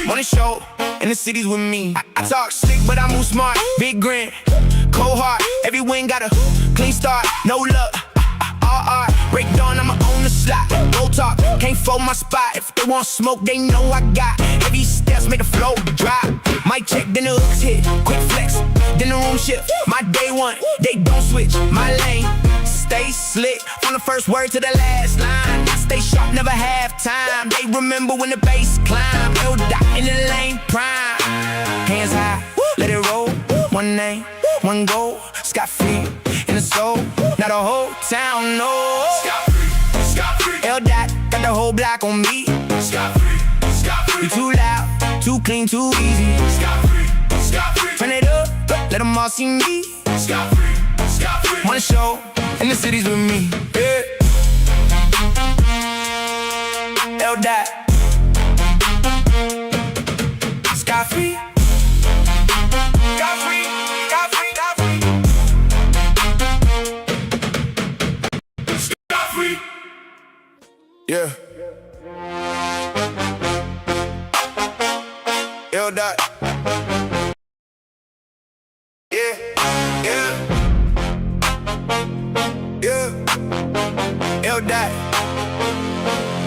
Morning show, in the cities with me. I talk slick, but I move smart. Big grin, cold heart. Every win got a clean start. No luck, all art. Break dawn, I'ma own the slot. Go talk, can't fold my spot. If they want smoke, they know I got. Heavy steps make the flow drop. Mic check, then the hooks hit. Quick flex, then the room shift. My day one, they don't switch. My lane, stay slick. From the first word to the last line. I stay sharp, never have time. They remember when the bass climb. Dot in the lane, prime. Hands high, let it roll. One name, one goal. Scot free in the soul. Now the whole town knows. Scot free, scot free. Dot got the whole block on me. Scot free, scot free. You too loud, too clean, too easy. Scot free, scot free. Turn it up, let them all see me. Scot free, scot free. One show, in the cities with me. Yeah. Dot. Scot free. Scot free, scot free, scot free. Scot free. Yeah. Dot. Yeah, yeah. Yeah. Dot.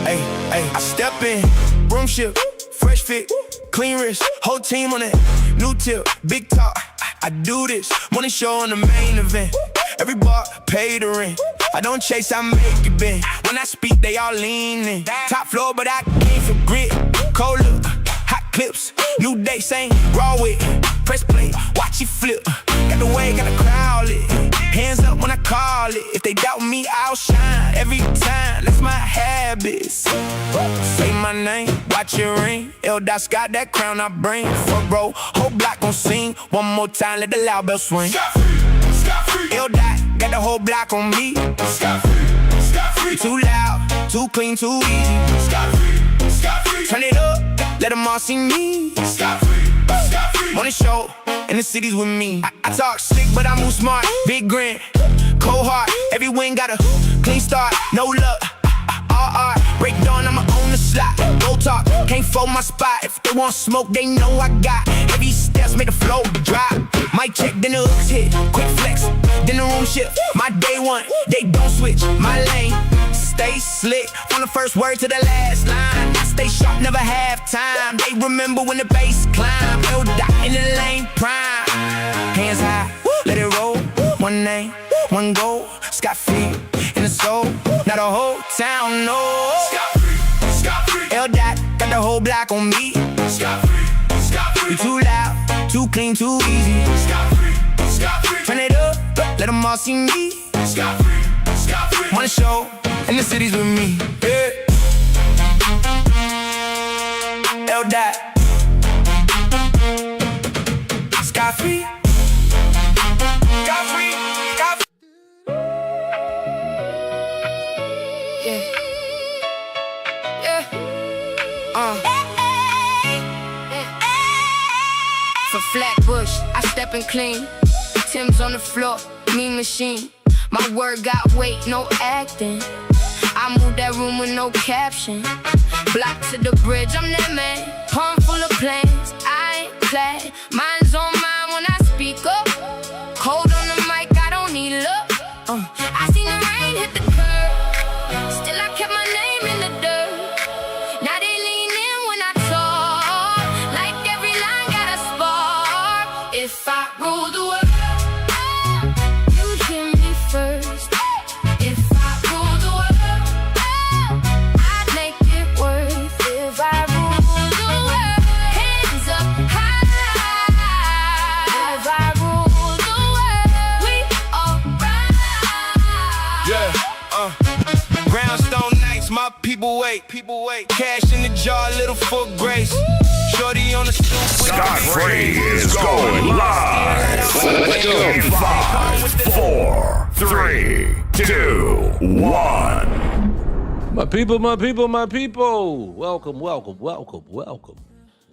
Hey, hey. I step in, broom ship, fresh fit, clean wrist, whole team on that new tip, big talk. I do this, morning show on the main event. Every bar pay the rent. I don't chase, I make it bend. When I speak, they all lean in. Top floor, but I came for grit. Cold look, hot clips, new day, same raw with. Press play, watch it flip. Got the way, got the crowd lit. Hands up when I call it. If they doubt me, I'll shine every time. That's my habits. Say my name, watch it ring. Dot's got that crown I bring. Front row, whole block gon' sing. One more time, let the loud bell swing. Scot free, scot free. Dot got the whole block on me. Scot free, scot free. Too loud, too clean, too easy. Scot free, scot free. Turn it up, let them all see me. Scot free, scot free. Morning show, in the cities with me. I talk slick, but I move smart. Big grin, cold heart. Every win got a clean start. No luck, all art. Break dawn, I'ma own the slot. Go talk, can't fold my spot. If they want smoke, they know I got. Heavy steps make the flow drop. Mic check, then the hooks hit. Quick flex, then the room shift. My day one, they don't switch. My lane, stay slick. From the first word to the last line. I stay sharp, never have time. They remember when the bass climb. Dot in the lane, prime. Hands high, let it roll. One name, one goal. Scot free in the soul. Now the whole town knows. Scot free, scot free. Dot got the whole block on me. Scot free, scot free. You too loud, too clean, too easy. Scot free, scot free. Turn it up, let them all see me. Scot free, scot free. One show, in the cities with me. Yeah. Dot. Scot free. Scot free. Scot free. Yeah. Yeah. For Flatbush, I step in clean. Tim's on the floor, mean machine. My word got weight, no acting. I move that room with no caption. Block to the bridge, I'm that man. Palm full of plans, I ain't clad. Mine's on mine when I speak up. Cold on the mic, I don't need luck. I seen the rain hit the curb. Still I kept my name in the dirt. Now they lean in when I talk. Like every line got a spark. If I rule the world, you'd hear me first. If I rule the world, I'd make it worth. If I rule the world, hands up high. If I rule the world, we all ride. Yeah, brownstone nights, my people wait. Cash in the jar, little for grace. Shorty on the stoop with Scot free is going live. Let's go. In 5, 4, 3, 2, 1. My people.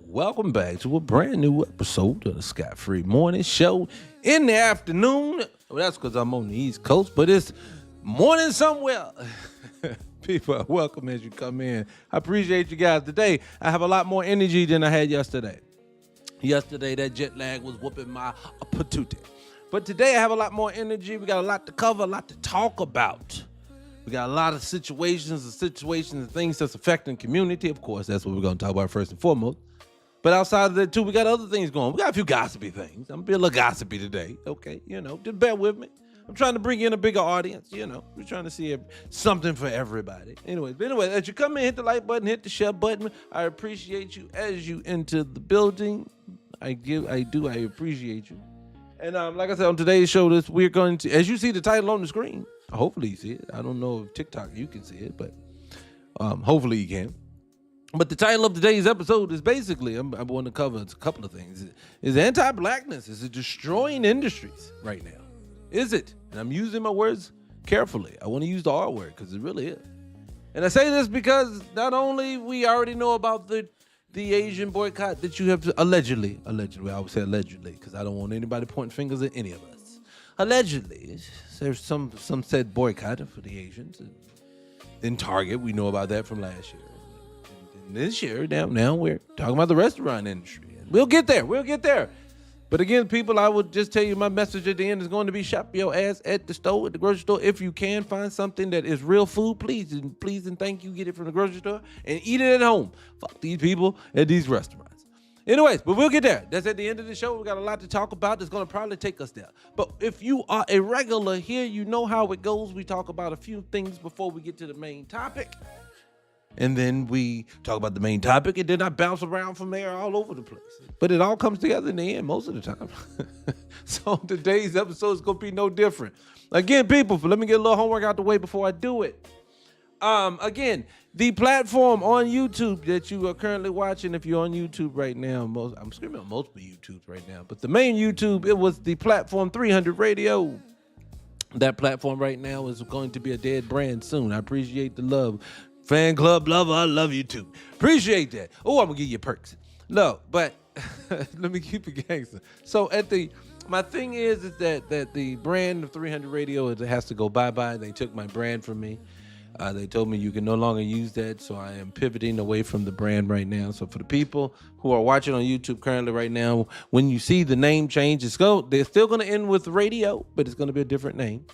Welcome back to a brand new episode of the Scot Free Morning Show in the afternoon. Well, that's because I'm on the East Coast, but it's morning somewhere. People are welcome as you come in. I appreciate you guys. Today, I have a lot more energy than I had yesterday. Yesterday, that jet lag was whooping my patootie. But today, I have a lot more energy. We got a lot to cover, a lot to talk about. We got a lot of situations and things that's affecting community. Of course, that's what we're going to talk about first and foremost. But outside of that, too, we got other things going. We got a few gossipy things. I'm going to be a little gossipy today. Okay, just bear with me. I'm trying to bring in a bigger audience, We're trying to see something for everybody. Anyway, as you come in, hit the like button, hit the share button. I appreciate you as you enter the building. I appreciate you. And like I said, on today's show, we're going to, as you see the title on the screen, hopefully you see it. I don't know if TikTok you can see it, but hopefully you can. But the title of today's episode is basically, I want to cover a couple of things. Is anti-blackness, is it destroying industries right now? Is it? And I'm using my words carefully. I want to use the R word because it really is. And I say this because not only we already know about the Asian boycott that you have allegedly, I would say allegedly because I don't want anybody pointing fingers at any of us. Allegedly, there's some said boycott for the Asians. In Target, we know about that from last year. And this year, now we're talking about the restaurant industry. We'll get there. But again, people, I would just tell you my message at the end is going to be shop your ass at the store, at the grocery store. If you can find something that is real food, please and thank you, get it from the grocery store and eat it at home. Fuck these people at these restaurants. Anyways, but we'll get there. That's at the end of the show. We got a lot to talk about that's going to probably take us there. But if you are a regular here, you know how it goes. We talk about a few things before we get to the main topic. And then we talk about the main topic, and then I bounce around from there all over the place. But it all comes together in the end most of the time. So today's episode is going to be no different. Again, people, let me get a little homework out the way before I do it. Again, the platform on YouTube that you are currently watching, if you're on YouTube right now, I'm screaming on multiple YouTubes right now, but the main YouTube, it was the platform 300 Radio. That platform right now is going to be a dead brand soon. I appreciate the love. Fan club lover, I love you too. Appreciate that. Oh, I'm gonna give you perks. No, but let me keep it gangster. So my thing is that the brand of 300 Radio has to go bye-bye. They took my brand from me. They told me you can no longer use that, so I am pivoting away from the brand right now. So for the people who are watching on YouTube currently right now, when you see the name change, they're still gonna end with radio, but it's gonna be a different name.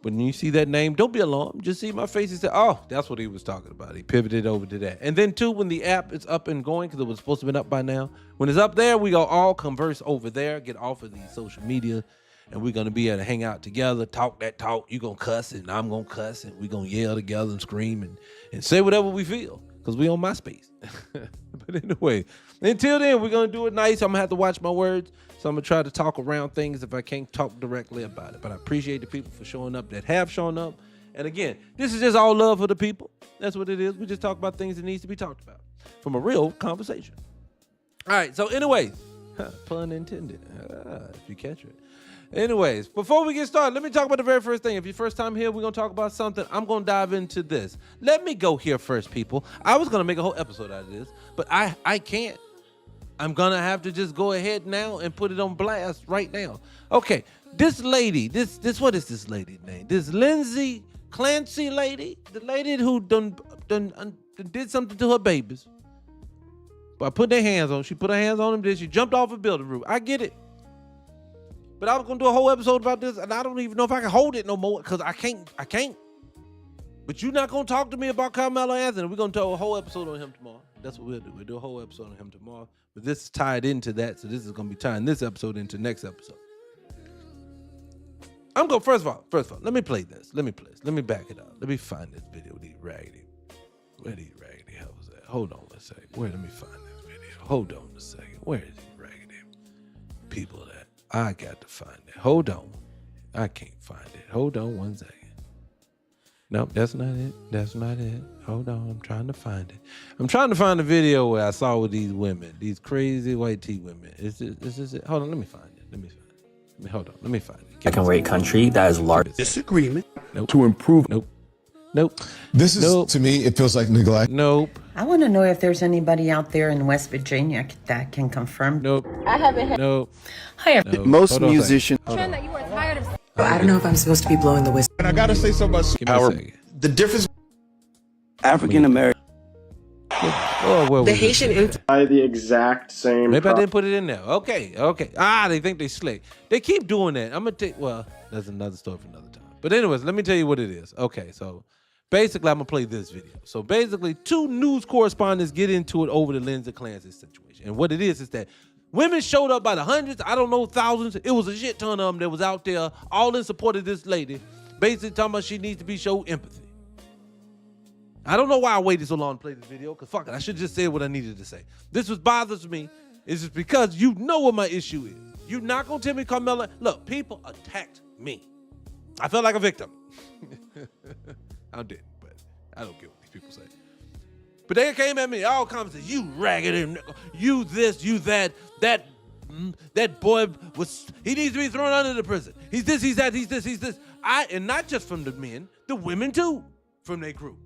When you see that name, don't be alarmed. Just see my face and say, oh, that's what he was talking about. He pivoted over to that. And then, too, when the app is up and going, because it was supposed to be up by now, when it's up there, we go all converse over there, get off of these social media, and we're going to be able to hang out together, talk that talk. You're going to cuss, and I'm going to cuss, and we're going to yell together and scream and say whatever we feel, because we on MySpace. But anyway, until then, we're going to do it nice. I'm going to have to watch my words. So I'm going to try to talk around things if I can't talk directly about it. But I appreciate the people for showing up that have shown up. And again, this is just all love for the people. That's what it is. We just talk about things that needs to be talked about from a real conversation. All right. So anyways, pun intended, if you catch it. Anyways, before we get started, let me talk about the very first thing. If you're first time here, we're going to talk about something. I'm going to dive into this. Let me go here first, people. I was going to make a whole episode out of this, but I can't. I'm going to have to just go ahead now and put it on blast right now. Okay, this lady, what is this lady's name? This Lindsay Clancy lady, the lady who done did something to her babies. By putting her hands on, she put her hands on them, then she jumped off a building roof. I get it. But I was going to do a whole episode about this, and I don't even know if I can hold it no more, because I can't. But you're not going to talk to me about Carmelo Anthony. We're going to do a whole episode on him tomorrow. That's what we'll do. We'll do a whole episode on him tomorrow. But this is tied into that, so this is going to be tying this episode into next episode. First of all, let me play this. Let me back it up. Let me find this video with these raggedy. Where these raggedy hells at? Hold on a second. Let me find this video. Hold on a second. Where is these raggedy people at? I got to find it. Hold on. I can't find it. Hold on one second. Nope, that's not it. Hold on, I'm trying to find it. I'm trying to find the video where I saw with these women, these crazy white tea women. Is this it? Hold on, let me find it. Let me find it. Second rate country that is large. Disagreement. Nope. To improve. Nope. This is, to me, it feels like neglect. Nope. I want to know if there's anybody out there in West Virginia that can confirm. Nope. I haven't had. Nope. Hi, Nope. Most musicians. Trend that you were tired of. I don't know if I'm supposed to be blowing the whistle. And I gotta say something about Give me a our second. the difference. African American. The Haitian by the exact same. Maybe I didn't put it in there. Okay. They think they slick. They keep doing that. I'm gonna take. Well, that's another story for another time. But anyways, let me tell you what it is. Okay, so basically, I'm gonna play this video. So basically, two news correspondents get into it over the Lindsey Clancy situation, and what it is that women showed up by the hundreds. I don't know, thousands. It was a shit ton of them that was out there, all in support of this lady, basically talking about she needs to be shown empathy. I don't know why I waited so long to play this video, because fuck it, I should just say what I needed to say. This was bothers me. It's just because you know what my issue is. You're not going to tell me, Carmella, look, people attacked me. I felt like a victim. I didn't, but I don't care what these people say. But they came at me, all comments, you raggedy, you this, you that boy he needs to be thrown under the prison. He's this, he's that, he's this, he's this. And not just from the men, the women too, from their crew.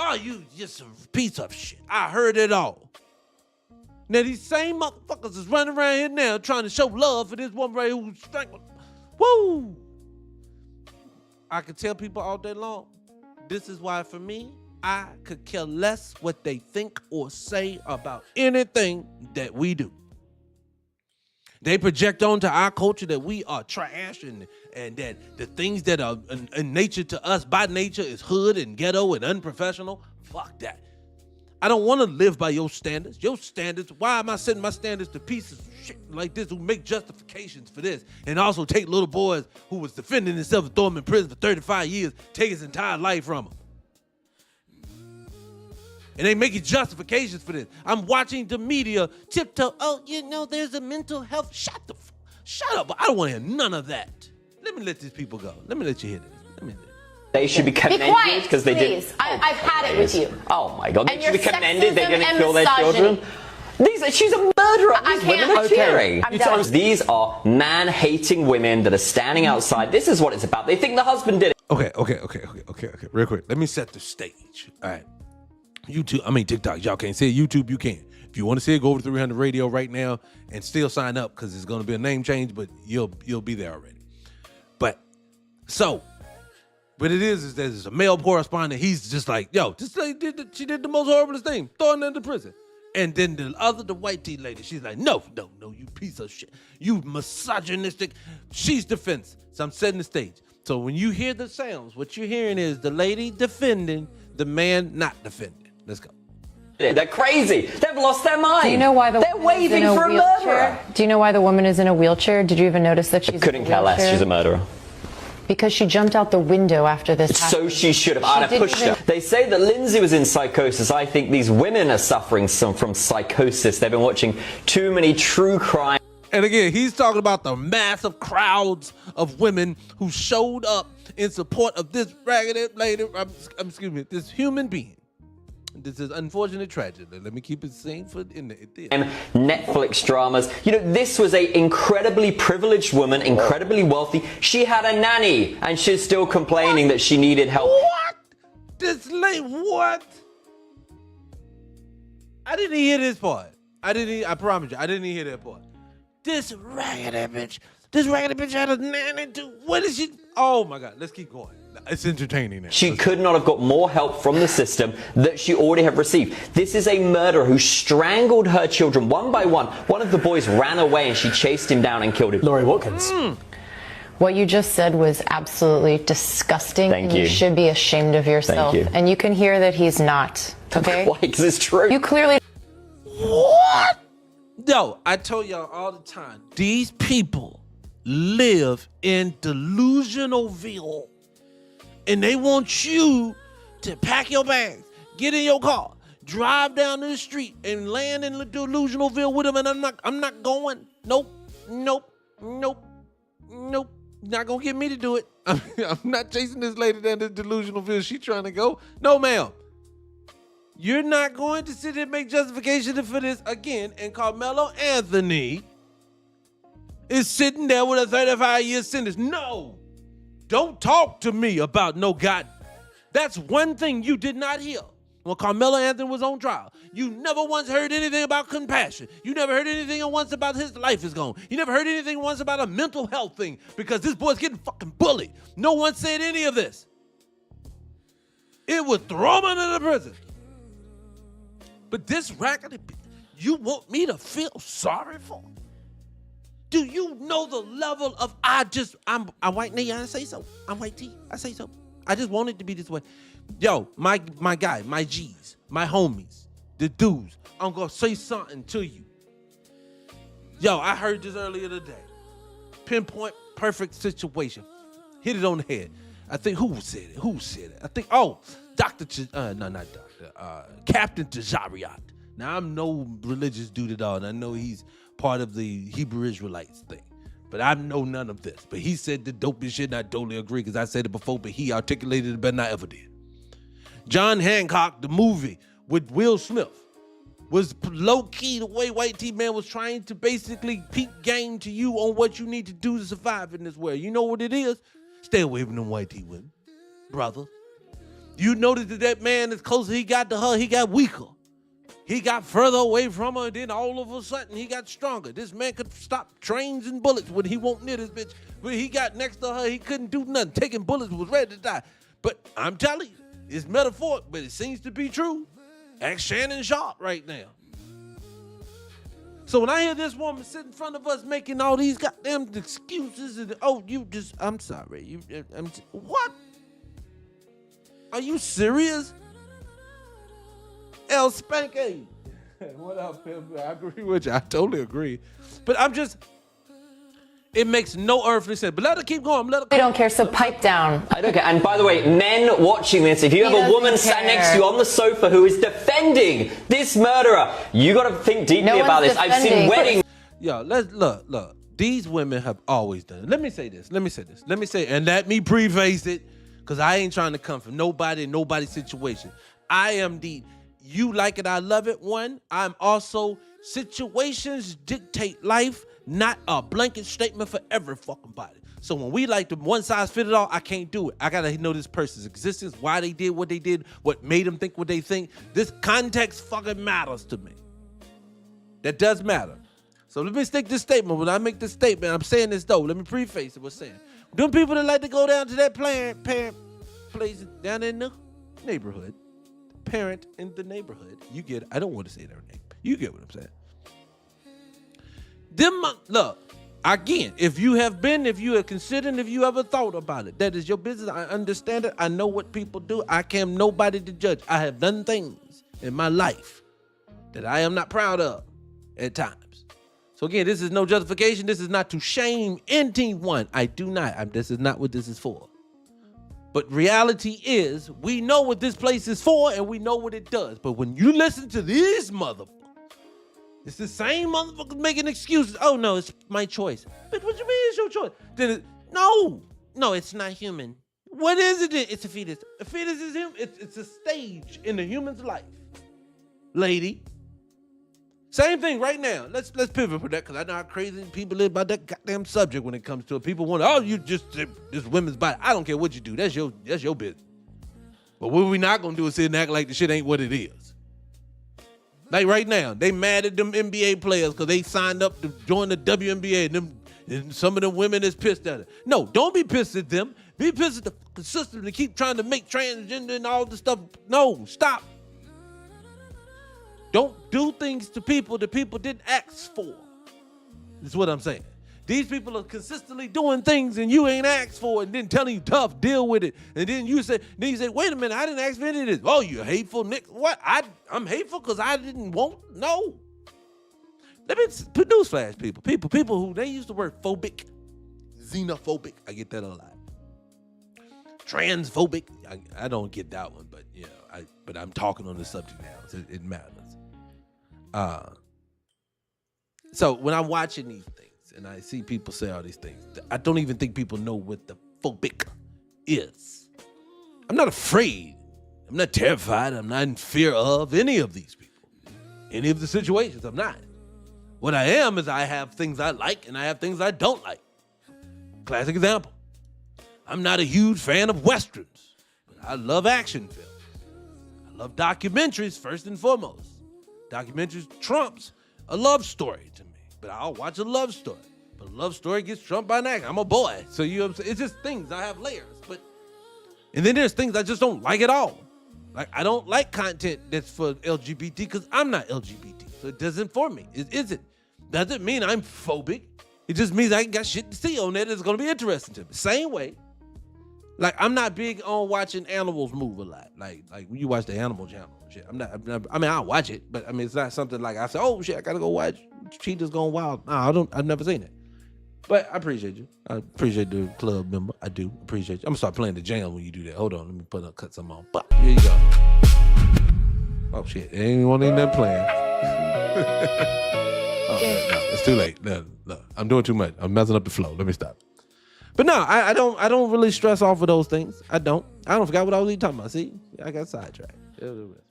Oh, you just a piece of shit. I heard it all. Now, these same motherfuckers is running around here now trying to show love for this one right who's strangled. Woo! I could tell people all day long, this is why for me, I could care less what they think or say about anything that we do. They project onto our culture that we are trash and that the things that are in nature to us by nature is hood and ghetto and unprofessional. Fuck that. I don't want to live by your standards. Your standards, why am I setting my standards to pieces of shit like this who make justifications for this and also take little boys who was defending themselves and throw them in prison for 35 years, take his entire life from them? And they making justifications for this. I'm watching the media tiptoe. Oh, there's a mental health. Shut up. I don't want to hear none of that. Let me let these people go. Let me let you hear this. They should be commended because they did. I've had it with you. Oh my God! And they should be commended. They're going to sexism kill their and children. She's a murderer. These women are cheering. I'm done. These are man-hating women that are standing outside. This is what it's about. They think the husband did it. Okay. Real quick. Let me set the stage. All right. TikTok, y'all can't see it. YouTube, you can. If you want to see it, go over to 300 Radio right now and still sign up because it's going to be a name change, but you'll be there already. What it is there's a male correspondent. He's just like, yo, this lady she did the most horriblest thing, throwing her into prison. And then the white tea lady, she's like, no, you piece of shit. You misogynistic. She's defense. So I'm setting the stage. So when you hear the sounds, what you're hearing is the lady defending, the man not defending. Let's go. They're crazy. They've lost their mind. Do you know why they're waving for a murderer? Do you know why the woman is in a wheelchair? Did you even notice that she's in a wheelchair? Couldn't care less. She's a murderer. Because she jumped out the window after this happened. So she should have. I'd have pushed her. They say that Lindsay was in psychosis. I think these women are suffering from psychosis. They've been watching too many true crime. And again, he's talking about the massive crowds of women who showed up in support of this ragged lady, this human being. This is unfortunate tragedy. Let me keep it sane in the and Netflix dramas. This was a incredibly privileged woman, incredibly wealthy. She had a nanny, and she's still complaining that she needed help. What? This lady, what? I didn't hear this part. I promise you, I didn't hear that part. This raggedy bitch had a nanny too. What is she? Oh my God, let's keep going. It's entertaining now. She could not have got more help from the system that she already have received. This is a murderer who strangled her children one by one. One of the boys ran away and she chased him down and killed him. Laurie Watkins. What you just said was absolutely disgusting. Thank you. You should be ashamed of yourself. Thank you. And you can hear that he's not. Okay? Why? Because it's true. You clearly. What? Yo, I told y'all all the time, these people live in Delusionalville. And they want you to pack your bags, get in your car, drive down to the street, and land in Delusionalville with them. And I'm not going. Nope. Not gonna get me to do it. I'm not chasing this lady down to Delusionalville. She trying to go. No, ma'am. You're not going to sit here and make justification for this again. And Carmelo Anthony is sitting there with a 35-year sentence. No. Don't talk to me about no God. That's one thing you did not hear when Carmelo Anthony was on trial. You never once heard anything about compassion. You never heard anything once about his life is gone. You never heard anything once about a mental health thing because this boy's getting fucking bullied. No one said any of this. it would throw him into the prison. But this raggedy, you want me to feel sorry for? Do you know the level of I'm white nigga, I say so. I'm white T, I say so. I just want it to be this way. Yo, my guy, my G's, my homies, the dudes, I'm gonna say something to you. Yo, I heard this earlier today. Pinpoint perfect situation. Hit it on the head. I think, who said it? I think, Captain Tajariat. Now, I'm no religious dude at all, and I know he's part of the Hebrew Israelites thing, but I know none of this. But he said the dopest shit, and I totally agree, because I said it before, but he articulated it better than I ever did. John Hancock, the movie with Will Smith, was low-key the way White T-Man was trying to basically peak game to you on what you need to do to survive in this world. You know what it is? Stay away from them White T women, brother. You notice that man, as close as he got to her, he got weaker. He got further away from her, and then all of a sudden, he got stronger. This man could stop trains and bullets when he won't near this bitch. When he got next to her, he couldn't do nothing. Taking bullets, was ready to die. But I'm telling you, it's metaphoric, but it seems to be true. Ask Shannon Sharp right now. So when I hear this woman sit in front of us making all these goddamn excuses, and I'm sorry. What? Are you serious? El Spanky. What up, Pimp? I agree with you. I totally agree. But it makes no earthly sense. But let her keep going. We don't care, so pipe down. I don't care. And by the way, men watching this, if you have a woman sat next to you on the sofa who is defending this murderer, you got to think deeply about this. I've seen weddings. Yo, let's look. These women have always done it. Let me say this, and let me preface it, because I ain't trying to come from nobody's situation. I am the you like it, I love it one. I'm also situations dictate life, not a blanket statement for every fucking body. So when we like the one size fit it all, I can't do it. I gotta know this person's existence, why they did what they did, what made them think what they think. This context fucking matters to me. That does matter. So let me stick this statement. When I make this statement, I'm saying this though. Let me preface it with saying, them people that like to go down to that parent place down in the neighborhood, parent in the neighborhood, you get it. I don't want to say their name. You get what I'm saying. Look, again, if you have considered, if you ever thought about it, that is your business. I understand it. I know what people do. I am nobody to judge. I have done things in my life that I am not proud of at times. So again, this is no justification. This is not to shame anyone. I do not. This is not what this is for. But reality is, we know what this place is for, and we know what it does. But when you listen to these motherfuckers, it's the same motherfuckers making excuses. Oh, no, it's my choice. But what you mean it's your choice? No, it's not human. What is it? It's a fetus. A fetus is human. It's a stage in the human's life. Lady. Same thing right now. Let's pivot for that, because I know how crazy people live about that goddamn subject when it comes to it. People want, you just this women's body. I don't care what you do. That's your business. But what we not gonna do is sit and act like the shit ain't what it is. Like right now, they mad at them NBA players because they signed up to join the WNBA, and some of them women is pissed at it. No, don't be pissed at them. Be pissed at the system to keep trying to make transgender and all this stuff. No, stop. Don't do things to people that people didn't ask for. That's what I'm saying. These people are consistently doing things and you ain't asked for it, and then telling you tough, deal with it. And then you say, wait a minute, I didn't ask for any of this. Oh, you hateful Nick. What? I'm hateful because I didn't want? No. Let me put newsflash, people who they use the word phobic, xenophobic. I get that a lot. Transphobic. I don't get that one, but but I'm talking on the subject now. So it matters. So when I'm watching these things and I see people say all these things, I don't even think people know what the phobic is. I'm not afraid. I'm not terrified. I'm not in fear of any of these people. Any of the situations, I'm not. What I am is I have things I like and I have things I don't like. Classic example. I'm not a huge fan of Westerns, but I love action films. I love documentaries first and foremost. Documentaries trumps a love story to me, but I'll watch a love story. But a love story gets trumped by an action. I'm a boy, so you know what I'm saying? It's just things. I have layers, and then there's things I just don't like at all. Like, I don't like content that's for LGBT because I'm not LGBT. So it doesn't for me. It isn't. Doesn't mean I'm phobic. It just means I ain't got shit to see on there that's going to be interesting to me. Same way. Like, I'm not big on watching animals move a lot. Like when you watch the Animal Channel and shit. I mean, I'll watch it, but I mean, it's not something like I say, oh shit, I got to go watch cheetahs going wild. No, I've never seen it. But I appreciate you. I appreciate the club member. I do appreciate you. I'm gonna start playing the jam when you do that. Hold on, let me cut some on. But here you go. Oh shit, there ain't one in there playing. No, it's too late. No, I'm doing too much. I'm messing up the flow. Let me stop. But no, I don't really stress off of those things. I don't forgot what I was even talking about. See, I got sidetracked.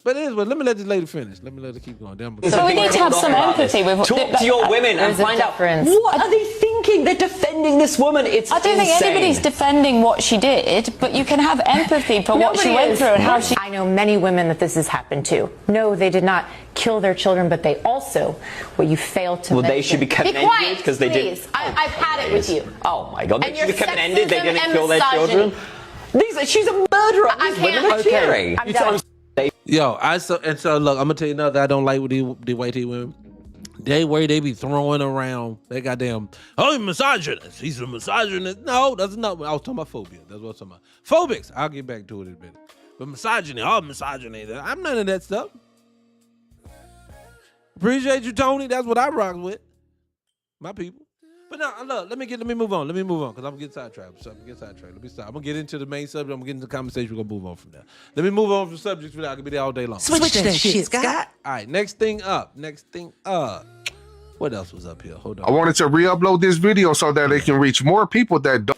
But it is. But let me let this lady finish. Let me let her keep going. So we need to have some empathy with talk to your women and find out what are they thinking. They're defending this woman. It's I don't think insane. anybody's defending what she did, but you can have empathy for what she went through and how she. I know many women that this has happened to. No, they did not kill their children, but they also, what you failed to mention. They should be commended because they did. I've had it with you. Oh my God, they And should be your commended. They sexism didn't and kill their misogyny. children. She's a murderer. These women are cheering. I'm done. Yo, so look, I'm gonna tell you another I don't like with the white women. They be throwing around that goddamn, oh, he's misogynist. He's a misogynist. No, that's not what I was talking about. Phobia. That's what I was talking about. Phobics. I'll get back to it in a minute. But misogyny, misogyny. I'm none of that stuff. Appreciate you, Tony. That's what I rock with. My people. But no, look, let me move on. Because I'm getting sidetracked. Let me stop. I'm gonna get into the main subject. I'm gonna get into the conversation. We're gonna move on from there. Let me move on from subjects for that. I can be there all day long. Switch that shit, Scott. All right, next thing up. What else was up here? Hold on. I wanted to re-upload this video so that it can reach more people that don't.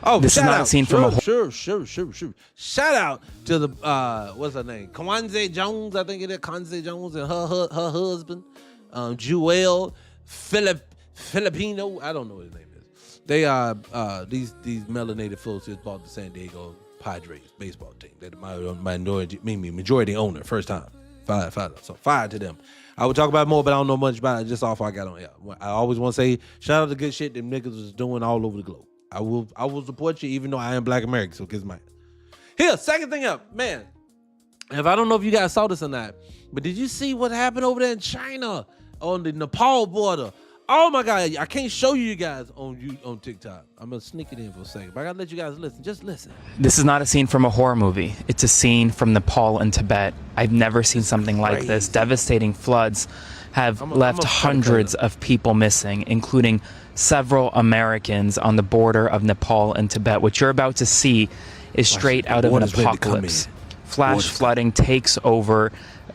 Oh, this is not a scene from a. Sure. Shout out to the what's her name? Kwanzaa Jones, I think it is. Kwanzaa Jones and her husband, Jewel Filipino. I don't know what his name is. They are these melanated folks just bought the San Diego Padres baseball team. They're the majority owner, first time. Fire to them. I would talk about it more, but I don't know much about it. Just off I got on. Yeah, I always want to say shout out to good shit them niggas is doing all over the globe. I will support you even though I am Black American. So kiss my. Here, second thing up, man. If I don't know if you guys saw this or not, but did you see what happened over there in China on the Nepal border? Oh my God, I can't show you guys on TikTok. I'm gonna sneak it in for a second, but I gotta let you guys listen. Just listen. This is not a scene from a horror movie. It's a scene from Nepal and Tibet. I've never seen something like this. Devastating floods have left hundreds of people missing, including several Americans on the border of Nepal and Tibet. What you're about to see is straight out of an apocalypse. Flash flooding takes over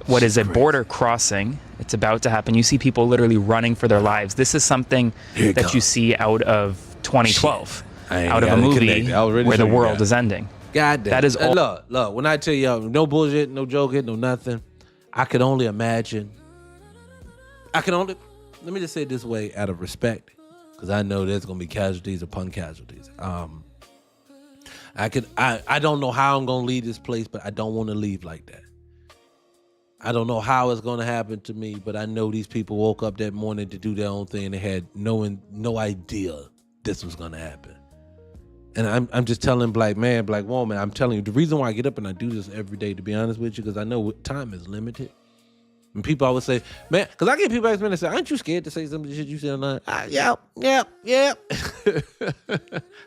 what is a border crossing. It's about to happen. You see people literally running for their lives. This is something that you see out of 2012, out of a movie where the world is ending. God damn. That is all. Look, when I tell y'all, no bullshit, no joking, no nothing, I could only imagine. Let me just say it this way out of respect, because I know there's going to be casualties upon casualties. I don't know how I'm going to leave this place, but I don't want to leave like that. I don't know how it's going to happen to me, but I know these people woke up that morning to do their own thing and they had no idea this was going to happen. And I'm just telling black man, black woman, I'm telling you, the reason why I get up and I do this every day, to be honest with you, because I know time is limited. And people always say, man, because I get people ask me and say, aren't you scared to say some of the shit you say online? Yeah.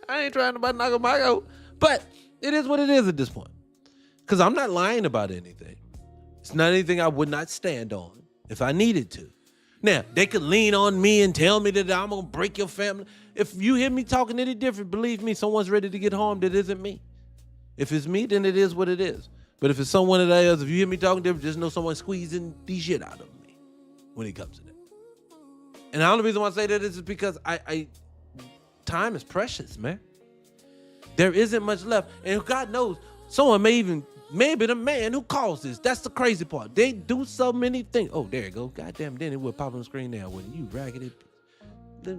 I ain't trying to knock on my go. But it is what it is at this point. Because I'm not lying about anything. It's not anything I would not stand on if I needed to. Now, they could lean on me and tell me that I'm going to break your family. If you hear me talking any different, believe me, someone's ready to get harmed that isn't me. If it's me, then it is what it is. But if it's someone else, if you hear me talking different, just know someone's squeezing the shit out of me when it comes to that. And the only reason why I say that is because time is precious, man. There isn't much left. And God knows, someone maybe the man who caused this. That's the crazy part. They do so many things. Oh, there you go. Goddamn, then it would pop on the screen now. Wouldn't you raggedy? It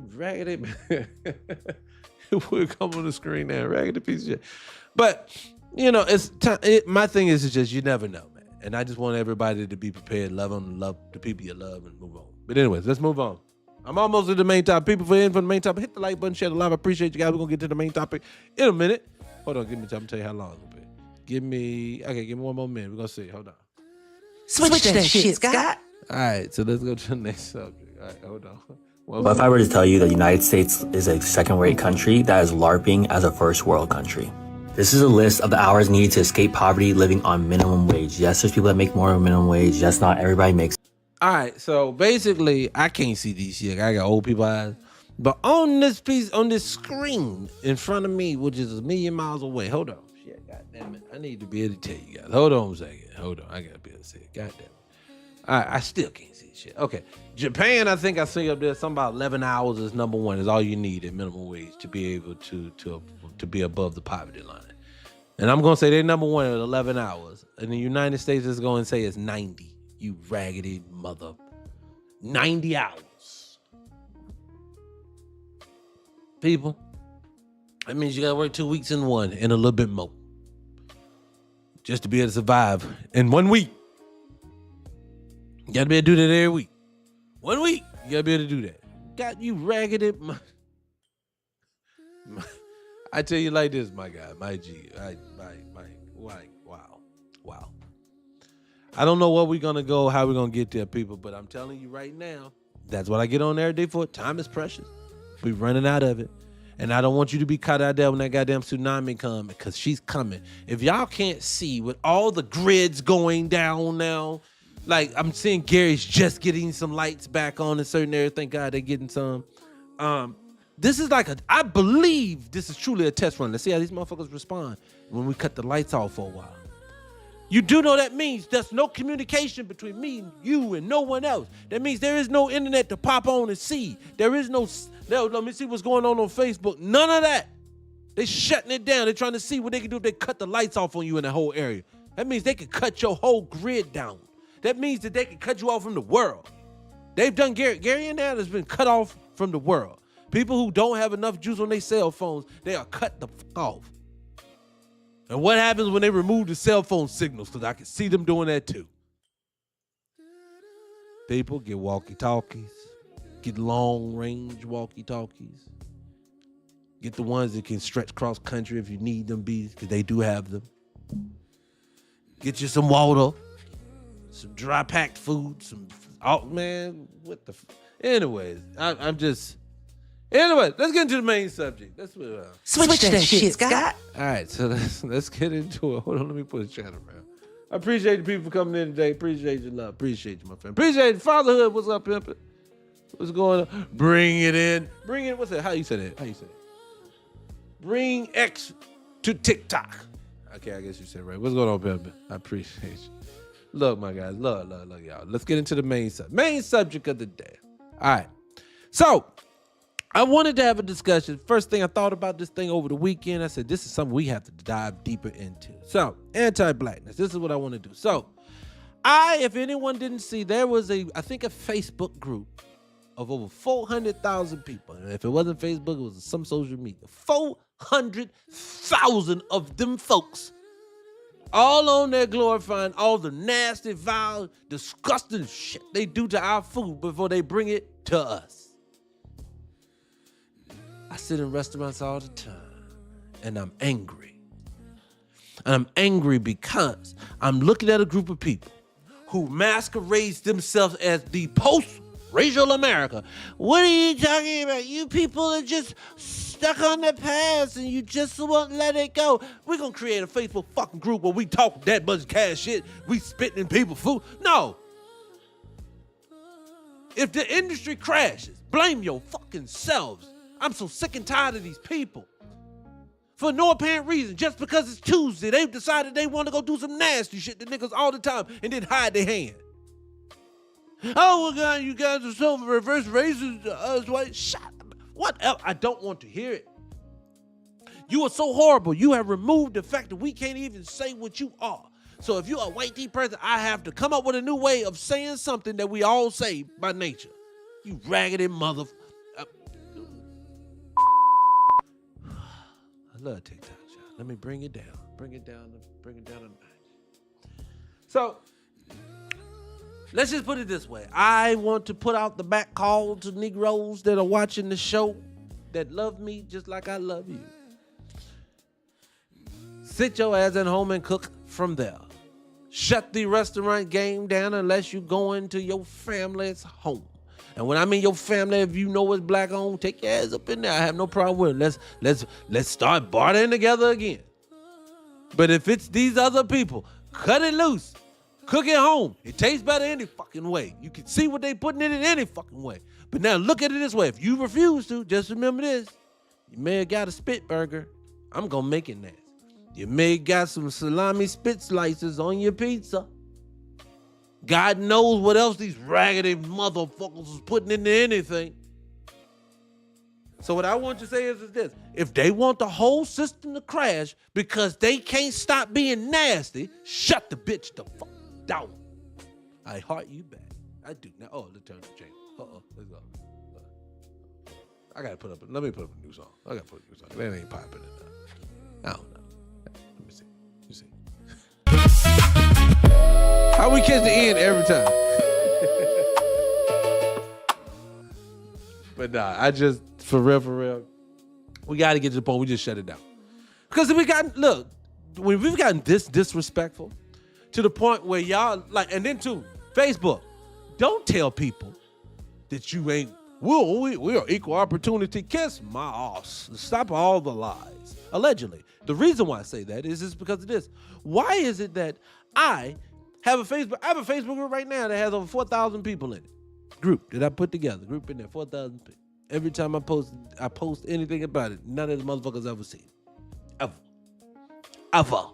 would come on the screen now. Raggedy piece of shit. But, you know, my thing is just you never know, man. And I just want everybody to be prepared, love the people you love, and move on. But anyways, let's move on. I'm almost at the main topic. People for the main topic, hit the like button, share the live. I appreciate you guys. We're going to get to the main topic in a minute. Hold on, give me time to tell you how long it'll be. Give me one more minute. We're gonna see. Hold on. Switch that shit, Scott. All right, so let's go to the next subject. All right, hold on. But if I were to tell you the United States is a second-rate country, that is LARPing as a first world country. This is a list of the hours needed to escape poverty living on minimum wage. Yes, there's people that make more than minimum wage. Yes, not everybody makes. All right, so basically, I can't see these shit. I got old people eyes. But on this screen in front of me, which is 1,000,000 miles away, hold on. Shit, goddamn it. I need to be able to tell you guys. Hold on a second. Hold on. I got to be able to say it. Goddamn it. All right, I still can't see shit. Okay. Japan, I think I see up there something about 11 hours is number one. Is all you need at minimum wage to be able to be above the poverty line. And I'm going to say they're number one at 11 hours. And the United States is going to say it's 90. You raggedy mother. 90 hours. People, that means you got to work 2 weeks in one and a little bit more. Just to be able to survive in 1 week. You got to be able to do that every week. 1 week, you got to be able to do that. Got you raggedy. I tell you like this, my guy, my G, wow. I don't know where we're going to go, how we're going to get there, people, but I'm telling you right now, that's what I get on every day for. Time is precious. We're running out of it. And I don't want you to be caught out there when that goddamn tsunami comes, because she's coming. If y'all can't see with all the grids going down now, like I'm seeing Gary's just getting some lights back on in certain areas. Thank God they're getting some. This is like I believe this is truly a test run. Let's see how these motherfuckers respond when we cut the lights off for a while. You do know that means there's no communication between me and you and no one else. That means there is no internet to pop on and see. There is no, let me see what's going on Facebook. None of that. They shutting it down. They're trying to see what they can do if they cut the lights off on you in that whole area. That means they can cut your whole grid down. That means that they can cut you off from the world. They've done Gary and Dad has been cut off from the world. People who don't have enough juice on their cell phones, they are cut the fuck off. And what happens when they remove the cell phone signals? Because I can see them doing that too. People get walkie-talkies, get long-range walkie-talkies, get the ones that can stretch cross-country if you need them, because they do have them. Get you some water, some dry-packed food, what the anyways, Anyway, let's get into the main subject. That's what. Switch that shit, Scott. All right, so let's get into it. Hold on, let me put the chat around. I appreciate the people coming in today. Appreciate your love. Appreciate you, my friend. Appreciate fatherhood. What's up, pimpin'? What's going on? Bring it in. Bring it. What's that? How you say that? Bring X to TikTok. Okay, I guess you said it right. What's going on, pimpin'? I appreciate you. Look, my guys. Look, y'all. Let's get into the main subject of the day. All right. So, I wanted to have a discussion. First thing I thought about this thing over the weekend, I said, this is something we have to dive deeper into. So, anti-blackness. This is what I want to do. So, if anyone didn't see, there was I think a Facebook group of over 400,000 people. And if it wasn't Facebook, it was some social media. 400,000 of them folks all on there glorifying all the nasty, vile, disgusting shit they do to our food before they bring it to us. I sit in restaurants all the time, and I'm angry. And I'm angry because I'm looking at a group of people who masquerades themselves as the post-racial America. What are you talking about? You people are just stuck on the past, and you just won't let it go. We're going to create a Facebook fucking group where we talk that much cash shit. We spitting in people's food. No. If the industry crashes, blame your fucking selves. I'm so sick and tired of these people. For no apparent reason, just because it's Tuesday, they've decided they want to go do some nasty shit to niggas all the time and then hide their hand. Oh, well, God, you guys are so reverse racist to us, white. Shut up. What else? I don't want to hear it. You are so horrible. You have removed the fact that we can't even say what you are. So if you're a white tea person, I have to come up with a new way of saying something that we all say by nature. You raggedy mother. I love TikTok, y'all. Let me bring it down. Bring it down a notch. So, let's just put it this way. I want to put out the back call to Negroes that are watching the show that love me just like I love you. Sit your ass at home and cook from there. Shut the restaurant game down unless you go into your family's home. And when I mean your family, if you know it's black owned, take your ass up in there. I have no problem with it. Let's start bartering together again. But if it's these other people, cut it loose. Cook it home. It tastes better any fucking way. You can see what they putting in it any fucking way. But now look at it this way. If you refuse to, just remember this. You may have got a spit burger. I'm going to make it nasty. You may have got some salami spit slices on your pizza. God knows what else these raggedy motherfuckers is putting into anything. So what I want you to say is this. If they want the whole system to crash because they can't stop being nasty, shut the bitch the fuck down. I heart you back. I do. Now, let's turn the channel. Let's go. Let me put up a new song. I got to put a new song. That ain't popping enough. I don't know. Let me see. You see. How we catch the end every time? But nah, I just, for real, we got to get to the point we just shut it down. Because we've gotten this disrespectful to the point where y'all, and then too, Facebook, don't tell people that you ain't, we are equal opportunity. Kiss my ass. Stop all the lies. Allegedly. The reason why I say that is because of this. Why is it that I have a Facebook group right now that has over 4,000 people in it. Group that I put together. Group in there, 4,000 people. Every time I post anything about it, none of the motherfuckers ever see it. Ever.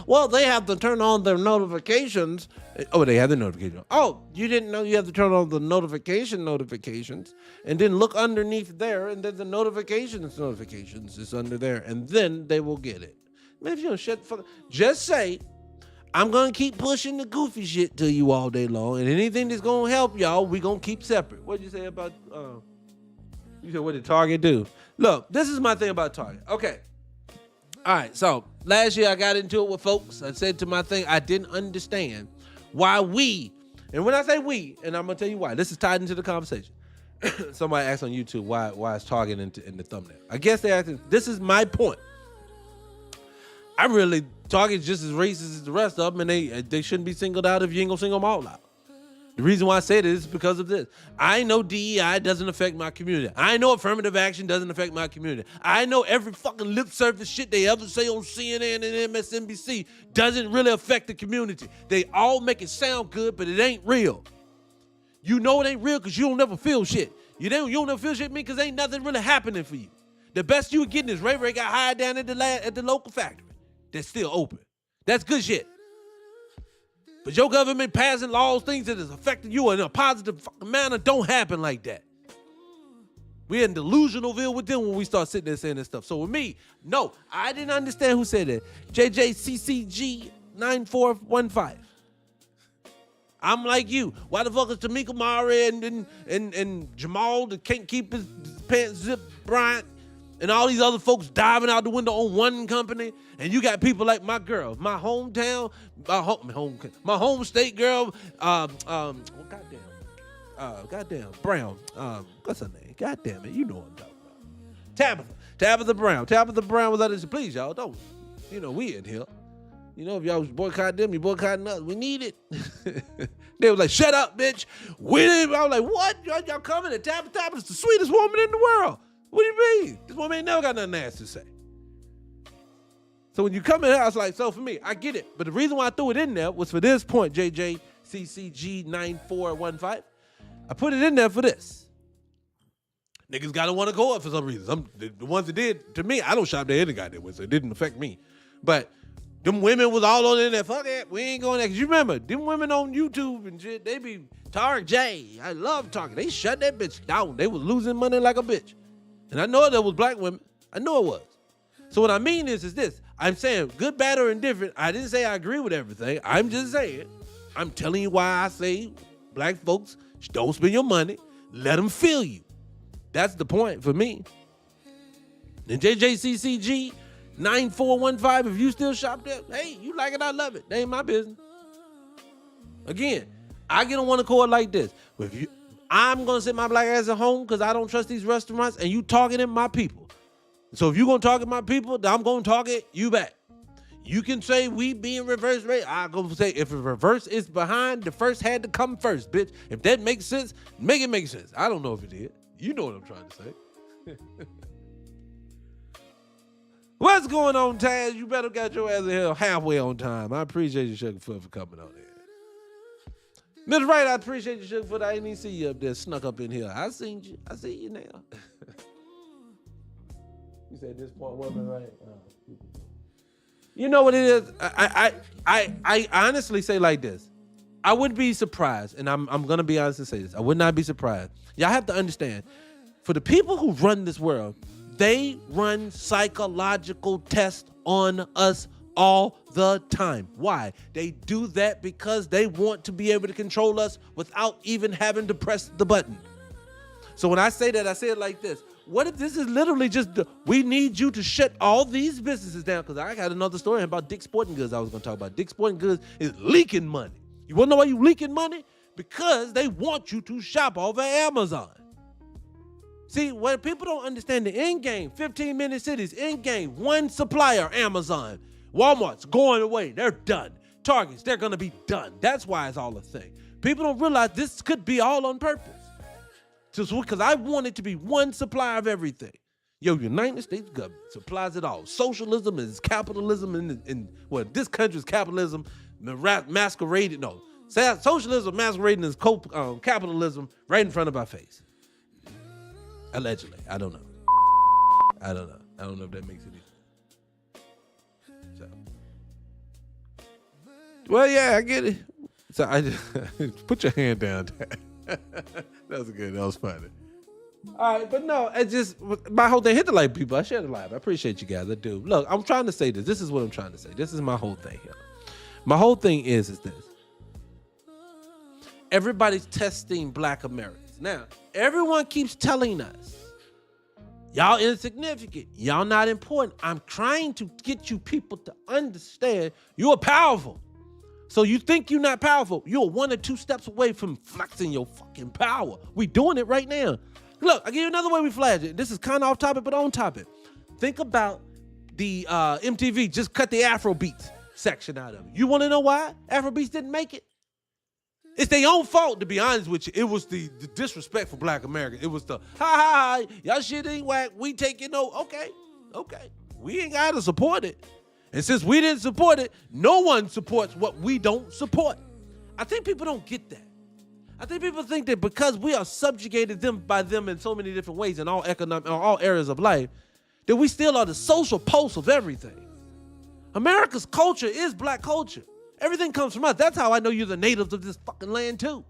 Well, they have to turn on their notifications. Oh, they have the notification. Oh, you didn't know you have to turn on the notifications, and then look underneath there, and then the notifications is under there, and then they will get it. Man, if you don't shut the fuck up, just say, I'm going to keep pushing the goofy shit to you all day long, and anything that's going to help y'all, we going to keep separate. What'd you say about, you said what did Target do? Look, this is my thing about Target. Okay. All right, so last year I got into it with folks. I said to my thing, I didn't understand why we, and when I say we, and I'm going to tell you why, this is tied into the conversation. Somebody asked on YouTube why is Target in the thumbnail. I guess they asked, this is my point. Target's just as racist as the rest of them, and they shouldn't be singled out if you ain't gonna single them all out. The reason why I say this is because of this. I know DEI doesn't affect my community. I know affirmative action doesn't affect my community. I know every fucking lip service shit they ever say on CNN and MSNBC doesn't really affect the community. They all make it sound good, but it ain't real. You know it ain't real because you don't never feel shit. You don't never feel shit because ain't nothing really happening for you. The best you were getting is Ray Ray got hired down at the local factory that's still open. That's good shit. But your government passing laws, things that is affecting you in a positive manner, don't happen like that. We're in delusionalville with them when we start sitting there saying this stuff. So with me, no, I didn't understand who said that. JJCCG9415. I'm like you. Why the fuck is Tamika Mari and Jamal that can't keep his pants zipped, Bryant, and all these other folks diving out the window on one company, and you got people like my girl, my hometown, my home state girl, goddamn Brown, what's her name? Goddamn it, you know what I'm talking about. Tabitha Brown. Tabitha Brown was out there. Please, y'all don't. We in here. If y'all was boycotting them, you boycotting us. We need it. They was like, shut up, bitch. I was like, what? Y'all coming? And Tabitha's the sweetest woman in the world. What do you mean? This woman ain't never got nothing nasty to say. So when you come in here, I was like, so for me, I get it. But the reason why I threw it in there was for this point, JJCCG9415. I put it in there for this. Niggas gotta want to go up for some reason. The ones that did, to me, I don't shop there any goddamn way, so it didn't affect me. But them women was all on in there. Fuck it, we ain't going there. Cause you remember, them women on YouTube and shit, they be Tarek J. I love Target. They shut that bitch down. They was losing money like a bitch. And I know there was black women. I know it was. So what I mean is this. I'm saying good, bad, or indifferent. I didn't say I agree with everything. I'm just saying. I'm telling you why I say black folks don't spend your money. Let them feel you. That's the point for me. And JJCCG 9415, if you still shop there, hey, you like it, I love it. That ain't my business. Again, I get on one accord like this. I'm going to sit my black ass at home because I don't trust these restaurants, and you targeting my people. So if you're going to target my people, then I'm going to target you back. You can say we being reverse rate. I go say if a reverse is behind, the first had to come first, bitch. If that makes sense, make it make sense. I don't know if it did. You know what I'm trying to say. What's going on, Taz? You better got your ass in here halfway on time. I appreciate you, Sugarfoot, for coming on here. Miss Wright, I appreciate you, Sugarfoot. I didn't even see you up there, snuck up in here. I seen you. I see you now. You said this point wasn't right. You know what it is? I honestly say like this. I would be surprised, and I'm gonna be honest and say this. I would not be surprised. Y'all have to understand, for the people who run this world, they run psychological tests on us all the time. Why? They do that because they want to be able to control us without even having to press the button. So when I say that, I say it like this. What if this is literally just, we need you to shut all these businesses down? Because I got another story about Dick's Sporting Goods I was going to talk about. Dick's Sporting Goods is leaking money. You want to know why you leaking money? Because they want you to shop over Amazon. See, what people don't understand, the end game, 15-minute cities, end game, one supplier, Amazon. Walmart's going away. They're done. Targets, they're going to be done. That's why it's all a thing. People don't realize this could be all on purpose. Because I want it to be one supplier of everything. United States government supplies it all. Socialism is capitalism, and this country's capitalism masqueraded. No, socialism masquerading as capitalism right in front of our face. Allegedly. I don't know. I don't know if that makes it easy. So. Well, yeah, I get it. So I just put your hand down. That was good. That was funny. All right, but no, it just, my whole thing, hit the like, people. I share the live. I appreciate you guys. I do. Look, I'm trying to say this. This is what I'm trying to say. This is my whole thing here. My whole thing is this. Everybody's testing Black Americans. Now, everyone keeps telling us, y'all insignificant. Y'all not important. I'm trying to get you people to understand you're powerful. So you think you're not powerful. You're 1 or 2 steps away from flexing your fucking power. We doing it right now. Look, I'll give you another way we flash it. This is kind of off topic, but on topic. Think about the MTV just cut the Afrobeats section out of it. You want to know why Afrobeats didn't make it? It's their own fault, to be honest with you. It was the disrespect for Black Americans. It was the, ha, y'all shit ain't whack. We taking no, okay. We ain't got to support it. And since we didn't support it, no one supports what we don't support. I think people don't get that. I think people think that because we are subjugated by them in so many different ways in all areas of life, that we still are the social pulse of everything. America's culture is Black culture. Everything comes from us. That's how I know you're the natives of this fucking land too.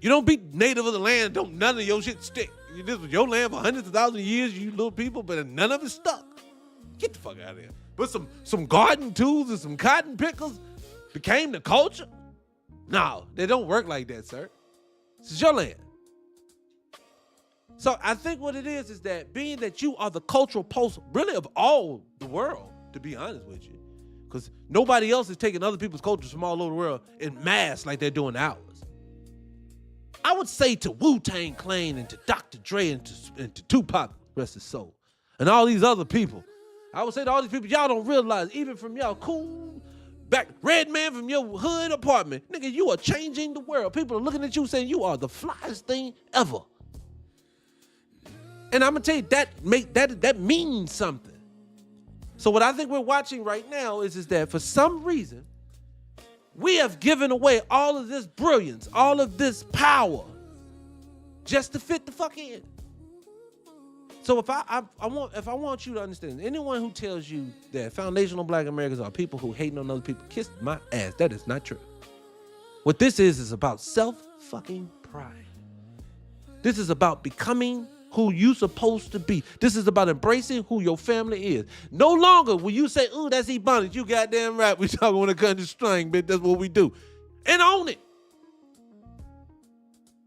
You don't be native of the land, don't none of your shit stick. This was your land for hundreds of thousands of years, you little people, but none of it stuck. Get the fuck out of here. But some garden tools and some cotton pickers became the culture? No, they don't work like that, sir. This is your land. So I think what it is that being that you are the cultural pulse really of all the world, to be honest with you, because nobody else is taking other people's cultures from all over the world in mass like they're doing ours. I would say to Wu-Tang Clan and to Dr. Dre and to Tupac, rest his soul, and all these other people, I would say to all these people, y'all don't realize, even from y'all cool, back red man from your hood apartment, nigga, you are changing the world. People are looking at you saying you are the flyest thing ever. And I'm gonna tell you, that means something. So what I think we're watching right now is that for some reason, we have given away all of this brilliance, all of this power, just to fit the fuck in. So if I want you to understand, anyone who tells you that foundational Black Americans are people who hate on other people, kiss my ass. That is not true. What this is about self-fucking pride. This is about becoming who you supposed to be. This is about embracing who your family is. No longer will you say, ooh, that's Ebonics. You goddamn right. We talking on a country string, bitch. That's what we do. And own it.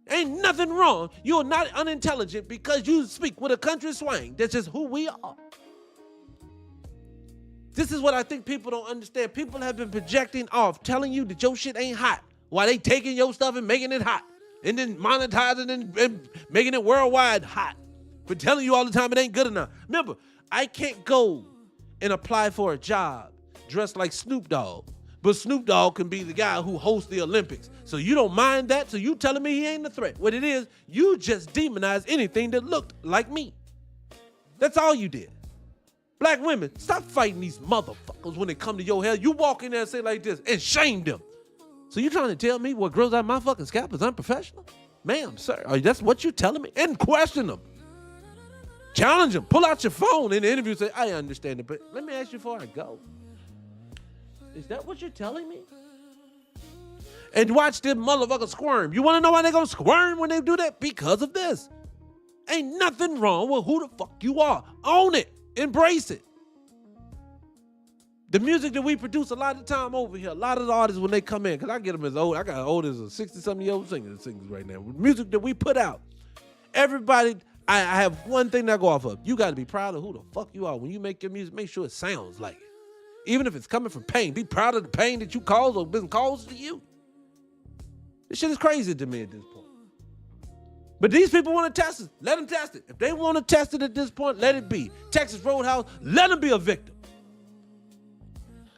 Ain't nothing wrong. You're not unintelligent because you speak with a country swang. That's just who we are. This is what I think people don't understand. People have been projecting off, telling you that your shit ain't hot while they taking your stuff and making it hot. And then monetizing and making it worldwide hot. For telling you all the time it ain't good enough. Remember, I can't go and apply for a job dressed like Snoop Dogg. But Snoop Dogg can be the guy who hosts the Olympics. So you don't mind that? So you telling me he ain't a threat? What it is, you just demonize anything that looked like me. That's all you did. Black women, stop fighting these motherfuckers when they come to your hell. You walk in there and say like this and shame them. So you trying to tell me what grows out my fucking scalp is unprofessional? Ma'am, sir, that's what you telling me? And question them. Challenge them. Pull out your phone in the interview and say, I understand it, but let me ask you before I go. Is that what you're telling me? And watch them motherfuckers squirm. You want to know why they gonna squirm when they do that? Because of this. Ain't nothing wrong with who the fuck you are. Own it. Embrace it. The music that we produce a lot of time over here, a lot of the artists when they come in, because I get them as old, I got old as a 60-something-year-old singers right now. Music that we put out, everybody, I have one thing that I go off of. You got to be proud of who the fuck you are. When you make your music, make sure it sounds like it. Even if it's coming from pain, be proud of the pain that you cause or been caused to you. This shit is crazy to me at this point. But these people want to test it. Let them test it. If they want to test it at this point, let it be. Texas Roadhouse, let them be a victim.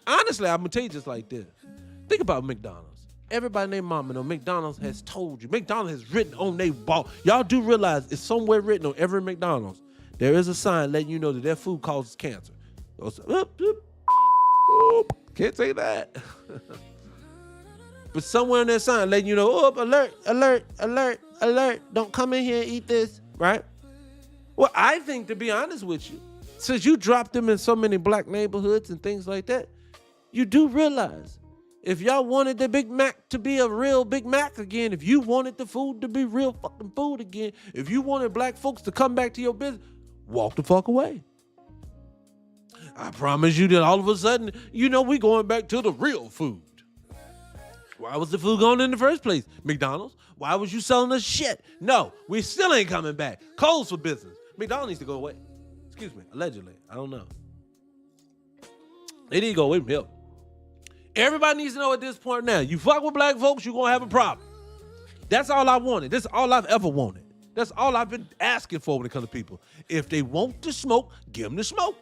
Honestly, I'm going to tell you just like this. Think about McDonald's. Everybody named Mama know McDonald's has told you. McDonald's has written on their ball. Y'all do realize it's somewhere written on every McDonald's. There is a sign letting you know that their food causes cancer. Can't say that. But somewhere in that sign letting you know, alert, alert, alert, alert. Don't come in here and eat this, right? Well, I think, to be honest with you, since you dropped them in so many black neighborhoods and things like that, you do realize if y'all wanted the Big Mac to be a real Big Mac again, if you wanted the food to be real fucking food again, if you wanted black folks to come back to your business, walk the fuck away. I promise you that all of a sudden, we going back to the real food. Why was the food going in the first place? McDonald's? Why was you selling us shit? No, we still ain't coming back. Coles for business. McDonald's needs to go away. Excuse me, allegedly. I don't know. They need to go away from here. Everybody needs to know at this point now, you fuck with black folks, you're going to have a problem. That's all I wanted. That's all I've ever wanted. That's all I've been asking for when it comes to people. If they want to smoke, give them the smoke.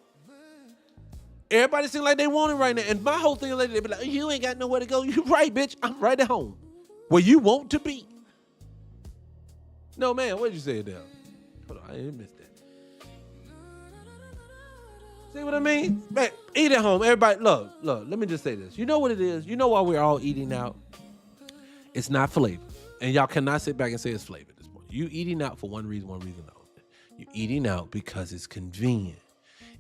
Everybody seems like they want it right now. And my whole thing is like, they be like, you ain't got nowhere to go. You right, bitch. I'm right at home. Where you want to be. No, man, what did you say there? Hold on, I didn't miss that. See what I mean? Man, eat at home. Everybody, look, let me just say this. You know what it is? You know why we're all eating out? It's not flavor. And y'all cannot sit back and say it's flavor at this point. You eating out for one reason only. You're eating out because it's convenient.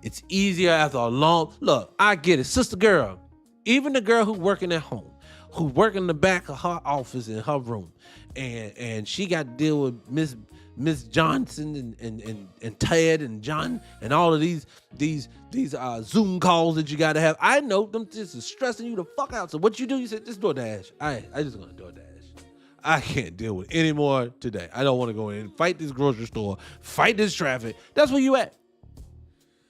It's easier after a long, look, I get it. Sister girl, even the girl who working at home, who work in the back of her office in her room, and she got to deal with Miss Johnson and Ted and John and all of these Zoom calls that you got to have. I know them just is stressing you the fuck out. So what you do? You say, just DoorDash. I just gonna DoorDash. I can't deal with it anymore today. I don't want to go in and fight this grocery store, fight this traffic. That's where you at.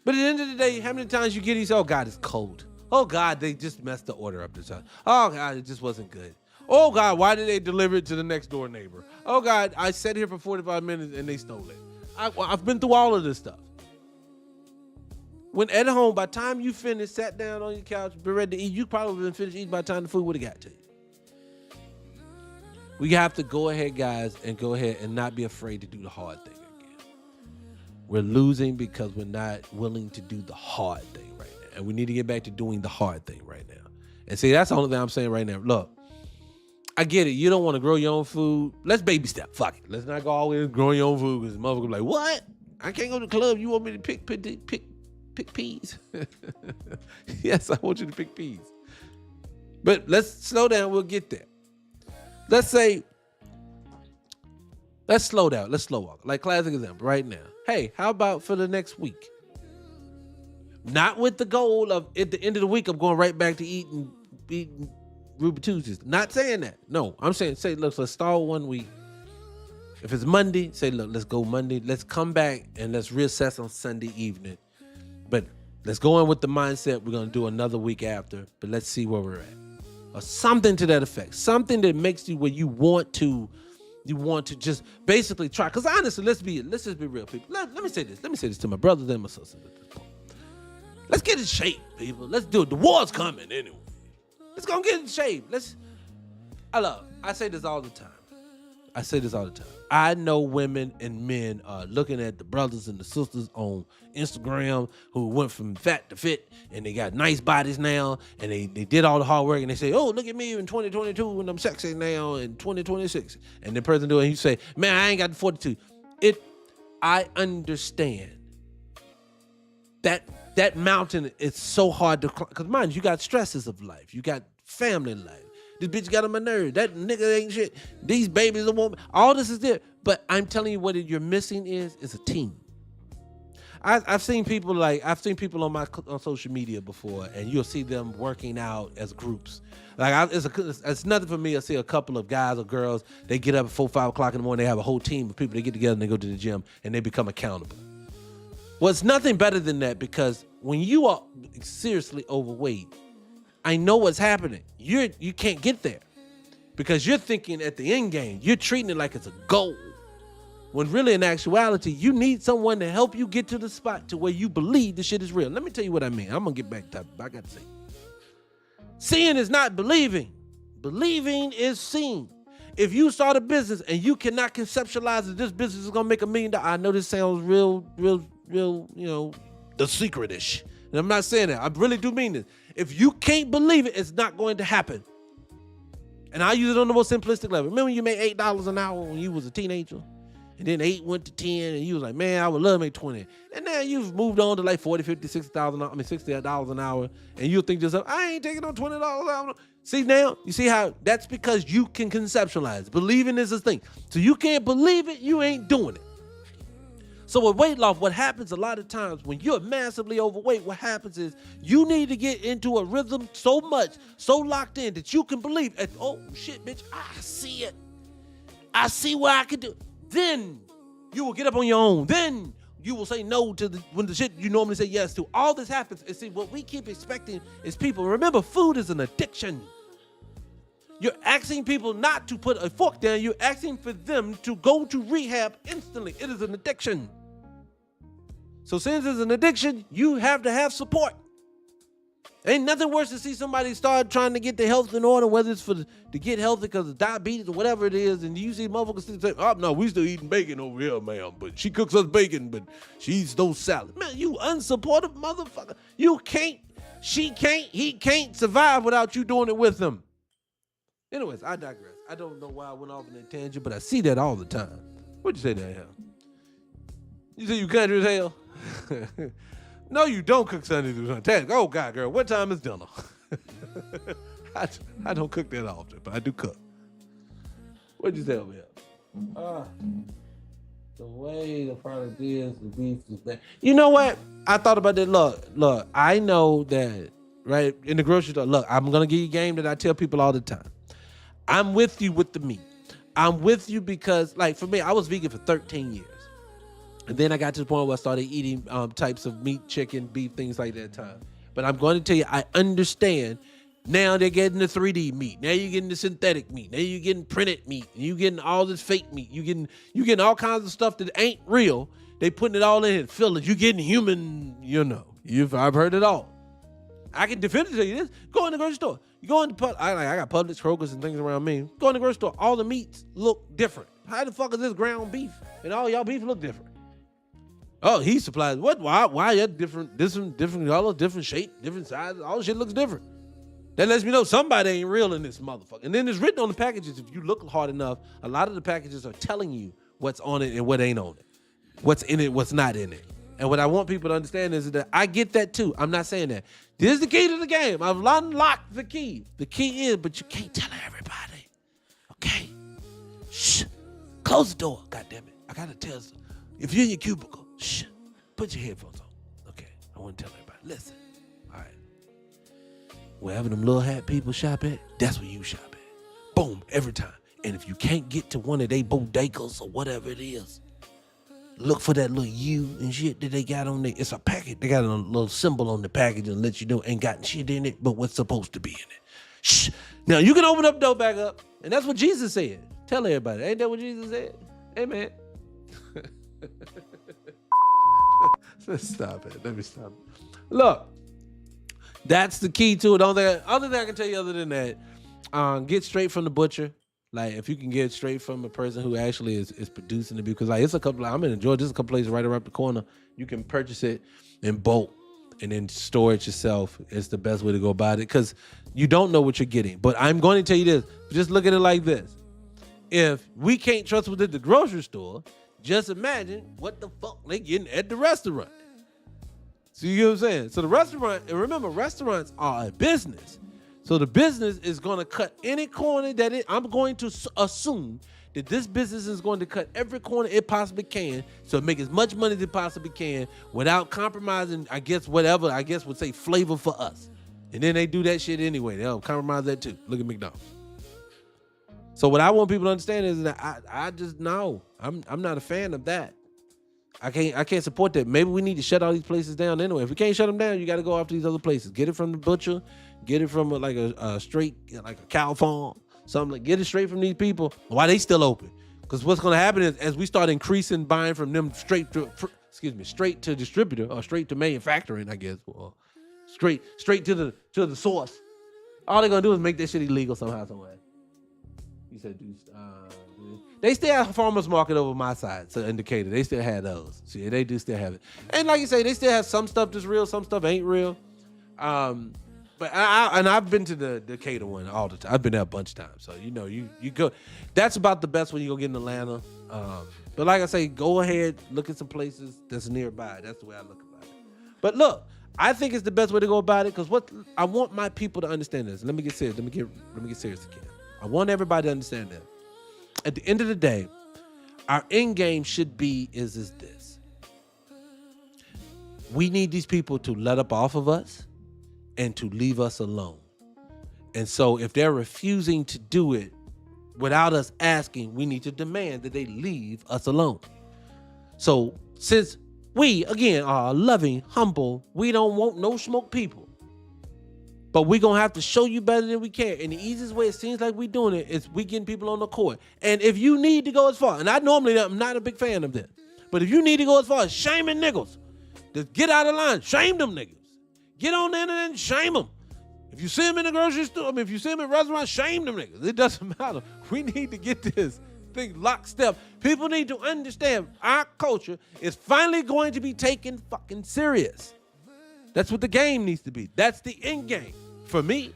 But at the end of the day, how many times you get these, oh God, it's cold. Oh God, they just messed the order up this time. Oh God, it just wasn't good. Oh God, why did they deliver it to the next door neighbor? Oh God, I sat here for 45 minutes and they stole it. I've been through all of this stuff. When at home, by the time you finished, sat down on your couch, been ready to eat, you probably been finished eating by the time the food would have got to you. We have to go ahead, guys, and go ahead and not be afraid to do the hard thing. We're losing because we're not willing to do the hard thing right now. And we need to get back to doing the hard thing right now. And see, that's the only thing I'm saying right now. Look, I get it. You don't want to grow your own food. Let's baby step. Fuck it. Let's not go all the way growing your own food because the motherfucker be like, what? I can't go to the club. You want me to pick peas? Yes, I want you to pick peas. But let's slow down. We'll get there. Let's slow down. Let's slow walk. Like classic example right now. Hey, how about for the next week? Not with the goal of at the end of the week, I'm going right back to eating Ruby Tuesdays. Not saying that. No, I'm saying, look, let's start 1 week. If it's Monday, say, look, let's go Monday. Let's come back and let's reassess on Sunday evening. But let's go in with the mindset we're going to do another week after, but let's see where we're at. Or something to that effect. Something that makes you where you want to just basically try. Because honestly, let's just be real, people. Let me say this. Let me say this to my brothers and my sisters at this point. Let's get in shape, people. Let's do it. The war's coming anyway. Let's go get in shape. I say this all the time. I know women and men are looking at the brothers and the sisters on Instagram who went from fat to fit and they got nice bodies now and they did all the hard work and they say, oh, look at me in 2022 and I'm sexy now in 2026. And the person do it and you say, man, I ain't got the 42. I understand that mountain is so hard to climb. Because mind you got stresses of life. You got family life. This bitch got on my nerves. That nigga ain't shit. These babies don't want me. All this is there. But I'm telling you what you're missing is a team. I've seen people on social media before, and you'll see them working out as groups. It's nothing for me to see a couple of guys or girls. They get up at 4, 5 o'clock in the morning. They have a whole team of people. They get together and they go to the gym and they become accountable. Well, it's nothing better than that because when you are seriously overweight, I know what's happening. You can't get there because you're thinking at the end game. You're treating it like it's a goal. When really in actuality, you need someone to help you get to the spot to where you believe the shit is real. Let me tell you what I mean. I'm going to get back to it, but I got to say. Seeing is not believing. Believing is seeing. If you start a business and you cannot conceptualize that this business is going to make $1 million, I know this sounds real, The Secret-ish. And I'm not saying that. I really do mean this. If you can't believe it, it's not going to happen. And I use it on the most simplistic level. Remember when you made $8 an hour when you was a teenager? And then 8 went to 10, and you was like, man, I would love to make 20. And now you've moved on to like 40, 50, $60 an hour, and you'll think to yourself, I ain't taking no $20 an hour. See now? You see how that's because you can conceptualize. Believing is a thing. So you can't believe it, you ain't doing it. So with weight loss, what happens a lot of times when you're massively overweight, what happens is you need to get into a rhythm so much, so locked in that you can believe, oh shit, bitch, I see it. I see what I can do. Then you will get up on your own. Then you will say no to when the shit you normally say yes to. All this happens. And see, what we keep expecting is people. Remember, food is an addiction. You're asking people not to put a fork down. You're asking for them to go to rehab instantly. It is an addiction. So since it's an addiction, you have to have support. Ain't nothing worse than see somebody start trying to get their health in order, whether it's to get healthy because of diabetes or whatever it is, and you see motherfuckers still say, oh, no, we still eating bacon over here, ma'am, but she cooks us bacon, but she eats those salads. Man, you unsupportive motherfucker. You can't, she can't, he can't survive without you doing it with them. Anyways, I digress. I don't know why I went off on that tangent, but I see that all the time. What'd you say there, hell? You say you country as hell? No, you don't cook Sunday through Sunday. Oh, God, girl, what time is dinner? I don't cook that often, but I do cook. What'd you say over here? The way the product is, the beef is bad. You know what? I thought about that. Look, I know that, right, in the grocery store, look, I'm going to give you a game that I tell people all the time. I'm with you with the meat. I'm with you because, like, for me, I was vegan for 13 years. And then I got to the point where I started eating types of meat, chicken, beef, things like that time. But I'm going to tell you, I understand. Now they're getting the 3D meat. Now you're getting the synthetic meat. Now you're getting printed meat. You getting all this fake meat. You getting all kinds of stuff that ain't real. They putting it all in and filling. You getting human, I've heard it all. I can definitively tell you this. Go in the grocery store. You go in the I got Publix, Kroger's, and things around me. Go in the grocery store. All the meats look different. How the fuck is this ground beef? And all y'all beef look different. Oh, he supplies what? Why are different colors, different shape, different sizes? All the shit looks different. That lets me know somebody ain't real in this motherfucker. And then it's written on the packages. If you look hard enough, a lot of the packages are telling you what's on it and what ain't on it, what's in it, what's not in it. And what I want people to understand is that I get that too. I'm not saying that. This is the key to the game. I've unlocked the key. The key is, but you can't tell everybody. Okay? Shh. Close the door. God damn it. I gotta tell you. If you're in your cubicle, shh. Put your headphones on. Okay. I want to tell everybody. Listen. All right. Wherever them little hat people shop at, that's where you shop at. Boom. Every time. And if you can't get to one of they bodegas or whatever it is, look for that little U and shit that they got on there. It's a packet. They got a little symbol on the package and let you know ain't got shit in it, but what's supposed to be in it. Shh. Now you can open up the door back up. And that's what Jesus said. Tell everybody. Ain't that what Jesus said? Amen. Let's stop it. Let me stop it. Look, That's the key to it. Other thing I can tell you other than that, get straight from the butcher. Like if you can get straight from a person who actually is producing it, because like it's a couple. I'm in Georgia. There's a couple places right around the corner. You can purchase it in bulk and then store it yourself. It's the best way to go about it because you don't know what you're getting. But I'm going to tell you this. Just look at it like this. If we can't trust what's at the grocery store, just imagine what the fuck they getting at the restaurant. So you get what I'm saying? So the restaurant, and remember, restaurants are a business. So the business is going to cut any corner I'm going to assume that this business is going to cut every corner it possibly can so make as much money as it possibly can without compromising, would say flavor for us. And then they do that shit anyway. They'll compromise that too. Look at McDonald's. So what I want people to understand is that I just know I'm not a fan of that. I can't support that. Maybe we need to shut all these places down anyway. If we can't shut them down, you got to go after these other places. Get it from the butcher. Get it from a straight, like a cow farm. Something like, get it straight from these people while they still open. Because what's going to happen is as we start increasing buying from them straight to distributor or straight to manufacturing, I guess, or straight to the source. All they're going to do is make that shit illegal somehow, some way. You said, they still have a farmer's market over my side, so indicated. They still have those. See, they do still have it. And like you say, they still have some stuff that's real, some stuff ain't real. But I've been to the Decatur one all the time. I've been there a bunch of times. So, you go. That's about the best when you go get in Atlanta. But like I say, go ahead, look at some places that's nearby. That's the way I look about it. But look, I think it's the best way to go about it because what I want my people to understand this. Let me get serious. Let me get serious again. I want everybody to understand that. At the end of the day, our end game should be is this. We need these people to let up off of us and to leave us alone. And so if they're refusing to do it without us asking, we need to demand that they leave us alone. So since we, again, are loving, humble, we don't want no smoke people. But we're going to have to show you better than we can. And the easiest way it seems like we're doing it is we getting people on the court. And if you need to go as far, and I'm not a big fan of that, but if you need to go as far as shaming niggas, just get out of line, shame them niggas. Get on the internet and shame them. If you see them in the grocery store, if you see them in restaurants, shame them niggas. It doesn't matter. We need to get this thing lockstep. People need to understand our culture is finally going to be taken fucking serious. That's what the game needs to be. That's the end game for me.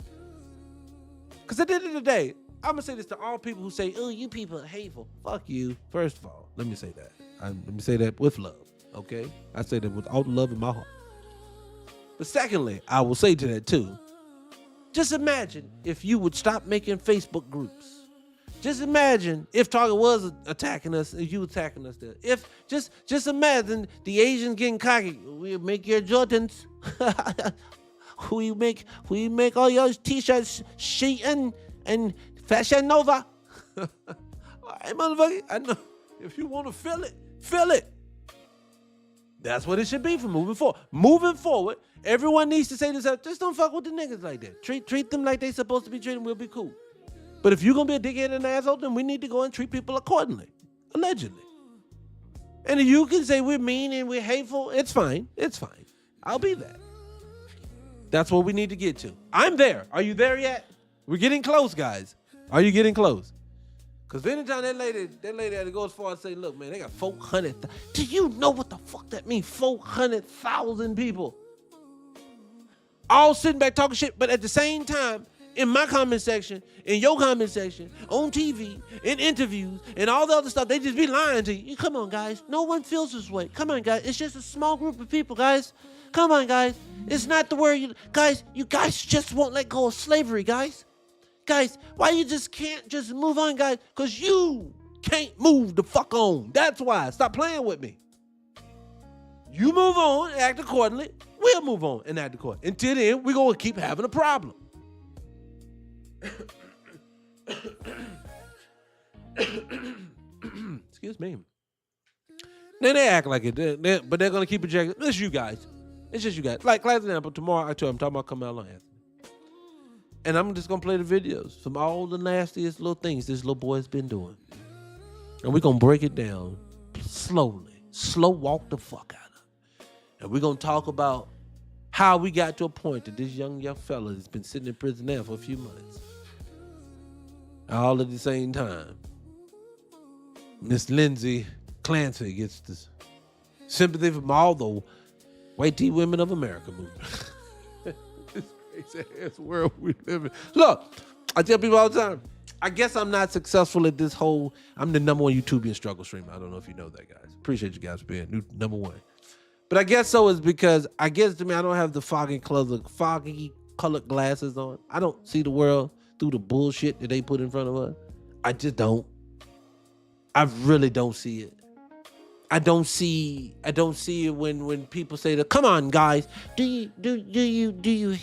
Because at the end of the day, I'm going to say this to all people who say, oh, you people are hateful. Fuck you. First of all, let me say that. Let me say that with love, okay? I say that with all the love in my heart. But secondly, I will say to that too, just imagine if you would stop making Facebook groups. Just imagine if Target was attacking us and you attacking us there. If just imagine the Asians getting cocky. We make your Jordans. we make all your t-shirts Shein and Fashion Nova. All right, motherfucker. I know if you want to feel it. That's what it should be for moving forward. Moving forward, everyone needs to say this out. Just don't fuck with the niggas like that. Treat them like they supposed to be treated. We'll be cool. But if you're going to be a dickhead and an asshole, then we need to go and treat people accordingly. Allegedly. And if you can say we're mean and we're hateful, it's fine. It's fine. I'll be that. That's what we need to get to. I'm there. Are you there yet? We're getting close, guys. Are you getting close? Because anytime that lady had to go as far as say, look, man, they got 400,000. Do you know what the fuck that means? 400,000 people. All sitting back talking shit, but at the same time, in my comment section, in your comment section, on TV, in interviews, and all the other stuff, they just be lying to you. Come on, guys. No one feels this way. Come on, guys. It's just a small group of people, guys. Come on, guys. It's not the word you guys just won't let go of slavery, guys. Guys, why you just can't just move on, guys? Because you can't move the fuck on. That's why. Stop playing with me. You move on and act accordingly. We'll move on and act accordingly. Until then, we're going to keep having a problem. Excuse me. Then they act like it, but they're going to keep projecting. It's you guys. It's just you guys. Like, class example, tomorrow I'm talking about Carmelo Anthony. And I'm just going to play the videos from all the nastiest little things this little boy's been doing. And we're going to break it down slowly. Slow walk the fuck out of it. And we're going to talk about how we got to a point that this young fella has been sitting in prison there for a few months. All at the same time, Miss Lindsay Clancy gets this sympathy from all the white tea women of America movement. It's crazy ass world we live in. Look, I tell people all the time, I guess I'm not successful at this whole, I'm the number one YouTubian struggle streamer. I don't know if you know that, guys. Appreciate you guys being number one. But I guess so is because I guess to me, I don't have the foggy colored glasses on. I don't see the world through the bullshit that they put in front of us. I just don't. I really don't see it. I don't see it when people say that, come on, guys, do you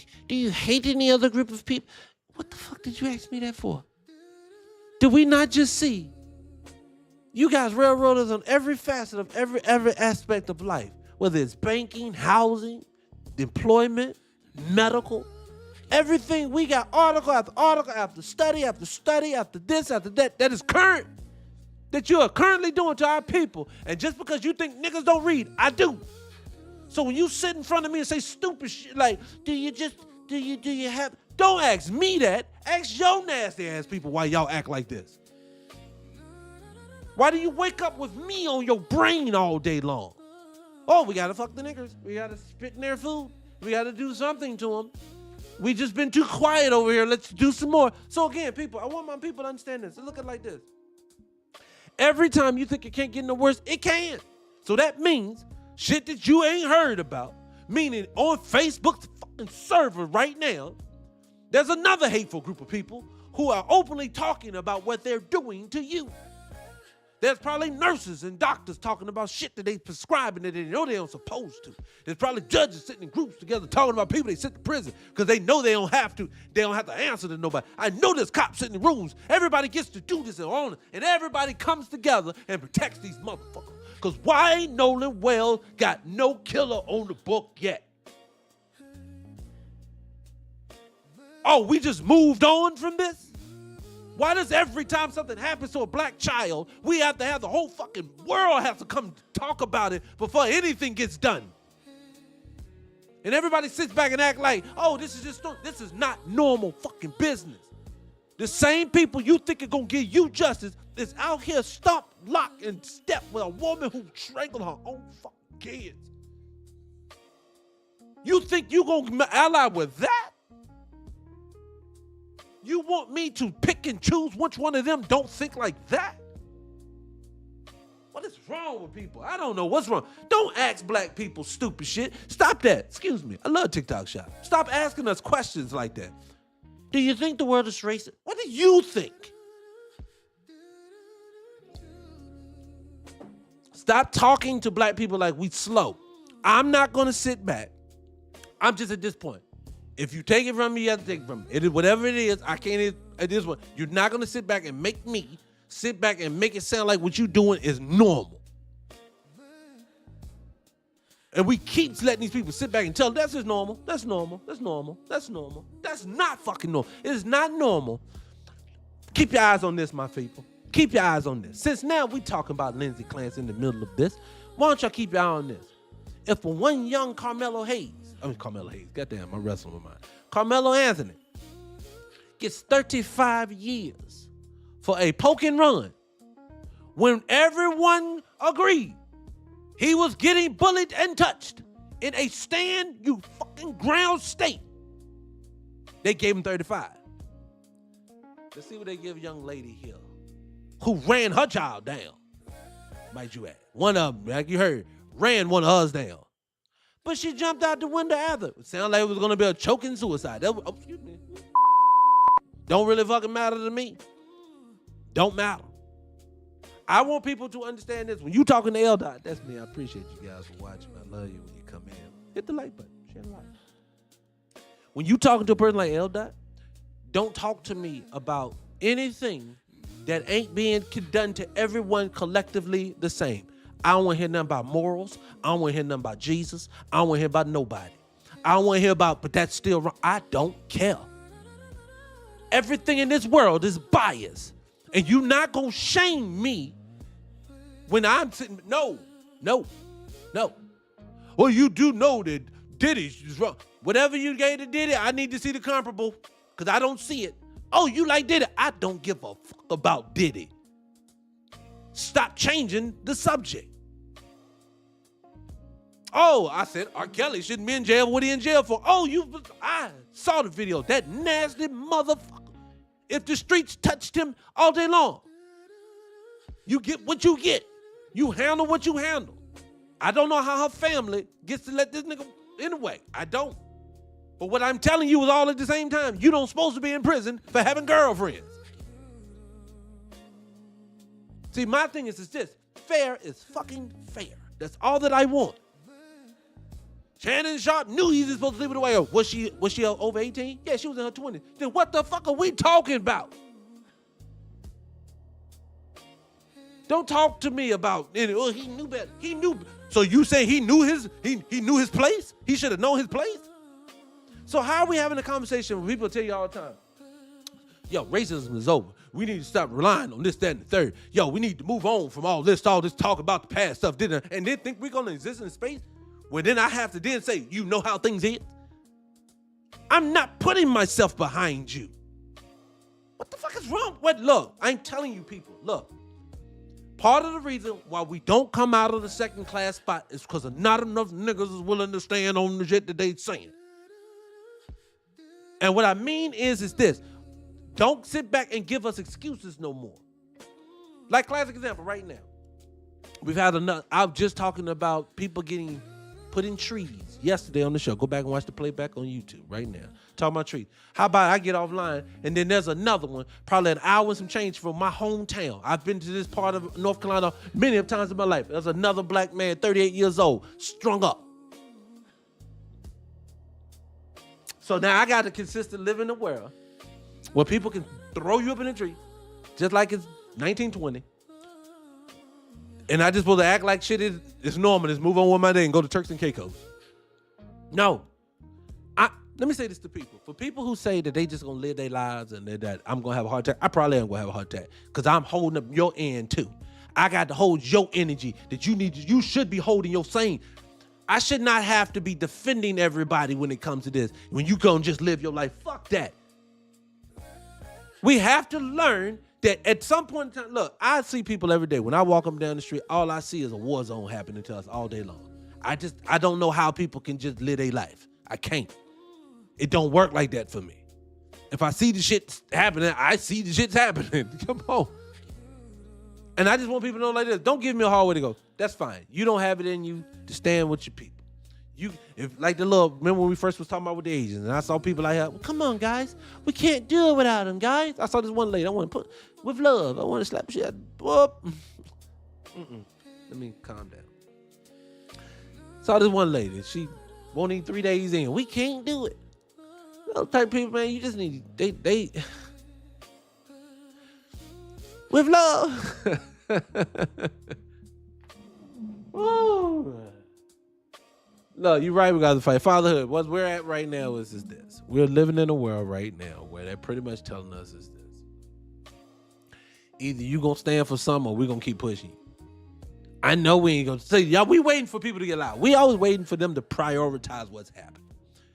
hate any other group of people? What the fuck did you ask me that for? Did we not just see? You guys railroad us on every facet of every aspect of life, whether it's banking, housing, employment, medical, everything. We got article after article after study after study after this after that is current, that you are currently doing to our people. And just because you think niggas don't read, I do. So when you sit in front of me and say stupid shit like, do you have, don't ask me that. Ask your nasty ass people why y'all act like this. Why do you wake up with me on your brain all day long? Oh, we gotta fuck the niggers. We gotta spit in their food. We gotta do something to them. We just been too quiet over here. Let's do some more. So again, people, I want my people to understand this. Look at it like this. Every time you think it can't get no worse, it can. So that means shit that you ain't heard about, meaning on Facebook's fucking server right now, there's another hateful group of people who are openly talking about what they're doing to you. There's probably nurses and doctors talking about shit that they prescribing that they know they aren't supposed to. There's probably judges sitting in groups together talking about people they sent to prison because they know they don't have to. They don't have to answer to nobody. I know there's cops sitting in rooms. Everybody gets to do this and everybody comes together and protects these motherfuckers. Because why ain't Nolan Well got no killer on the book yet? Oh, we just moved on from this? Why does every time something happens to a black child, we have to have the whole fucking world have to come talk about it before anything gets done? And everybody sits back and act like, oh, this is not normal fucking business. The same people you think are gonna give you justice is out here stomp, lock, and step with a woman who strangled her own fucking kids. You think you gonna ally with that? You want me to pick and choose which one of them don't think like that? What is wrong with people? I don't know what's wrong. Don't ask black people stupid shit. Stop that. Excuse me. I love TikTok Shop. Stop asking us questions like that. Do you think the world is racist? What do you think? Stop talking to black people like we slow. I'm not going to sit back. I'm just at this point. If you take it from me, you have to take it from me. It is whatever it is. I can't. At this point, you're not gonna sit back and make me sit back and make it sound like what you're doing is normal. And we keep letting these people sit back and tell them that's just normal. That's normal. That's normal. That's normal. That's not fucking normal. It is not normal. Keep your eyes on this, my people. Keep your eyes on this. Since now we talking about Lindsay Clancy in the middle of this, why don't y'all keep your eye on this? If for one young Carmelo Hayes, goddamn, I'm wrestling with mine. Carmelo Anthony gets 35 years for a poke and run when everyone agreed he was getting bullied and touched in a stand you fucking ground state. They gave him 35. Let's see what they give young lady here who ran her child down. Might you add. One of them, like you heard, ran one of us down. But she jumped out the window after. It sounded like it was going to be a choking suicide. Excuse me. Don't really fucking matter to me. Don't matter. I want people to understand this. When you talking to L. Dot, that's me. I appreciate you guys for watching. I love you when you come in. Hit the like button. Share the like. When you talking to a person like L. Dot, don't talk to me about anything that ain't being done to everyone collectively the same. I don't want to hear nothing about morals. I don't want to hear nothing about Jesus. I don't want to hear about nobody. I don't want to hear about, but that's still wrong. I don't care. Everything in this world is biased. And you're not going to shame me when I'm sitting. No. Well, you do know that Diddy's wrong. Whatever you gave to Diddy, I need to see the comparable because I don't see it. Oh, you like Diddy? I don't give a fuck about Diddy. Stop changing the subject. Oh, I said R. Kelly shouldn't be in jail. What he in jail for? Oh, I saw the video. That nasty motherfucker. If the streets touched him all day long, you get what you get. You handle what you handle. I don't know how her family gets to let this nigga anyway. I don't. But what I'm telling you is all at the same time. You don't supposed to be in prison for having girlfriends. See, my thing is this. Fair is fucking fair. That's all that I want. Shannon Sharp knew he was supposed to sleep with a white girl. Was she over 18? Yeah, she was in her 20s. Then what the fuck are we talking about? Don't talk to me about oh, he knew better. He knew. So you say he knew his place? He should have known his place? So how are we having a conversation when people tell you all the time, yo, racism is over. We need to stop relying on this, that, and the third. Yo, we need to move on from all this talk about the past stuff. And then think we're going to exist in space? Well, then I have to then say, you know how things is? I'm not putting myself behind you. What the fuck is wrong? Look, I ain't telling you people. Look, part of the reason why we don't come out of the second class spot is because not enough niggas is willing to stand on the shit that they saying. And what I mean is this. Don't sit back and give us excuses no more. Like classic example right now. We've had enough. I was just talking about people getting put in trees yesterday on the show. Go back and watch the playback on YouTube right now. Talking about trees. How about I get offline and then there's another one, probably an hour and some change from my hometown. I've been to this part of North Carolina many times in my life. There's another black man, 38 years old, strung up. So now I got to consistently live in a world where people can throw you up in a tree, just like it's 1920. And I just supposed to act like shit is normal. Just move on with my day and go to Turks and Caicos. No. Let me say this to people. For people who say that they just going to live their lives and that I'm going to have a heart attack, I probably am going to have a heart attack because I'm holding up your end too. I got to hold your energy that you should be holding your same. I should not have to be defending everybody when it comes to this. When you go and just live your life, fuck that. We have to learn that at some point in time, look, I see people every day. When I walk them down the street, all I see is a war zone happening to us all day long. I don't know how people can just live their life. I can't. It don't work like that for me. If I see the shit happening, I see the shit's happening. Come on. And I just want people to know like this. Don't give me a hard way to go. That's fine. You don't have it in you to stand with your people. Remember when we first was talking about with the Asians, and I saw people like, well, come on, guys. We can't do it without them, guys. I saw this one lady. I want to put, with love, I want to slap shit. Whoop. Let me calm down. Saw this one lady. She won't eat 3 days in. We can't do it. Those type of people, man, you just need, they with love. Woo. No, you're right. We got to fight fatherhood. What we're at right now is this. We're living in a world right now where they're pretty much telling us is this. Either you going to stand for something or we're going to keep pushing you. I know we ain't going to say, y'all, we waiting for people to get loud. We always waiting for them to prioritize what's happening.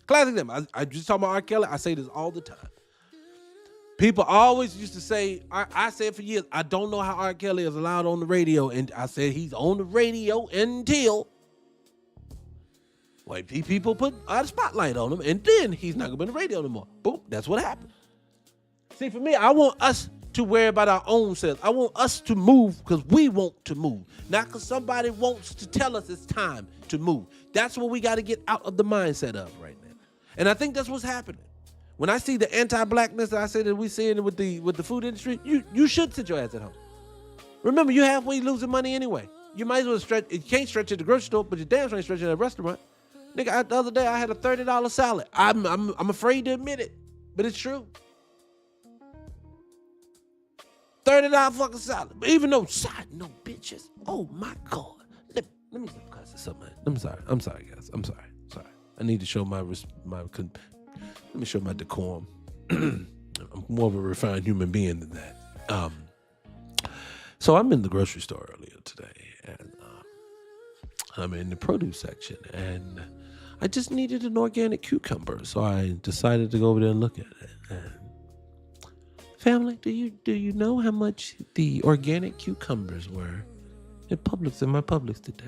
Classic them. I just talking about R. Kelly. I say this all the time. People always used to say, I said for years, I don't know how R. Kelly is allowed on the radio. And I said he's on the radio until white people put a spotlight on him. And then he's not going to be on the radio anymore. Boom, that's what happened. See, for me, I want us to worry about our own selves. I want us to move because we want to move. Not because somebody wants to tell us it's time to move. That's what we got to get out of the mindset of right now. And I think that's what's happening. When I see the anti-blackness that I say that we seeing with the food industry, you should sit your ass at home. Remember, you're halfway losing money anyway. You might as well stretch. You can't stretch at the grocery store, but you damn sure ain't stretching at a restaurant. Nigga, the other day I had a $30 salad. I'm afraid to admit it, but it's true. $30 fucking salad. But even though side note, bitches. Oh my God. Let me stop cussing something. I'm sorry, guys. I'm sorry. I need to show let me show my decorum. I'm more of a refined human being than that. So I'm in the grocery store earlier today, and I'm in the produce section, and I just needed an organic cucumber, so I decided to go over there and look at it. And family, do you know how much the organic cucumbers were in my Publix today?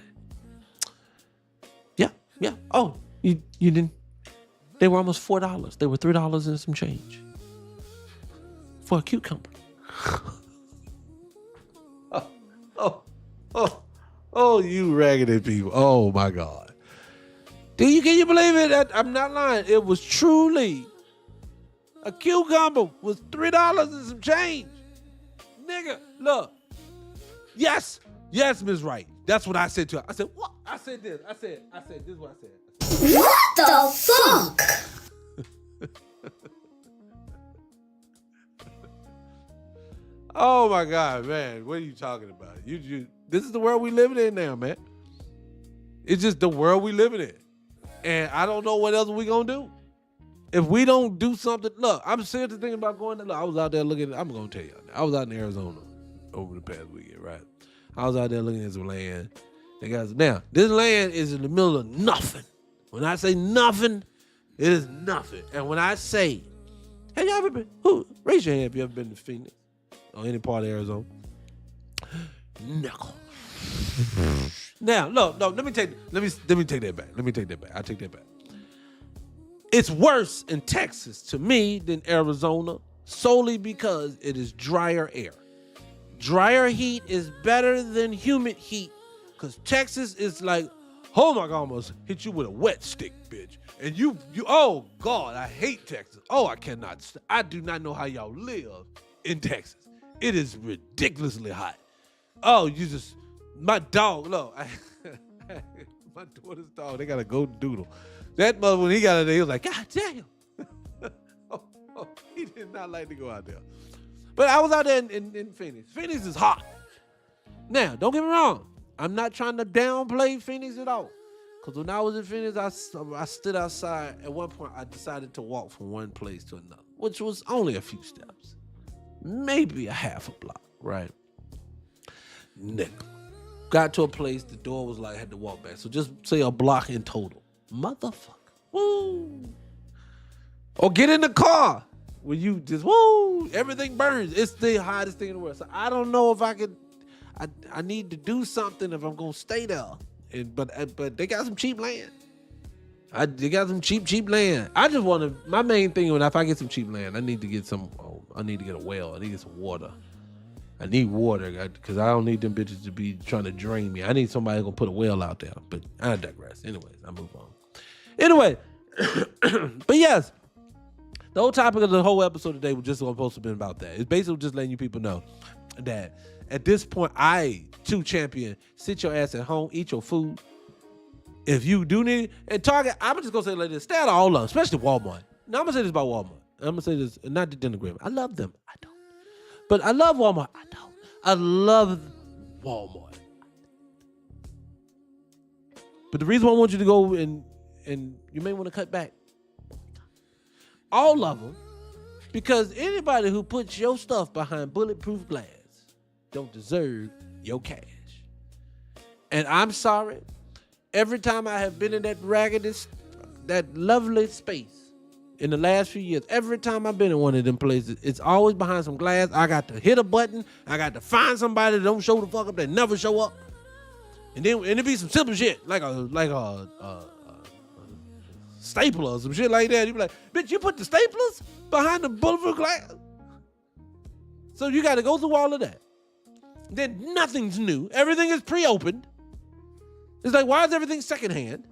Yeah. Oh, you didn't? They were almost $4. They were $3 and some change for a cucumber. Oh, you raggedy people. Oh my God. Can you believe it? I'm not lying. It was truly a cucumber was $3 and some change. Nigga, look. Yes, Ms. Wright. That's what I said to her. I said, what? I said this. I said, this is what I said. What the fuck? Oh my God, man. What are you talking about? This is the world we living in now, man. It's just the world we living in. And I don't know what else we gonna do. If we don't do something, look, I'm seriously thinking about going to, look, I was out there looking, I'm gonna tell you, I was out in Arizona over the past weekend, right? I was out there looking at some land. Now, this land is in the middle of nothing. When I say nothing, it is nothing. And when I say, have you ever been, raise your hand if you ever been to Phoenix or any part of Arizona. No. Now, look, let me take that back. I take that back. It's worse in Texas to me than Arizona solely because it is drier air. Drier heat is better than humid heat because Texas is like, oh my God, I almost hit you with a wet stick, bitch. And you, oh God, I hate Texas. Oh, I do not know how y'all live in Texas. It is ridiculously hot. Oh, my dog, look, my daughter's dog, they got a golden doodle. That mother, when he got in there, he was like, God damn. He did not like to go out there. But I was out there in Phoenix. Phoenix is hot. Now, don't get me wrong. I'm not trying to downplay Phoenix at all. Because when I was in Phoenix, I stood outside. At one point, I decided to walk from one place to another, which was only a few steps. Maybe a half a block, right? Nickel. Got to a place, the door was like, I had to walk back. So just say a block in total. Motherfucker. Woo. Or get in the car. When you just, woo, everything burns. It's the hottest thing in the world. So I don't know if I could, I need to do something if I'm going to stay there. But they got some cheap land. They got some cheap land. I just want to, my main thing, if I get some cheap land, I need to get a well. I need to get some water. I need water because I don't need them bitches to be trying to drain me. I need somebody who's going to put a well out there. But I digress. Anyways, I move on. Anyway, but yes, the whole topic of the whole episode today was just supposed to have been about that. It's basically just letting you people know that at this point, I, too, champion, sit your ass at home, eat your food. If you do need, and Target, I'm just going to say it like this, stay out of all of them, especially Walmart. Now, I'm going to say this about Walmart. I'm going to say this, not to denigrate. I love them. I don't. But I love Walmart. I don't. I love Walmart. But the reason why I want you to go and you may want to cut back. All of them. Because anybody who puts your stuff behind bulletproof glass don't deserve your cash. And I'm sorry. Every time I have been in that lovely space in the last few years, every time I've been in one of them places, it's always behind some glass. I got to hit a button. I got to find somebody that don't show the fuck up, that never show up. And it be some simple shit, like a stapler or some shit like that. You be like, bitch, you put the staplers behind the bulletproof glass? So you got to go through all of that. Then nothing's new. Everything is pre-opened. It's like, why is everything secondhand?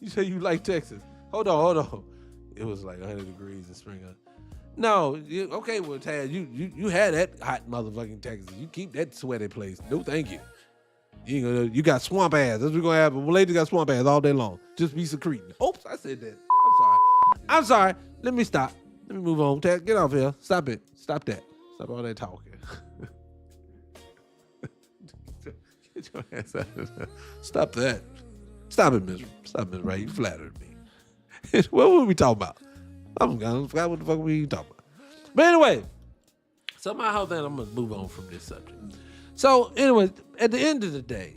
You say you like Texas. Hold on. It was like 100 degrees in spring. No, okay, well, Taz, you had that hot motherfucking Texas. You keep that sweaty place. No, thank you. You got swamp ass. That's what we're going to have. Well, ladies got swamp ass all day long. Just be secreting. Oops, I said that. I'm sorry. Let me stop. Let me move on. Taz, get off here. Stop it. Stop that. Stop all that talking. Get your ass out of there. Stop that. Stop it, Miss. Stop it, right? You flattered me. What were we talking about? I forgot what the fuck we talking about. But anyway, so my whole thing, I'm going to move on from this subject. So anyway, at the end of the day,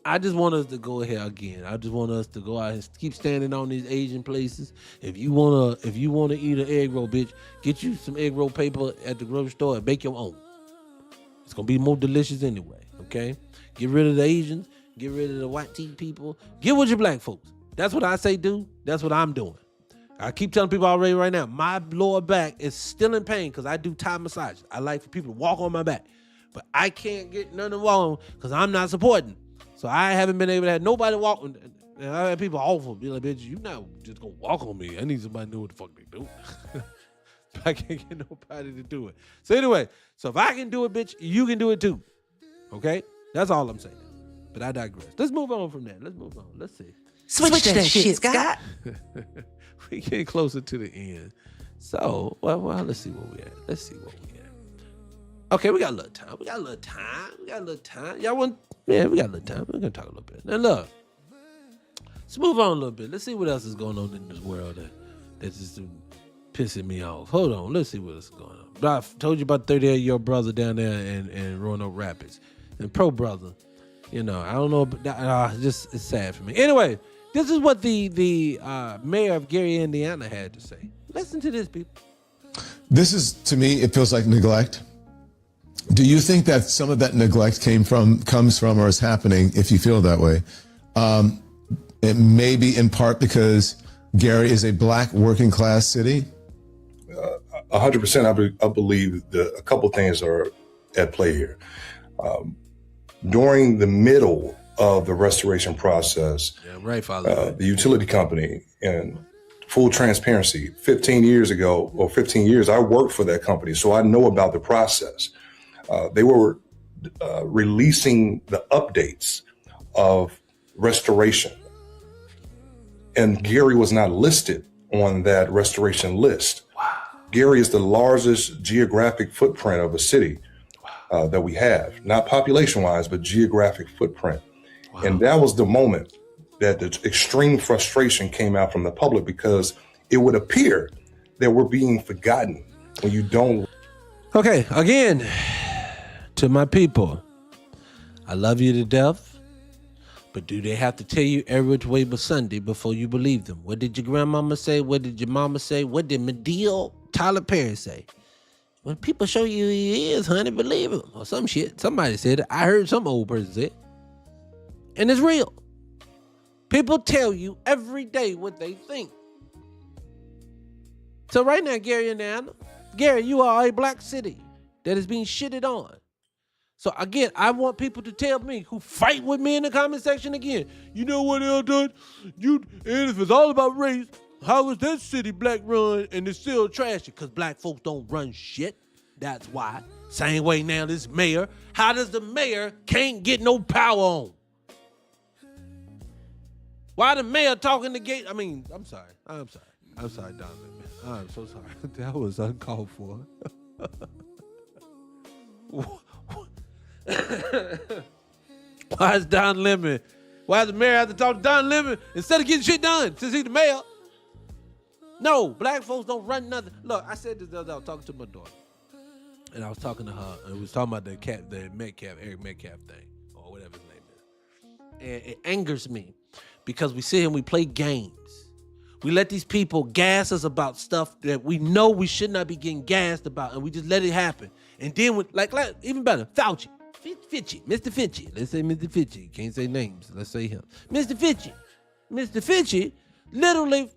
I just want us to go ahead again. I just want us to go out and keep standing on these Asian places. If you wanna eat an egg roll, bitch, get you some egg roll paper at the grocery store and bake your own. It's gonna be more delicious anyway. Okay, get rid of the Asians, get rid of the white tea people, get with your black folks. That's what I say do. That's what I'm doing. I keep telling people already right now, my lower back is still in pain because I do Thai massages. I like for people to walk on my back, but I can't get nothing wrong because I'm not supporting. So I haven't been able to have nobody walk. And I had people offer, be like, bitch, you not just gonna walk on me. I need somebody to know what the fuck they do. I can't get nobody to do it. So anyway, so if I can do it, bitch, you can do it too. Okay? That's all I'm saying. But I digress. Let's move on from that. Let's move on. Let's see. Switch that shit, Scott. We get closer to the end. So, well, let's see where we at. Okay, we got a little time. Y'all want, yeah, we got a little time. We're going to talk a little bit. Now, look, let's move on a little bit. Let's see what else is going on in this world that's just pissing me off. Hold on. Let's see what else is going on. But I told you about 38-year-old brother down there in Roanoke Rapids. And pro brother, I don't know, but it's sad for me. Anyway, this is what the mayor of Gary, Indiana had to say. Listen to this, people. This is, to me, it feels like neglect. Do you think that some of that neglect comes from or is happening, if you feel that way? It may be in part because Gary is a black working class city? 100%. I believe a couple things are at play here. During the middle of the restoration process, Father. The utility company, and full transparency, 15 years, I worked for that company, so I know about the process. They were releasing the updates of restoration, and Gary was not listed on that restoration list. Wow. Gary is the largest geographic footprint of a city that we have, not population-wise, but geographic footprint. Wow. And that was the moment that the extreme frustration came out from the public, because it would appear that we're being forgotten when you don't. Okay, again, to my people, I love you to death, but do they have to tell you every which way but Sunday before you believe them? What did your grandmama say? What did your mama say? What did Medill Tyler Perry say? When people show you who he is, honey, believe him. Or some shit. Somebody said it. I heard some old person say it. And it's real. People tell you every day what they think. So right now, Gary, Indiana, Gary, you are a black city that is being shitted on. So again, I want people to tell me, who fight with me in the comment section again, you know what L done? And if it's all about race, how is that city black run and it's still trashy? Because black folks don't run shit. That's why. Same way now this mayor. How does the mayor can't get no power on? Why the mayor talking to gate? I'm sorry, Donovan. I'm so sorry. That was uncalled for. Why is Don Lemon? Why does the mayor have to talk to Don Lemon instead of getting shit done since he's the mayor? No, black folks don't run nothing. Look, I said this the other day. I was talking to my daughter, and I was talking to her, and we was talking about the Metcalf, Eric Metcalf thing, or whatever his name is. And it angers me because we sit here and we play games. We let these people gas us about stuff that we know we should not be getting gassed about, and we just let it happen. And then, like even better, Fauci. Mr. Fitchy. Let's say Mr. Fitchy. Can't say names. Let's say him. Mr. Fitchy, literally,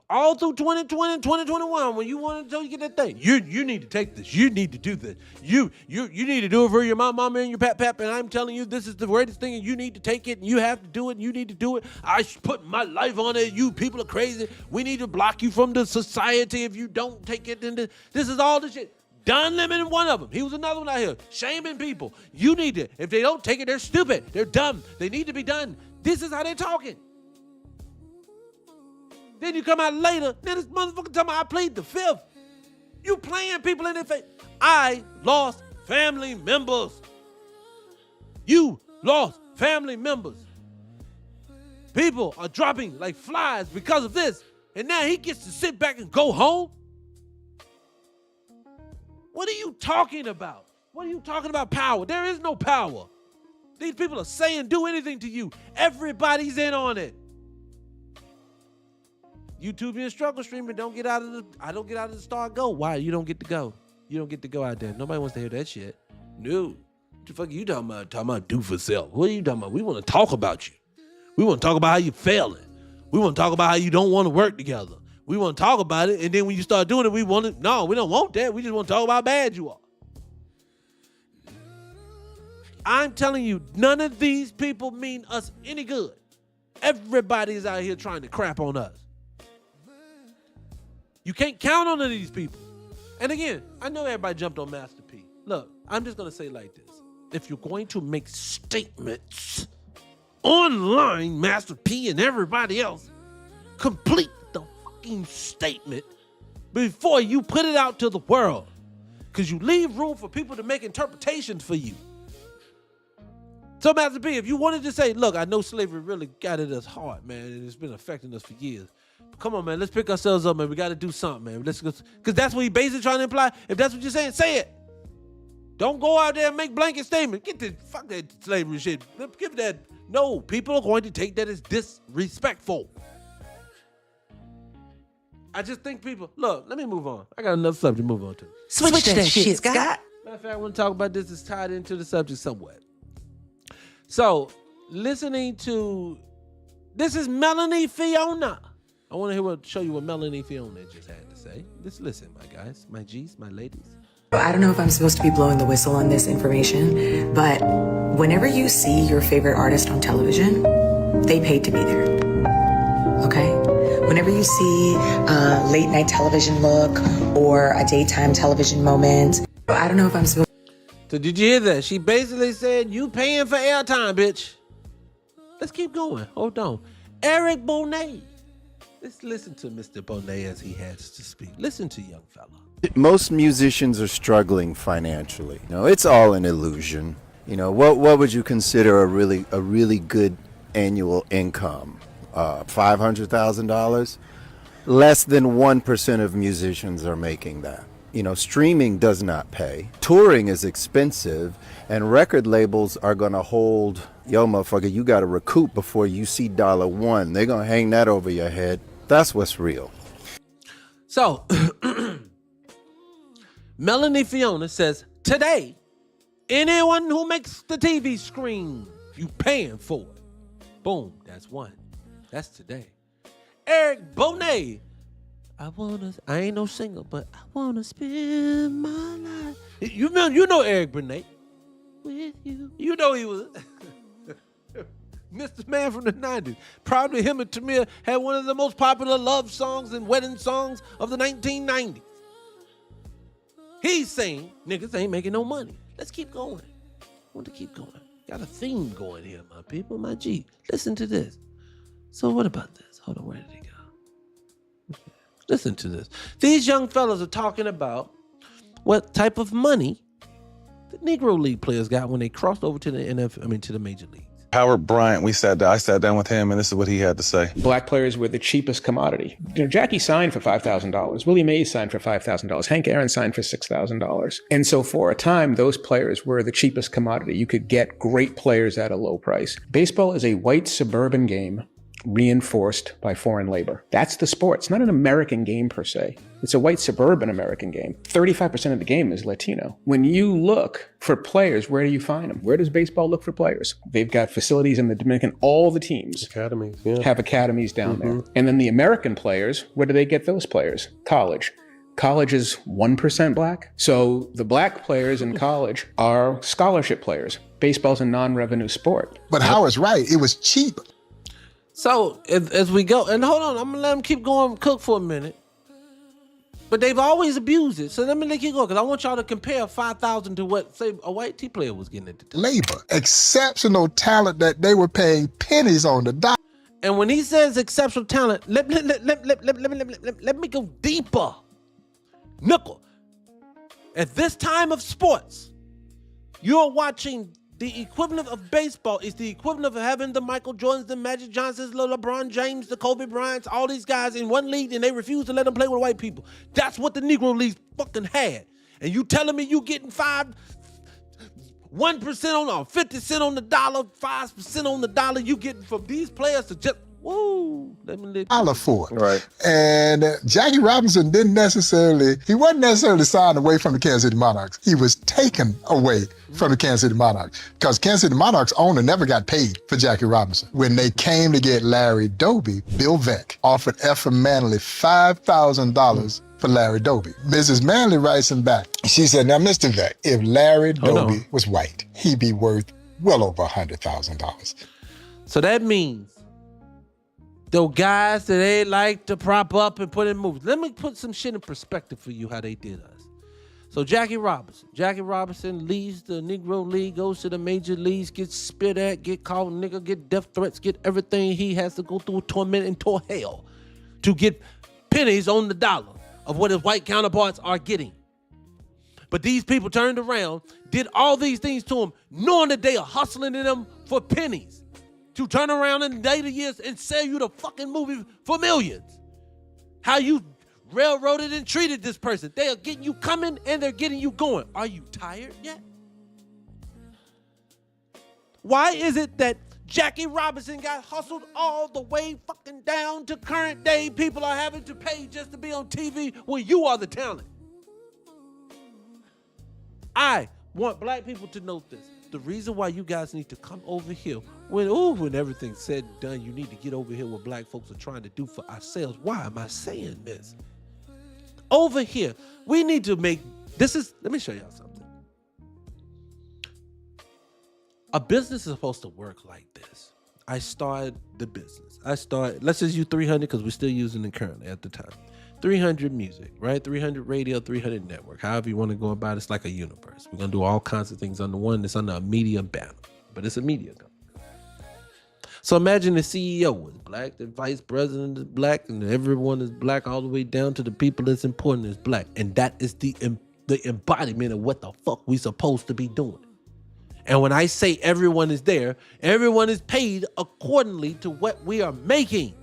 all through 2020 and 2021, when you wanted to get that thing, you need to take this. You need to do this. You need to do it for your mama and your pap, and I'm telling you, this is the greatest thing, and you need to take it, and you have to do it, and you need to do it. I put my life on it. You people are crazy. We need to block you from the society if you don't take it. And this is all the shit. Don Lemon, one of them. He was another one out here, shaming people. You need to. If they don't take it, they're stupid. They're dumb. They need to be done. This is how they're talking. Then you come out later, then this motherfucker talking about I plead the fifth. You playing people in their face. I lost family members. You lost family members. People are dropping like flies because of this. And now he gets to sit back and go home? What are you talking about? What are you talking about power? There is no power. These people are saying do anything to you. Everybody's in on it. YouTube and struggle streaming don't get out of the. I don't get out of the Star Go. Why? You don't get to go. You don't get to go out there. Nobody wants to hear that shit. No. What the fuck are you talking about? Talking about do for self. What are you talking about? We want to talk about you. We want to talk about how you're failing. We want to talk about how you don't want to work together. We want to talk about it, and then when you start doing it, we want to. No, we don't want that. We just want to talk about how bad you are. I'm telling you, none of these people mean us any good. Everybody is out here trying to crap on us. You can't count on these people. And again, I know everybody jumped on Master P. Look, I'm just going to say it like this. If you're going to make statements online, Master P and everybody else, complete the fucking statement before you put it out to the world. Because you leave room for people to make interpretations for you. So, Master P, if you wanted to say, look, I know slavery really got at us hard, man, and it's been affecting us for years. Come on, man, let's pick ourselves up, man. We got to do something, man. Let's go, because that's what he basically trying to imply. If that's what you're saying, say it. Don't go out there and make blanket statements. Fuck that slavery shit. Give that. No, people are going to take that as disrespectful. I just think people, look, let me move on. I got another subject to move on to. Switch that shit, Scott. Matter of fact, I want to talk about this. It's tied into the subject somewhat. So, listening to, this is Melanie Fiona. I want to show you what Melanie Fiona just had to say. Just listen, my guys, my G's, my ladies. I don't know if I'm supposed to be blowing the whistle on this information, but whenever you see your favorite artist on television, they paid to be there. Okay? Whenever you see a late night television look or a daytime television moment, I don't know if I'm supposed. So did you hear that? She basically said, you paying for airtime, bitch. Let's keep going. Hold on. Eric Bonet. Let's listen to Mr. Bonet as he has to speak. Listen to young fella. Most musicians are struggling financially. You know, it's all an illusion. You know, what would you consider a really good annual income? $500,000? Less than 1% of musicians are making that. You know, streaming does not pay. Touring is expensive, and record labels are gonna hold, yo, motherfucker, you gotta recoup before you see $1. They're gonna hang that over your head. That's what's real. So, Melanie Fiona says, today, anyone who makes the TV screen, you paying for it. Boom, that's one. That's today. Eric Bonet. I ain't no singer, but I wanna spend my life. You know Eric Bonet. With you. You know he was Mr. Man from the 90s. Probably him and Tamir had one of the most popular love songs and wedding songs of the 1990s. He's saying, niggas ain't making no money. Let's keep going. I want to keep going. Got a theme going here, my people, my G. Listen to this. So what about this? Hold on, where did he go? Listen to this. These young fellas are talking about what type of money the Negro League players got when they crossed over to the to the major leagues. Howard Bryant, I sat down with him, and this is what he had to say. Black players were the cheapest commodity. You know, Jackie signed for $5,000. Willie Mays signed for $5,000. Hank Aaron signed for $6,000. And so for a time, those players were the cheapest commodity. You could get great players at a low price. Baseball is a white suburban game reinforced by foreign labor. That's the sport. It's not an American game per se. It's a white suburban American game. 35% of the game is Latino. When you look for players, where do you find them? Where does baseball look for players? They've got facilities in the Dominican. All the teams have academies down there. And then the American players, where do they get those players? College. College is 1% black. So the black players in college are scholarship players. Baseball's a non-revenue sport. But Howard's right. It was cheap. So as we go, and hold on, I'm gonna let them keep going, cook for a minute. But they've always abused it. So let me keep going, because I want y'all to compare 5,000 to what, say, a white T player was getting at the time. Labor, exceptional talent that they were paying pennies on the dot. And when he says exceptional talent, let me go deeper. Nickel. At this time of sports, you're watching. The equivalent of baseball is the equivalent of having the Michael Jordans, the Magic Johnsons, the LeBron James, the Kobe Bryants, all these guys in one league, and they refuse to let them play with white people. That's what the Negro Leagues fucking had. And you telling me you getting 1% on or 50 cents on the dollar, 5% on the dollar you getting from these players to just, woo, let me lick dollar for it. Right. And Jackie Robinson he wasn't necessarily signed away from the Kansas City Monarchs. He was taken away from the Kansas City Monarchs because Kansas City Monarchs owner never got paid for Jackie Robinson. When they came to get Larry Doby, Bill Veeck offered Effa Manley $5,000 for Larry Doby. Mrs. Manley writes him back. She said, now, Mr. Veeck, if Larry Doby was white, he'd be worth well over $100,000. So that means those guys that they like to prop up and put in movies. Let me put some shit in perspective for you how they did us. So Jackie Robinson leaves the Negro League, goes to the major leagues, gets spit at, get called nigga, get death threats, get everything he has to go through, torment and to hell to get pennies on the dollar of what his white counterparts are getting. But these people turned around, did all these things to him, knowing that they are hustling to them for pennies, to turn around in later years and sell you the fucking movie for millions. How you railroaded and treated this person. They are getting you coming and they're getting you going. Are you tired yet? Why is it that Jackie Robinson got hustled all the way fucking down to current day? People are having to pay just to be on TV when you are the talent. I want black people to know this. The reason why you guys need to come over here when everything's said and done, you need to get over here what black folks are trying to do for ourselves. Why am I saying this? Over here, we need to make, let me show y'all something. A business is supposed to work like this. I started the business. Let's just use 300 because we're still using it currently at the time. 300 music, right? 300 radio, 300 network. However you want to go about it, it's like a universe. We're going to do all kinds of things under one. It's under a media banner, but it's a media company. So imagine the CEO is black, the vice president is black, and everyone is black all the way down to the people that's important is black. And that is the embodiment of what the fuck we supposed to be doing. And when I say everyone is there, everyone is paid accordingly to what we are making.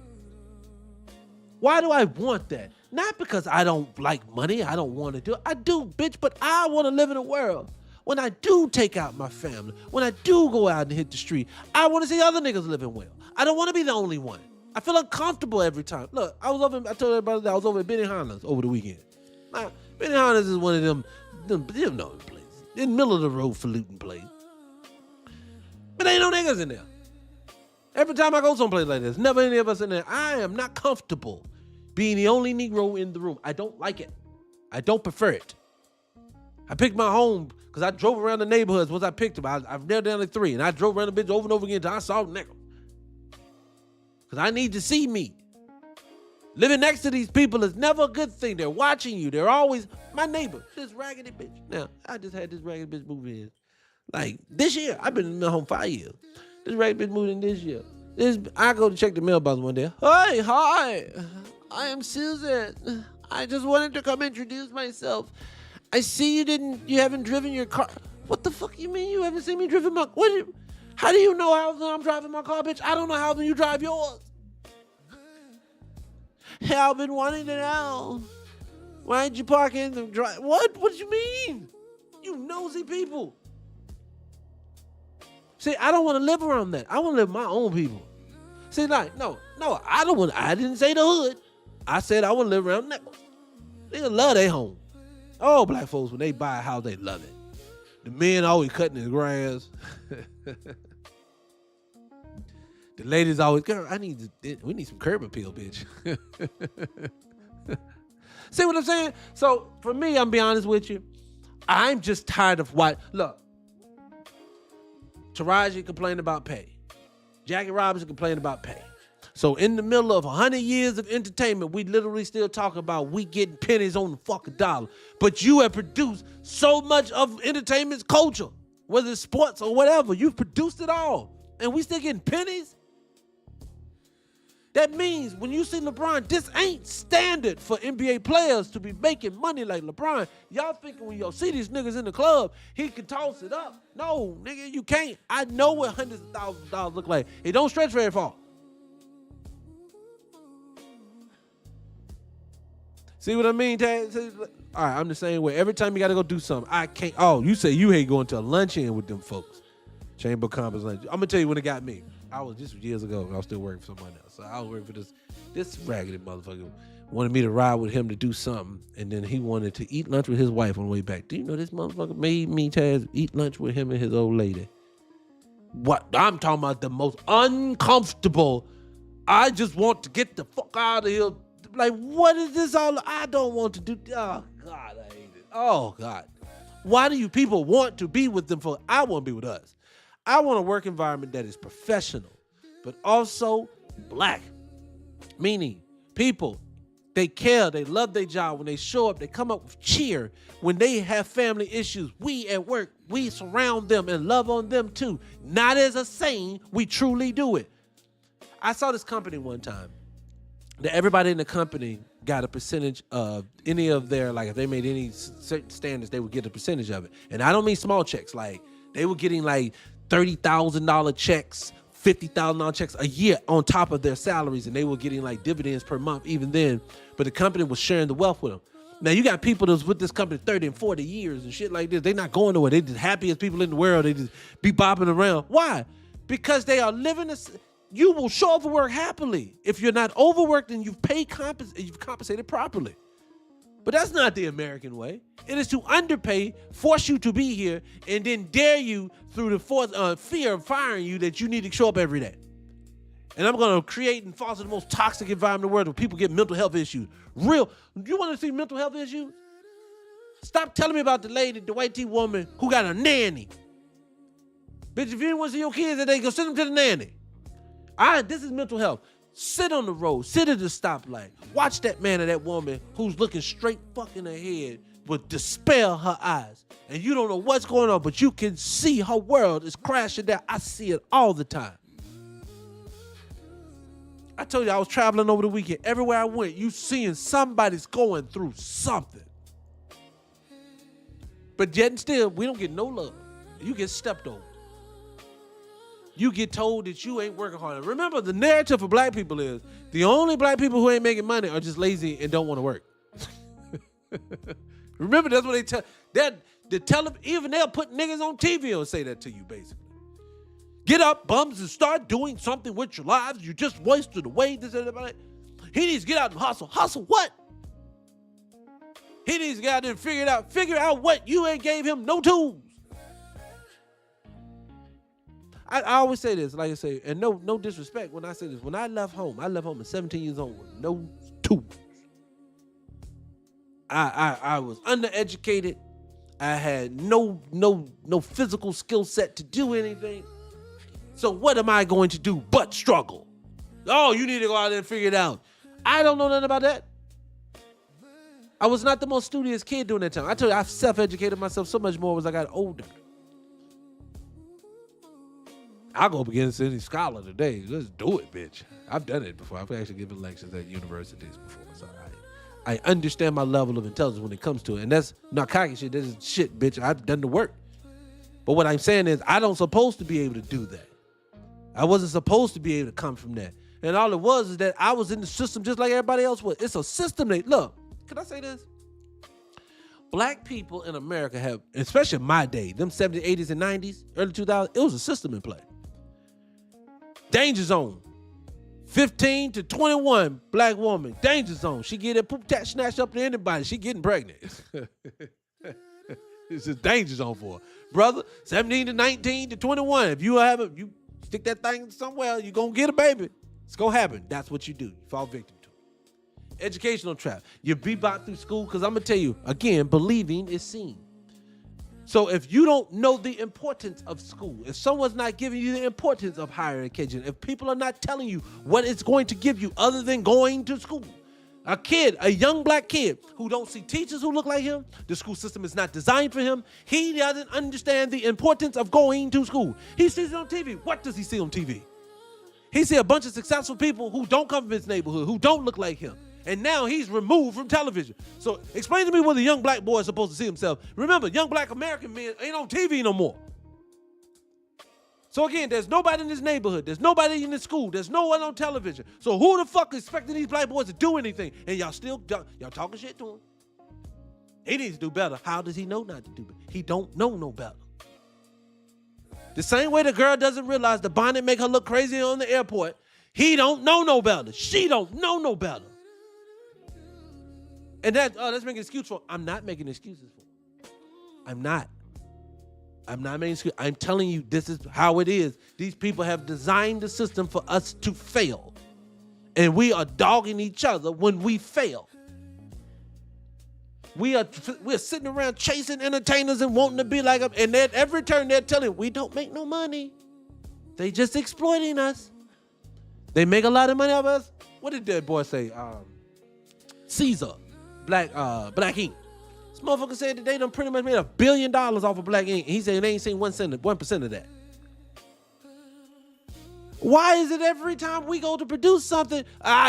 Why do I want that? Not because I don't like money, I don't want to do it. I do, bitch, but I want to live in a world when I do take out my family, when I do go out and hit the street, I want to see other niggas living well. I don't want to be the only one. I feel uncomfortable every time. Look, I told everybody that I was over at Benny Hanna's over the weekend. Now, Benny Hanna's is one of them places. In the middle of the road falutin' place. But ain't no niggas in there. Every time I go someplace like this, never any of us in there. I am not comfortable being the only Negro in the room. I don't like it. I don't prefer it. I picked my home because I drove around the neighborhoods once I picked them. I've nailed down like 3, and I drove around the bitch over and over again until I saw the nigga. Because I need to see me. Living next to these people is never a good thing. They're watching you. They're always, my neighbor, this raggedy bitch. Now, I just had this raggedy bitch move in. Like, this year, I've been in my home 5 years. This raggedy bitch moved in this year. I go to check the mailbox one day. Hi, I am Susan. I just wanted to come introduce myself. I see you haven't driven your car. What the fuck you mean you haven't seen me driven my, how do you know how I'm driving my car, bitch? I don't know how you drive yours. Hey, I've been wanting to know. Why'd you park in the drive? What do you mean? You nosy people. See, I don't want to live around that. I want to live with my own people. See, like, no, I didn't say the hood. I said I want to live around Necklace. They love their home. Oh, black folks, when they buy a house, they love it. The men always cutting the grass. The ladies always, girl, we need some curb appeal, bitch. See what I'm saying? So for me, I'm be honest with you, I'm just tired of look, Taraji complained about pay. Jackie Robinson complained about pay. So in the middle of 100 years of entertainment, we literally still talk about we getting pennies on the fucking dollar. But you have produced so much of entertainment's culture, whether it's sports or whatever. You've produced it all. And we still getting pennies? That means when you see LeBron, this ain't standard for NBA players to be making money like LeBron. Y'all thinking when y'all see these niggas in the club, he can toss it up. No, nigga, you can't. I know what hundreds of thousands of dollars look like. It don't stretch very far. See what I mean, Taz? All right, I'm the same way. Every time you got to go do something, I can't. Oh, you say you hate going to a luncheon with them folks. Chamber of Commerce lunch. I'm going to tell you when it got me. This was years ago. I was still working for someone else. So I was working for this raggedy motherfucker. Wanted me to ride with him to do something. And then he wanted to eat lunch with his wife on the way back. Do you know this motherfucker made me, Taz, eat lunch with him and his old lady? What? I'm talking about the most uncomfortable. I just want to get the fuck out of here. Like, what is this all? I don't want to do. Oh, God, I hate it. Oh, God. Why do you people want to be with them for? I want to be with us. I want a work environment that is professional, but also black. Meaning, people, they care, they love their job. When they show up, they come up with cheer. When they have family issues, we at work, we surround them and love on them too. Not as a saying, we truly do it. I saw this company one time that everybody in the company got a percentage of any of their, like if they made any certain standards, they would get a percentage of it. And I don't mean small checks. Like they were getting like $30,000 checks, $50,000 checks a year on top of their salaries. And they were getting like dividends per month even then. But the company was sharing the wealth with them. Now you got people that's with this company 30 and 40 years and shit like this. They're not going nowhere. They're the happiest people in the world. They just be bopping around. Why? Because they are living you will show up for work happily if you're not overworked and you've compensated properly. But that's not the American way. It is to underpay, force you to be here, and then dare you through the fear of firing you that you need to show up every day. And I'm going to create and foster the most toxic environment in the world where people get mental health issues. You want to see mental health issues? Stop telling me about the lady, the white tea woman who got a nanny. Bitch, if you want to see your kids today, go send them to the nanny. This is mental health. Sit on the road. Sit at the stoplight. Watch that man or that woman who's looking straight fucking ahead with despair in her eyes. And you don't know what's going on, but you can see her world is crashing down. I see it all the time. I told you I was traveling over the weekend. Everywhere I went, you seeing somebody's going through something. But yet and still, we don't get no love. You get stepped over. You get told that you ain't working hard. Remember, the narrative for black people is the only black people who ain't making money are just lazy and don't want to work. Remember, that's what they tell. Even they'll put niggas on TV and say that to you, basically. Get up, bums, and start doing something with your lives. You just wasted away. This and that. He needs to get out and hustle. Hustle what? He needs to get out there and figure out what. You ain't gave him no tools. I always say this, like I say, and no disrespect when I say this. When I left home at 17 years old with no tools. I was undereducated. I had no physical skill set to do anything. So what am I going to do but struggle? Oh, you need to go out there and figure it out. I don't know nothing about that. I was not the most studious kid during that time. I tell you, I self-educated myself so much more as I got older. I'll go up against any scholar today. Let's do it, bitch. I've done it before. I've actually given lectures at universities before. So I understand my level of intelligence when it comes to it. And that's not cocky shit. This is shit, bitch. I've done the work. But what I'm saying is I don't supposed to be able to do that. I wasn't supposed to be able to come from that. And all it was is that I was in the system just like everybody else was. It's a system. Look, can I say this? Black people in America have, especially in my day, them 70s, 80s, and 90s, early 2000s, it was a system in play. Danger zone. 15 to 21, black woman, danger zone. She get a poop tat snatched up to anybody. She getting pregnant. It's a danger zone for her. Brother, 17 to 19 to 21. If you stick that thing somewhere, you're going to get a baby. It's going to happen. That's what you do. You fall victim to it. Educational trap. You bebop through school because I'm going to tell you, again, believing is seen. So if you don't know the importance of school, if someone's not giving you the importance of higher education, if people are not telling you what it's going to give you other than going to school, a young black kid who don't see teachers who look like him, the school system is not designed for him, he doesn't understand the importance of going to school. He sees it on TV. What does he see on TV? He sees a bunch of successful people who don't come from his neighborhood, who don't look like him. And now he's removed from television. So explain to me where the young black boy is supposed to see himself. Remember, young black American men ain't on TV no more. So again, there's nobody in this neighborhood. There's nobody in this school. There's no one on television. So who the fuck is expecting these black boys to do anything? And y'all talking shit to him? He needs to do better. How does he know not to do better? He don't know no better. The same way the girl doesn't realize the bonnet make her look crazy on the airport, he don't know no better. She don't know no better. And that's making an excuse for. I'm not making excuses for. I'm not making excuses. I'm telling you, this is how it is. These people have designed the system for us to fail. And we are dogging each other when we fail. We're sitting around chasing entertainers and wanting to be like them. And at every turn, they're telling, we don't make no money. They just exploiting us. They make a lot of money off us. What did that boy say? Caesar, Black Ink. This motherfucker said that they done pretty much made $1 billion off of Black Ink. He said they ain't seen 1% of that. Why is it every time we go to produce something,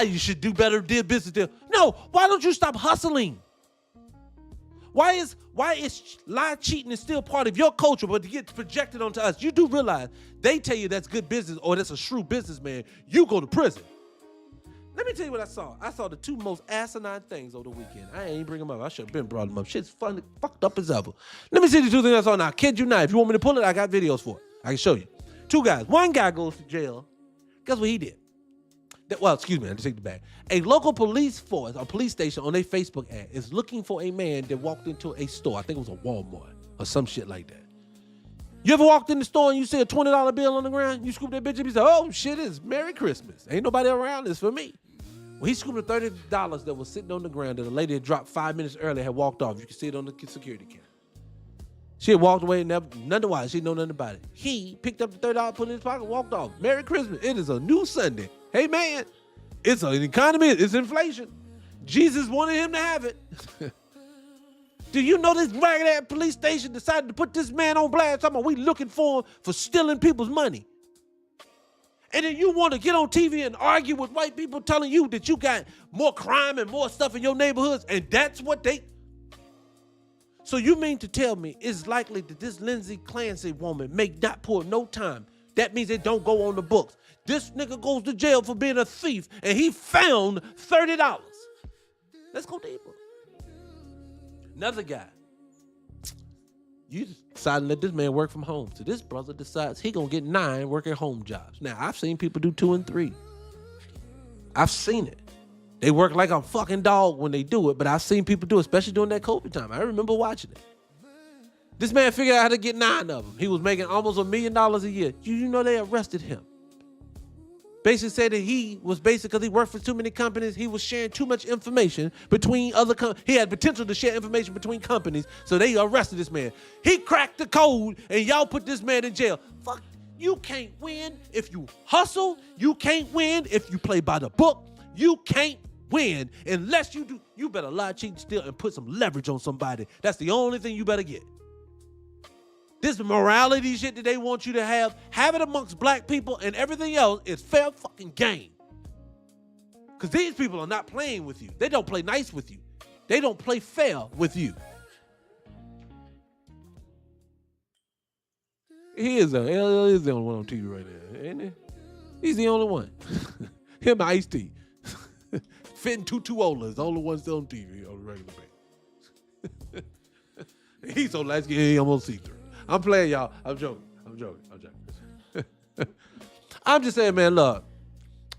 you should do better business deal? No, why don't you stop hustling? Why is lie, cheating is still part of your culture, but it gets projected onto us? You do realize they tell you that's good business or that's a shrewd businessman. You go to prison. Let me tell you what I saw. I saw the two most asinine things over the weekend. I ain't bring them up. I should have been brought them up. Shit's funny, fucked up as ever. Let me see the two things I saw now. I kid you not. If you want me to pull it, I got videos for it. I can show you. Two guys. One guy goes to jail. Guess what he did? Excuse me, I just take it back. A local police force, a police station on their Facebook ad is looking for a man that walked into a store. I think it was a Walmart or some shit like that. You ever walked in the store and you see a $20 bill on the ground? You scoop that bitch up, you say, oh shit, it's Merry Christmas. Ain't nobody around, it's for me. Well, he scooped the $30 that was sitting on the ground that a lady had dropped 5 minutes earlier, had walked off. You can see it on the security camera. She had walked away, none the why. She didn't know nothing about it. He picked up the $30, put it in his pocket, walked off. Merry Christmas. It is a new Sunday. Hey, man, it's an economy. It's inflation. Jesus wanted him to have it. Do you know this ragged-ass police station decided to put this man on blast? Talking about we looking for him for stealing people's money. And then you want to get on TV and argue with white people telling you that you got more crime and more stuff in your neighborhoods, and that's what they... So you mean to tell me it's likely that this Lindsay Clancy woman may not pull no time? That means it don't go on the books. This nigga goes to jail for being a thief, and he found $30. Let's go deeper. Another guy. You decide to let this man work from home. So this brother decides he gonna get 9 work-at-home jobs. Now, I've seen people do 2 and 3. I've seen it. They work like a fucking dog when they do it, but I've seen people do it, especially during that COVID time. I remember watching it. This man figured out how to get 9 of them. He was making almost $1 million a year. You know they arrested him. Basically said that he worked for too many companies. He was sharing too much information between other companies. He had potential to share information between companies, so they arrested this man. He cracked the code, and y'all put this man in jail. Fuck, you can't win if you hustle. You can't win if you play by the book. You can't win unless you do. You better lie, cheat, steal, and put some leverage on somebody. That's the only thing you better get. This morality shit that they want you to have it amongst black people, and everything else is fair fucking game. Because these people are not playing with you. They don't play nice with you. They don't play fair with you. He is the only one on TV right now, ain't he? He's the only one. Him and Ice-T. Fitting Tutuola is the only one still on TV on the regular basis. He's so light skinned, he almost see-through. I'm playing, y'all. I'm joking. I'm just saying, man, look,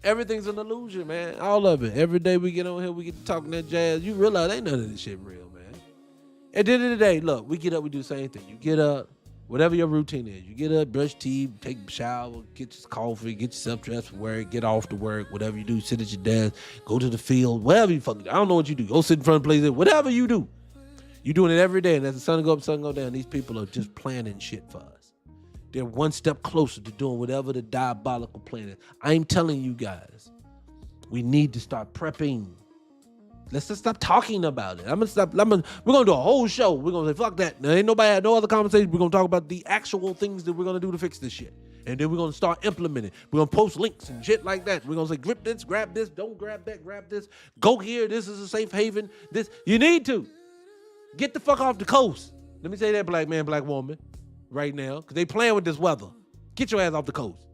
everything's an illusion, man. All of it. Every day we get on here, we get to talking that jazz. You realize ain't none of this shit real, man. At the end of the day, look, we get up, we do the same thing. You get up, whatever your routine is. You get up, brush teeth, take a shower, get your coffee, get yourself dressed for work, get off to work, whatever you do, sit at your desk, go to the field, whatever you fucking do. I don't know what you do. Go sit in front of the place, whatever you do. You're doing it every day, and as the sun go up, sun go down, these people are just planning shit for us. They're one step closer to doing whatever the diabolical plan is. I'm telling you guys, we need to start prepping. Let's just stop talking about it. We're gonna do a whole show. We're gonna say, fuck that. There ain't nobody had no other conversation. We're gonna talk about the actual things that we're gonna do to fix this shit. And then we're gonna start implementing. We're gonna post links and shit like that. We're gonna say, grip this, grab this, don't grab that, grab this. Go here, this is a safe haven. This, you need to. Get the fuck off the coast. Let me say that, black man, black woman, right now, because they playing with this weather. Get your ass off the coast.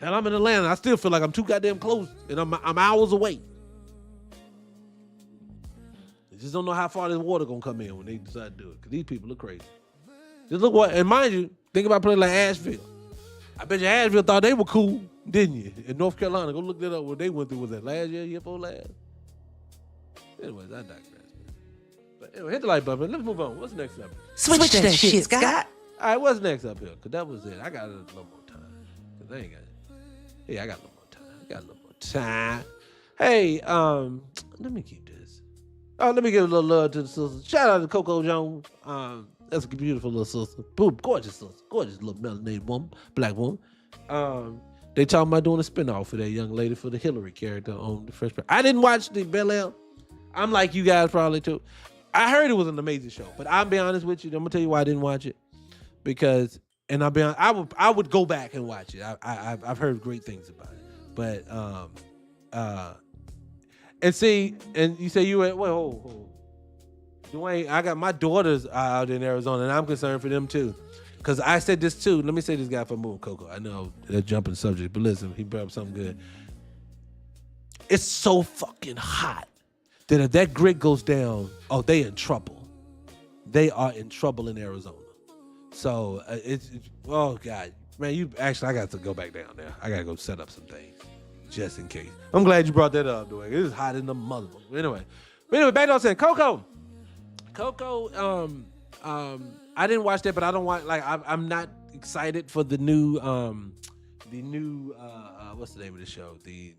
Hell, I'm in Atlanta. I still feel like I'm too goddamn close, and I'm hours away. They just don't know how far this water gonna come in when they decide to do it, because these people are crazy. Just look what, and mind you, think about playing like Asheville. I bet you Asheville thought they were cool, didn't you? In North Carolina, go look that up. What they went through, was that last year before last? Anyways, I digress. But anyway, hit the like button. Let's move on. What's next up? Switch that shit, Scott. All right, what's next up here? Because that was it. I got a little more time. Because they ain't got it. Yeah, I got a little more time. Hey, let me keep this. Oh, let me give a little love to the sisters. Shout out to Coco Jones. That's a beautiful little sister. Boom, gorgeous sister. Gorgeous little melanated woman, black woman. They talking about doing a spinoff for that young lady for the Hillary character on the Fresh Prince. I didn't watch the Bel Air. I'm like you guys probably too. I heard it was an amazing show, but I'll be honest with you. I'm gonna tell you why I didn't watch it. Because, and I'll be honest, I would go back and watch it. I've heard great things about it. But and see, and you say you went, well, Dwayne, I got my daughters out in Arizona, and I'm concerned for them too. Because I said this too. Let me say this guy for Moon Coco. I know they're jumping the subject, but listen, he brought up something good. It's so fucking hot that if that grid goes down, oh, they in trouble. They are in trouble in Arizona. So it's oh God, man, I got to go back down there. I gotta go set up some things just in case. I'm glad you brought that up, Dwayne. It is hot in the motherfucker. Anyway, back on saying Coco, I didn't watch that, but I don't want I'm not excited for the new what's the name of the show? The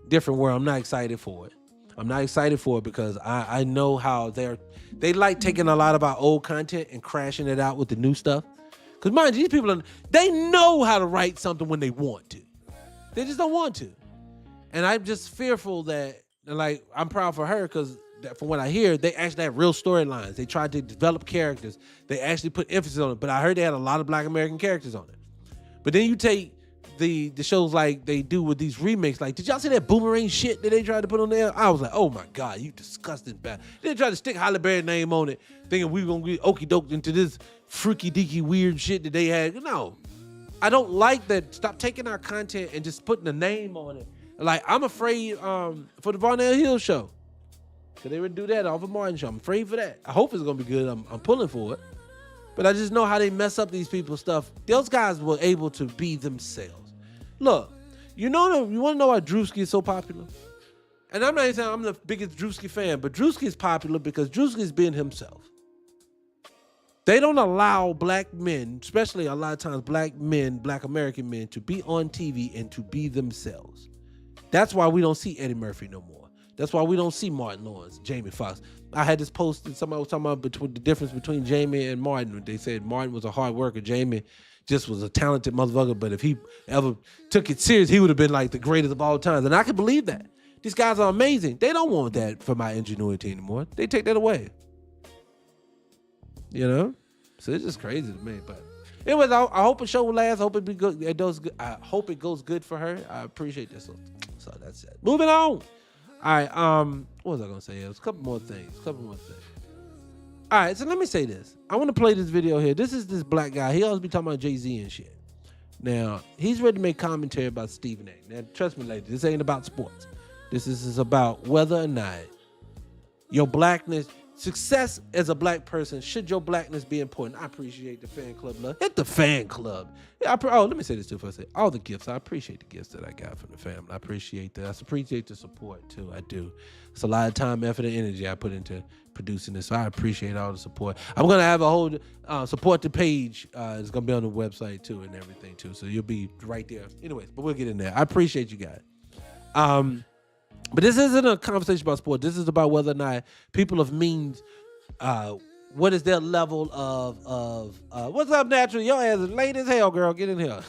Different World. I'm not excited for it. I'm not excited for it because I know how they like taking a lot of our old content and crashing it out with the new stuff. Because mind you, these people, they know how to write something when they want to. They just don't want to. And I'm just fearful that, like, I'm proud for her because from what I hear, they actually have real storylines. They tried to develop characters. They actually put emphasis on it. But I heard they had a lot of Black American characters on it. But then you take the shows like they do with these remakes. Like, did y'all see that Boomerang shit that they tried to put on there? I was like, oh my God, you disgusting bad. They tried to stick Halle Berry's name on it, thinking we were going to get okey doke into this freaky deaky weird shit that they had. No, I don't like that. Stop taking our content and just putting a name on it. Like, I'm afraid for the Varnell Hill show. Because they would do that off of Martin show. I'm afraid for that. I hope it's going to be good. I'm pulling for it. But I just know how they mess up these people's stuff. Those guys were able to be themselves. Look, you want to know why Drewski is so popular? And I'm not even saying I'm the biggest Drewski fan, but Drewski is popular because Drewski is being himself. They don't allow black men, especially a lot of times black men, Black American men, to be on TV and to be themselves. That's why we don't see Eddie Murphy no more. That's why we don't see Martin Lawrence, Jamie Foxx. I had this post and somebody was talking about the difference between Jamie and Martin. They said Martin was a hard worker. Jamie just was a talented motherfucker, but if he ever took it serious, he would have been like the greatest of all time. And I can believe that. These guys are amazing. They don't want that for my ingenuity anymore. They take that away. You know? So it's just crazy to me. But anyways, I hope the show will last. I hope it be good. I hope it goes good for her. I appreciate this. So that's it. Moving on. All right. What was I gonna say? It was a couple more things. All right, so let me say this. I want to play this video here. This is this black guy. He always be talking about Jay-Z and shit. Now, he's ready to make commentary about Stephen A. Now, trust me, ladies, this ain't about sports. This is about whether or not your blackness, success as a black person, should your blackness be important? I appreciate the fan club love. Hit the fan club. Yeah, let me say this too for a second. All the gifts. I appreciate the gifts that I got from the family. I appreciate that. I appreciate the support too. I do. It's a lot of time, effort, and energy I put into producing this. So I appreciate all the support. I'm going to have a whole support the page. It's going to be on the website too and everything too. So you'll be right there. Anyways, but we'll get in there. I appreciate you guys. But this isn't a conversation about sport. This is about whether or not people of means, what is their level of what's up, natural? Your ass is late as hell, girl. Get in here.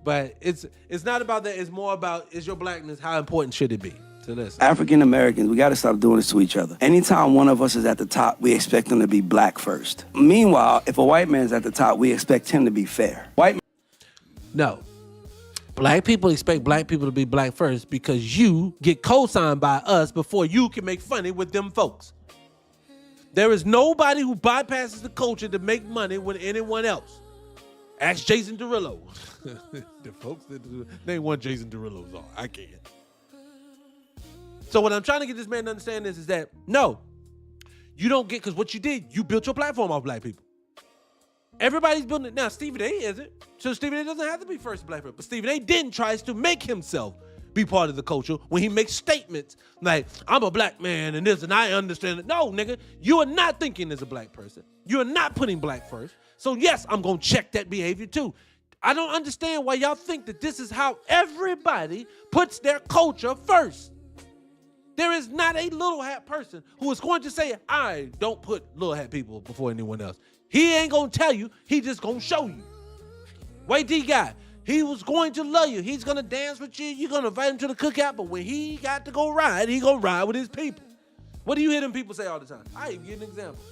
But it's not about that. It's more about, is your blackness, how important should it be? So listen. African Americans, we got to stop doing this to each other. Anytime one of us is at the top, we expect them to be black first. Meanwhile, if a white man's at the top, we expect him to be fair. No. Black people expect black people to be black first because you get co-signed by us before you can make funny with them folks. There is nobody who bypasses the culture to make money with anyone else. Ask Jason Derulo. The folks that name one Jason Derulo's on. I can't. So what I'm trying to get this man to understand is that no, you don't get, because what you did, you built your platform off black people. Everybody's building it. Now, Stephen A. isn't. So Stephen A. doesn't have to be first black person. But Stephen A. then tries to make himself be part of the culture when he makes statements like, I'm a black man and this and I understand it. No, nigga, you are not thinking as a black person. You are not putting black first. So yes, I'm going to check that behavior too. I don't understand why y'all think that this is how everybody puts their culture first. There is not a little hat person who is going to say, I don't put little hat people before anyone else. He ain't going to tell you. He just going to show you. White D guy, he was going to love you. He's going to dance with you. You're going to invite him to the cookout. But when he got to go ride, he going to ride with his people. What do you hear them people say all the time? I even give an example.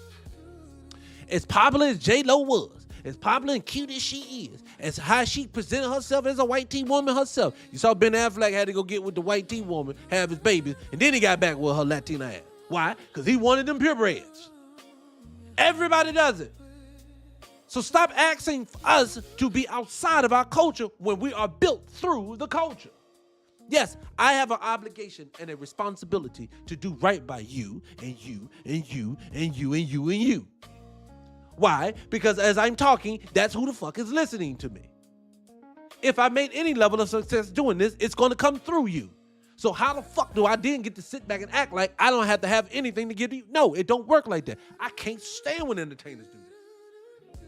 As popular as J-Lo was, as popular and cute as she is, as how she presented herself as a white tea woman herself. You saw Ben Affleck had to go get with the white tea woman, have his babies, and then he got back with her Latina ass. Why? Because he wanted them purebreds. Everybody does it. So stop asking us to be outside of our culture when we are built through the culture. Yes, I have an obligation and a responsibility to do right by you and you and you and you and you and you. Why? Because as I'm talking, that's who the fuck is listening to me. If I made any level of success doing this, it's going to come through you. So how the fuck do I then get to sit back and act like I don't have to have anything to give to you? No, it don't work like that. I can't stand when entertainers do that.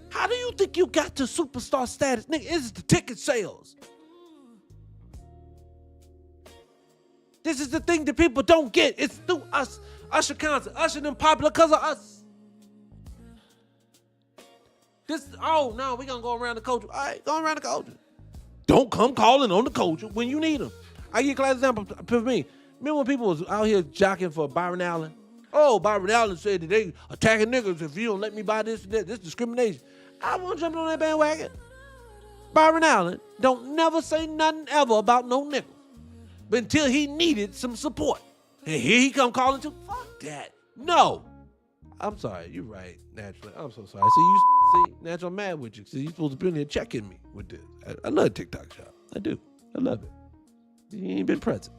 How do you think you got to superstar status? Nigga, it's the ticket sales. This is the thing that people don't get. It's through us. Usher concert. Usher them popular because of us. Oh, no, we're going to go around the culture. All right, go around the culture. Don't come calling on the culture when you need them. I give a class example for me. Remember when people was out here jockeying for Byron Allen? Oh, Byron Allen said that they attacking niggas if you don't let me buy this and that. This discrimination. I won't jump on that bandwagon. Byron Allen don't never say nothing ever about no nigga. But until he needed some support. And here he come calling to, fuck that. No. I'm sorry, you're right, naturally. I'm so sorry. See, Natural, I'm mad with you. See, you're supposed to be in here checking me with this. I love TikTok Shop. I do. I love it. You ain't been present.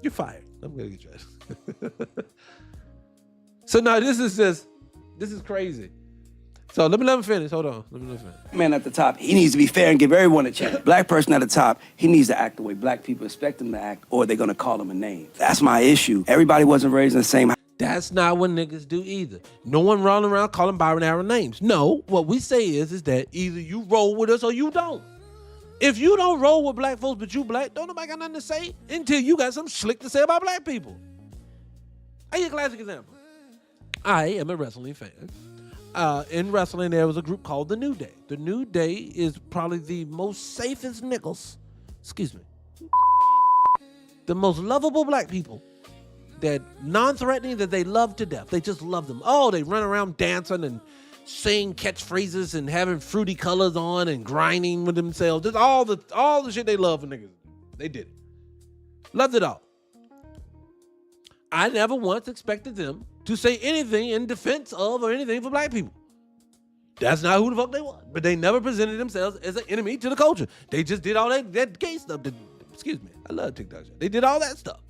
You're fired. I'm gonna get dressed. So now this is crazy. So let me finish. Hold on. Let me finish. Man at the top, he needs to be fair and give everyone a chance. Black person at the top, he needs to act the way black people expect him to act, or they're gonna call him a name. That's my issue. Everybody wasn't raised in the same. That's not what niggas do either. No one running around calling Byron Allen names. No, what we say is that either you roll with us or you don't. If you don't roll with black folks but you black, don't nobody got nothing to say until you got something slick to say about black people. I give a classic example. I am a wrestling fan. In wrestling, there was a group called The New Day. The New Day is probably the most safest niggas, the most lovable black people, that non-threatening, that they love to death. They just love them. Oh, they run around dancing and sing catchphrases and having fruity colors on and grinding with themselves. Just all the shit they love for niggas. They did it. Loved it all. I never once expected them to say anything in defense of or anything for black people. That's not who the fuck they were. But they never presented themselves as an enemy to the culture. They just did all that gay stuff. I love TikTok. They did all that stuff.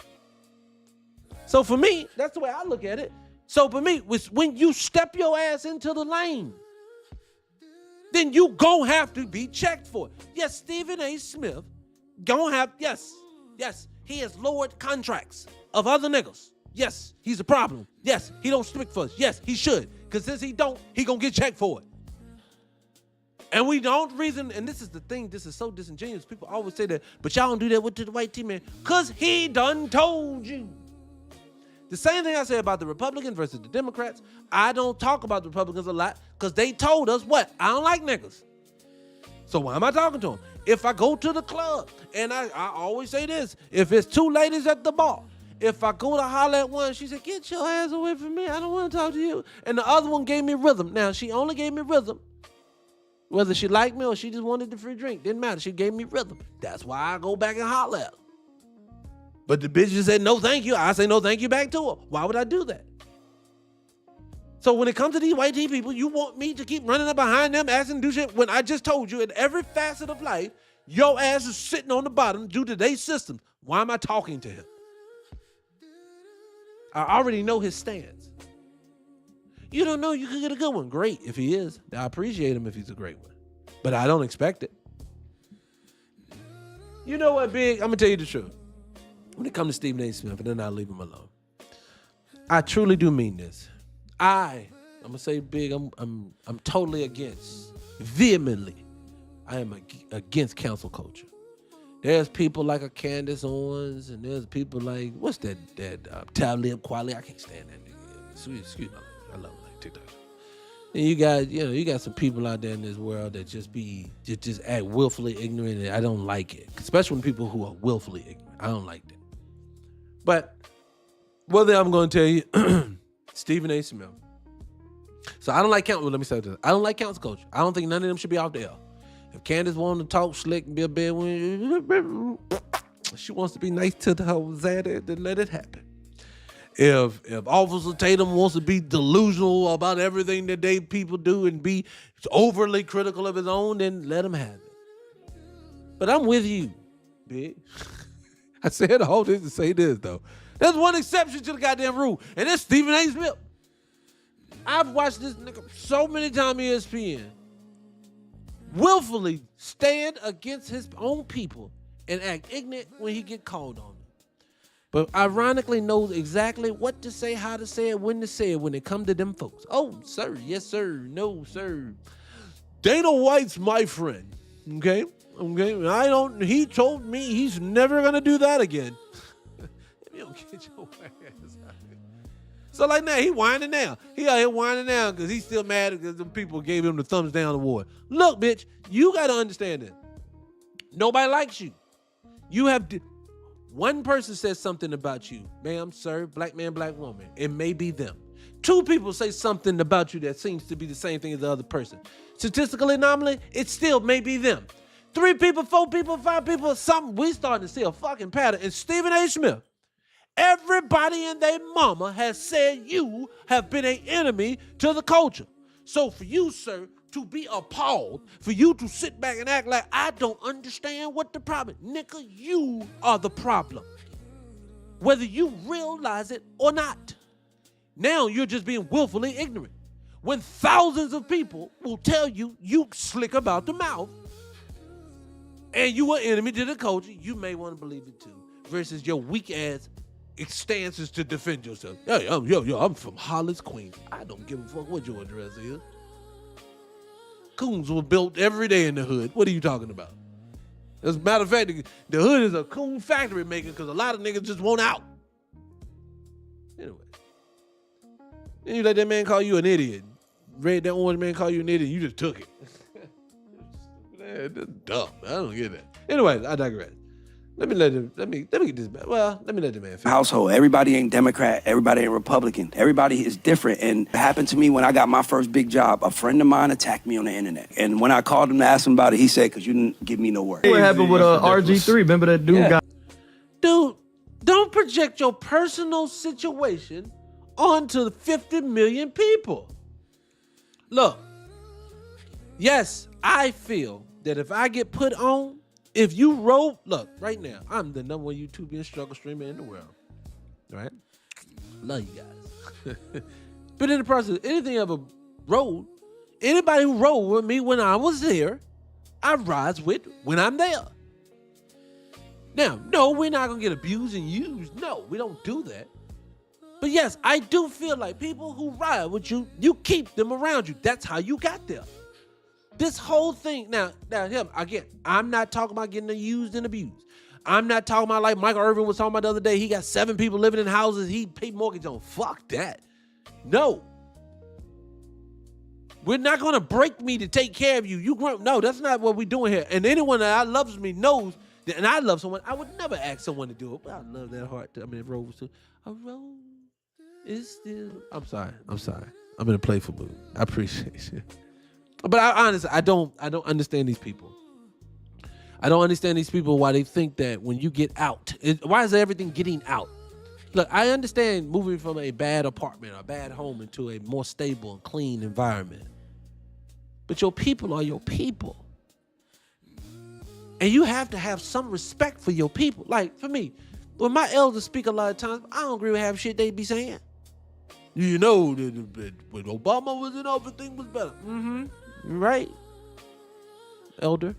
So for me, that's the way I look at it. So for me, when you step your ass into the lane, then you gon' have to be checked for it. Yes, Stephen A. Smith yes, he has lowered contracts of other niggas. Yes, he's a problem. Yes, he don't speak for us. Yes, he should. Because since he don't, he gonna get checked for it. And we don't reason, and this is the thing, this is so disingenuous. People always say that, but y'all don't do that with the white team, man. Because he done told you. The same thing I say about the Republicans versus the Democrats. I don't talk about the Republicans a lot because they told us what? I don't like niggas. So why am I talking to them? If I go to the club, and I always say this, if it's two ladies at the bar, if I go to holler at one, she said, get your ass away from me. I don't want to talk to you. And the other one gave me rhythm. Now, she only gave me rhythm. Whether she liked me or she just wanted the free drink, didn't matter. She gave me rhythm. That's why I go back and holler at her. But the bitch just said, no, thank you. I say no, thank you back to her. Why would I do that? So when it comes to these white teen people, you want me to keep running up behind them, asking to do shit when I just told you in every facet of life, your ass is sitting on the bottom due to their systems. Why am I talking to him? I already know his stance. You don't know, you could get a good one. Great if he is. I appreciate him if he's a great one. But I don't expect it. You know what, Big? I'm going to tell you the truth. When it comes to Stephen A. Smith, and then I'll leave him alone. I truly do mean this. I'm going to say, Big, I'm totally against, vehemently, I am against cancel culture. There's people like a Candace Owens, and there's people like, what's that Talib Kweli? I can't stand that nigga. Excuse me, I love him like TikTok. And you got some people out there in this world that just act willfully ignorant, and I don't like it. Especially when people who are willfully ignorant. I don't like that. But whether I'm going to tell you, Stephen A. Smith. So I don't like cancel. Let me say this. I don't like cancel culture. I don't think none of them should be out there. If Candace wanted to talk slick and be a bad one, she wants to be nice to the Zad, then let it happen. If Officer Tatum wants to be delusional about everything that they people do and be overly critical of his own, then let him have it. But I'm with you, Big. I said all this to say this, though. There's one exception to the goddamn rule, and that's Stephen A. Smith. I've watched this nigga so many times ESPN willfully stand against his own people and act ignorant when he get called on them. But ironically knows exactly what to say, how to say it, when to say it when it come to them folks. Oh, sir, yes, sir, no, sir. Dana White's my friend, okay? He told me he's never gonna do that again. You don't get your ass out of here. So like now, he whining now. He out here whining now because he's still mad because them people gave him the thumbs down award. Look, bitch, you got to understand that. Nobody likes you. You have one person says something about you, ma'am, sir, black man, black woman. It may be them. Two people say something about you that seems to be the same thing as the other person. Statistical anomaly, it still may be them. 3 people, 4 people, 5 people, something. We starting to see a fucking pattern. And Stephen A. Smith, everybody and their mama has said you have been an enemy to the culture. So for you, sir, to be appalled, for you to sit back and act like I don't understand what the problem is. Nigga, you are the problem. Whether you realize it or not. Now you're just being willfully ignorant. When thousands of people will tell you slick about the mouth and you are enemy to the culture, you may want to believe it too. Versus your weak ass stances to defend yourself. Hey, I'm from Hollis, Queens. I don't give a fuck what your address is. Coons were built every day in the hood. What are you talking about? As a matter of fact, the hood is a coon factory maker because a lot of niggas just want out. Anyway. Then you let that man call you an idiot. That orange man call you an idiot, you just took it. Man, that's dumb. I don't get that. Anyway, I digress. Let me get this back. Well, let me let the man finish. Household, everybody ain't Democrat, everybody ain't Republican. Everybody is different. And it happened to me when I got my first big job. A friend of mine attacked me on the internet. And when I called him to ask him about it, he said, because you didn't give me no word. What happened with RG3? Remember that dude got... Dude, don't project your personal situation onto 50 million people. Look, yes, I feel that if I get put on, if you roll, look, right now, I'm the #1 YouTube struggle streamer in the world. Right? Love you guys. But in the process, anything ever rolled, anybody who rolled with me when I was there, I rise with when I'm there. Now, no, we're not going to get abused and used. No, we don't do that. But yes, I do feel like people who ride with you, you keep them around you. That's how you got there. This whole thing, now him, again, I'm not talking about getting used and abused. I'm not talking about like Michael Irvin was talking about the other day. He got 7 people living in houses he paid mortgage on. Fuck that. No. We're not going to break me to take care of you. No, that's not what we're doing here. And anyone that loves me knows that, and I love someone, I would never ask someone to do it. But I love that heart. Rose too. A rose is still... I'm sorry. I'm in a playful mood. I appreciate you. But honestly, I don't understand these people. I don't understand these people why they think that when you get out, why is everything getting out? Look, I understand moving from a bad apartment or a bad home into a more stable and clean environment. But your people are your people. And you have to have some respect for your people. Like, for me, when my elders speak a lot of times, I don't agree with half shit they be saying. You know, when Obama was in office, things was better. Mm-hmm. Right? Elder.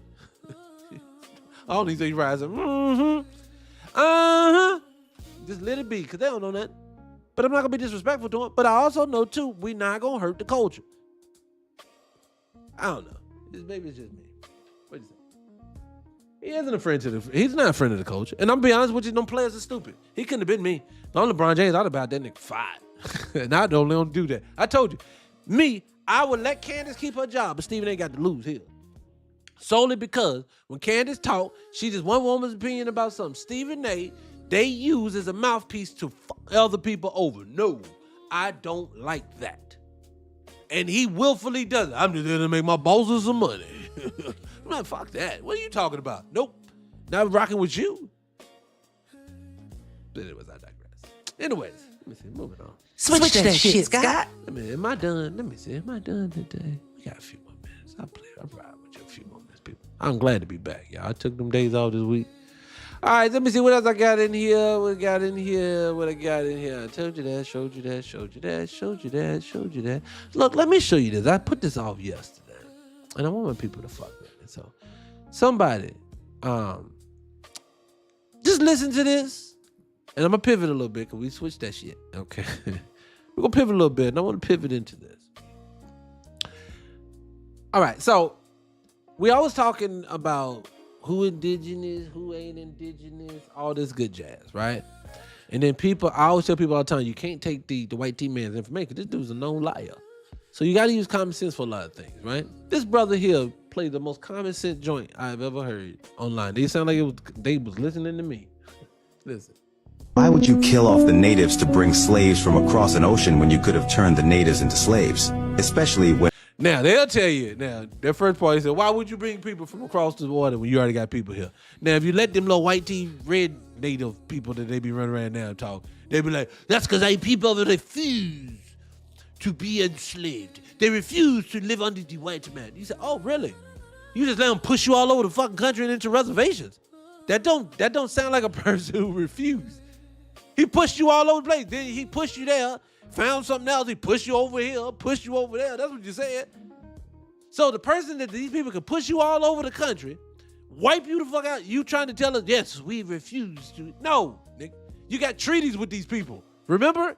I don't even say you rising. Mm-hmm. Uh-huh. Just let it be, because they don't know that. But I'm not going to be disrespectful to them. But I also know, too, we not going to hurt the culture. I don't know. Maybe it's just me. What do you say? He isn't a friend to the... He's not a friend of the culture. And I'm going to be honest with you, them players are stupid. He couldn't have been me. If I'm LeBron James, I'd have about that nigga fired. And I don't do that. I told you. Me, I would let Candace keep her job, but Stephen ain't got to lose here. Solely because when Candace talk, she just one woman's opinion about something. Stephen A., they use as a mouthpiece to fuck other people over. No, I don't like that. And he willfully does it. I'm just there to make my bosses some money. I'm like, fuck that. What are you talking about? Nope. Not rocking with you. But anyways, I digress. Anyways, let me see. Moving on. Switch that shit, Scott. Am I done? Let me see. Am I done today? We got a few more minutes. I'll ride with you a few more minutes, people. I'm glad to be back, y'all. I took them days off this week. All right, let me see what else I got in here. What I got in here. I told you that, showed you that. Look, let me show you this. I put this off yesterday, and I want my people to fuck with it. So, somebody, just listen to this, and I'm going to pivot a little bit because we switched that shit, okay? We're going to pivot a little bit, and I want to pivot into this. All right, so we always talking about who indigenous, who ain't indigenous, all this good jazz, right? And then I always tell people all the time, you can't take the white T-man's information because this dude's a known liar. So you got to use common sense for a lot of things, right? This brother here played the most common sense joint I've ever heard online. They sound like they was listening to me. Listen. Why would you kill off the natives to bring slaves from across an ocean when you could have turned the natives into slaves? Especially when... Now, they'll tell you, their first part, they said, why would you bring people from across the water when you already got people here? Now, if you let them little white tea, red native people that they be running around now talk, they be like, that's because our people refuse to be enslaved. They refuse to live under the white man. You say, oh, really? You just let them push you all over the fucking country and into reservations. That don't sound like a person who refused. He pushed you all over the place. Then he pushed you there. Found something else, he pushed you over here, pushed you over there. That's what you said. So the person that these people can push you all over the country, wipe you the fuck out, you trying to tell us, yes, we refuse to. No, nigga. You got treaties with these people. Remember?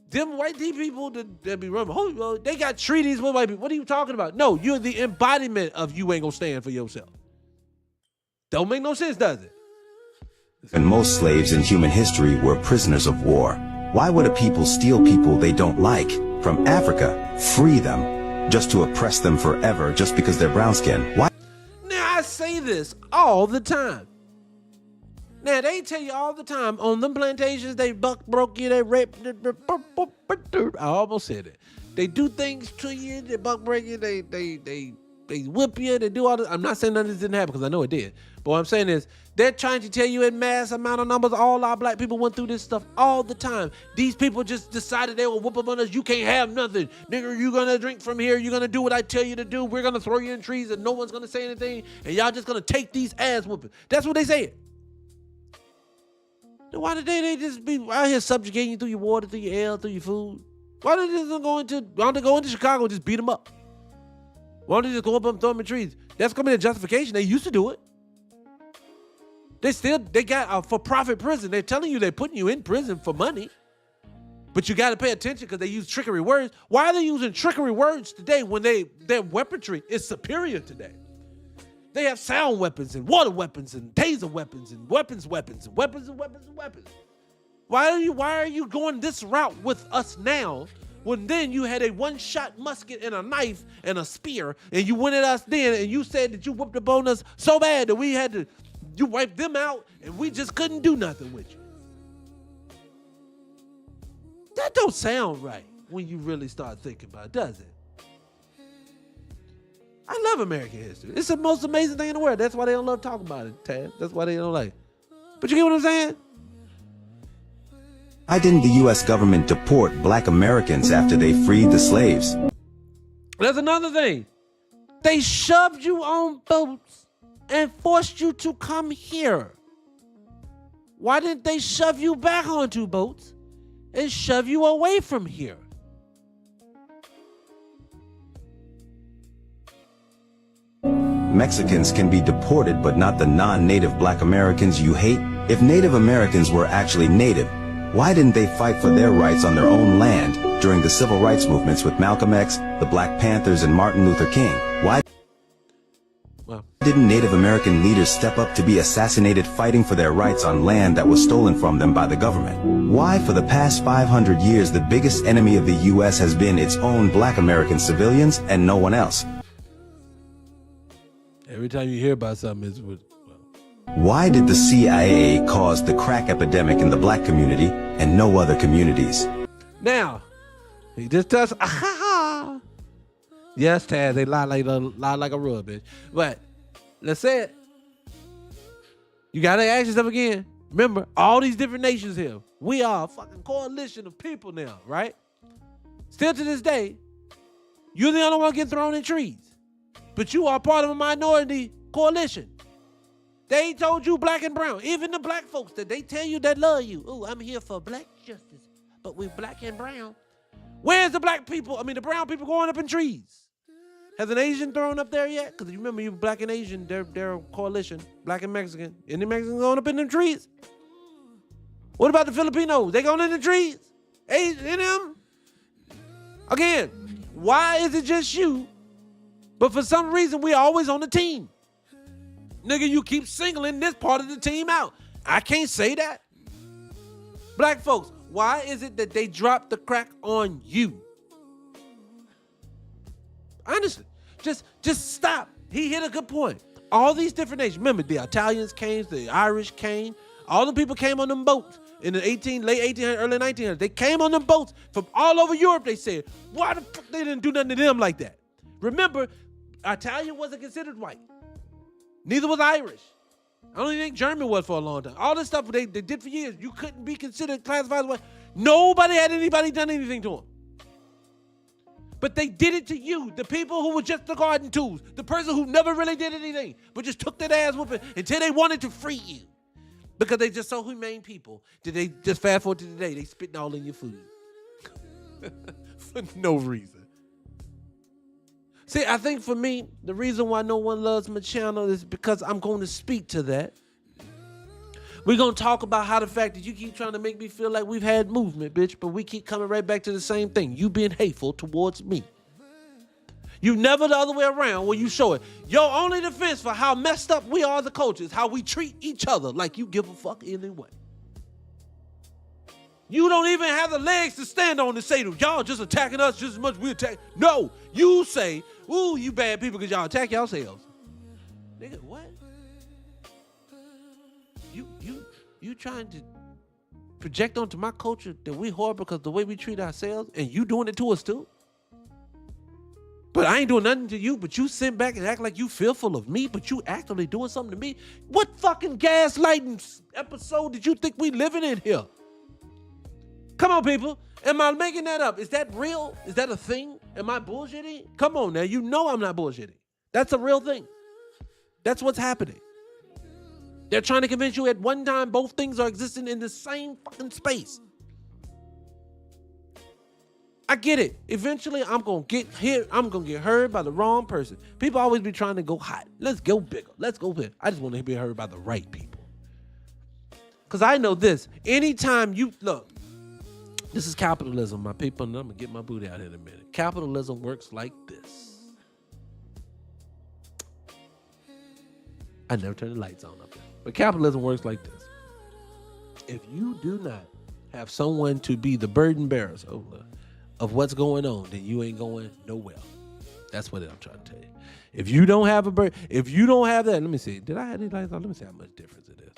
Them white people that be running, they got treaties with white people. What are you talking about? No, you're the embodiment of you ain't gonna stand for yourself. Don't make no sense, does it? And most slaves in human history were prisoners of war. Why would a people steal people they don't like from Africa, free them, just to oppress them forever just because they're brown skin? Why? Now, I say this all the time. Now, they tell you all the time, on them plantations, they broke you, they raped, I almost said it. They do things to you, they break you, they whip you, they do all this. I'm not saying none of this didn't happen, because I know it did. But what I'm saying is, they're trying to tell you in mass amount of numbers, all our black people went through this stuff all the time. These people just decided they will whoop up on us. You can't have nothing. Nigga, you're going to drink from here. You're going to do what I tell you to do. We're going to throw you in trees and no one's going to say anything. And y'all just going to take these ass whooping. That's what they said. Then why did they just be out here subjugating you through your water, through your air, through your food? Why don't they go into Chicago and just beat them up? Why don't they just go up and throw them in trees? That's going to be a justification. They used to do it. They got a for-profit prison. They're telling you they're putting you in prison for money. But you got to pay attention because they use trickery words. Why are they using trickery words today when their weaponry is superior today? They have sound weapons and water weapons and taser weapons and weapons. Why are you going this route with us now when then you had a one-shot musket and a knife and a spear and you went at us then and you said that you whooped up on us so bad that we had to... You wiped them out, and we just couldn't do nothing with you. That don't sound right when you really start thinking about it, does it? I love American history. It's the most amazing thing in the world. That's why they don't love talking about it, Tad. That's why they don't like it. But you get what I'm saying? Why didn't the U.S. government deport black Americans after they freed the slaves? There's another thing. They shoved you on boats and forced you to come here. Why didn't they shove you back onto boats and shove you away from here? Mexicans can be deported, but not the non-native black Americans you hate. If Native Americans were actually native, why didn't they fight for their rights on their own land during the civil rights movements with Malcolm X, the Black Panthers, and Martin Luther King? Why didn't Native American leaders step up to be assassinated fighting for their rights on land that was stolen from them by the government? Why, for the past 500 years, the biggest enemy of the U.S. has been its own black American civilians and no one else? Every time you hear about something, it's with... Why did the CIA cause the crack epidemic in the black community and no other communities? Now, he just does... Yes, Taz, they lie like a rug, bitch. But let's say it. You gotta ask yourself again. Remember, all these different nations here. We are a fucking coalition of people now, right? Still to this day, you're the only one getting thrown in trees. But you are part of a minority coalition. They told you black and brown. Even the black folks that they tell you that love you. Oh, I'm here for black justice, but we're black and brown. Where's the black people? I mean, the brown people going up in trees. Has an Asian thrown up there yet? Because you remember, you black and Asian, they're a coalition. Black and Mexican. Any Mexicans going up in them trees? What about the Filipinos? They going in the trees? Asian, them? Again, why is it just you? But for some reason, we're always on the team. Nigga, you keep singling this part of the team out. I can't say that. Black folks, why is it that they drop the crack on you? Honestly, just stop. He hit a good point. All these different nations. Remember, the Italians came, the Irish came. All the people came on them boats in the late 1800s, early 1900s. They came on them boats from all over Europe, they said. Why the fuck they didn't do nothing to them like that? Remember, Italian wasn't considered white. Neither was Irish. I don't even think German was for a long time. All this stuff they did for years, you couldn't be considered classified as white. Nobody had anybody done anything to them. But they did it to you, the people who were just the garden tools, the person who never really did anything, but just took that ass whooping until they wanted to free you. Because they just so humane people. Did they just fast forward to today, they spitting all in your food. For no reason. See, I think for me, the reason why no one loves my channel is because I'm going to speak to that. We're going to talk about how the fact that you keep trying to make me feel like we've had movement, bitch, but we keep coming right back to the same thing. You being hateful towards me. You never the other way around when you show it. Your only defense for how messed up we are as a culture is how we treat each other like you give a fuck anyway. You don't even have the legs to stand on to say, y'all just attacking us just as much as we attack. No, you say, ooh, you bad people because y'all attack yourselves. Nigga, what? You trying to project onto my culture that we horrible because the way we treat ourselves, and you doing it to us too? But I ain't doing nothing to you, but you sit back and act like you fearful of me, but you actively doing something to me? What fucking gaslighting episode did you think we living in here? Come on, people. Am I making that up? Is that real? Is that a thing? Am I bullshitting? Come on now. You know I'm not bullshitting. That's a real thing. That's what's happening. They're trying to convince you at one time both things are existing in the same fucking space. I get it. Eventually, I'm going to get here. I'm going to get heard by the wrong person. People always be trying to go hot. Let's go bigger. Let's go bigger. I just want to be heard by the right people. Because I know this. Anytime you, look, this is capitalism, my people, and I'm going to get my booty out here in a minute. Capitalism works like this. I never turn the lights on up there. But capitalism works like this. If you do not have someone to be the burden bearers of what's going on, then you ain't going nowhere. That's what I'm trying to tell you. If you don't have a burden, if you don't have that, let me see. Did I have these lights on? Let me see how much difference it is.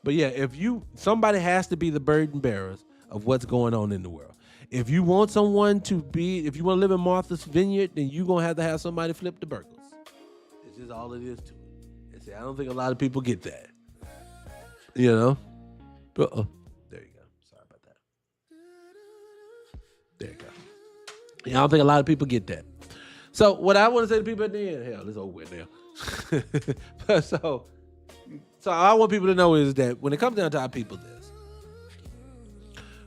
But yeah, somebody has to be the burden bearers of what's going on in the world. If you want someone to be, if you want to live in Martha's Vineyard, then you're going to have somebody flip the burgers. It's just all it is to it. And see, I don't think a lot of people get that. You know? There you go. Sorry about that. There you go. I don't think a lot of people get that. So what I want to say to people at the end, hell, it's over with now. so I want people to know is that when it comes down to our people,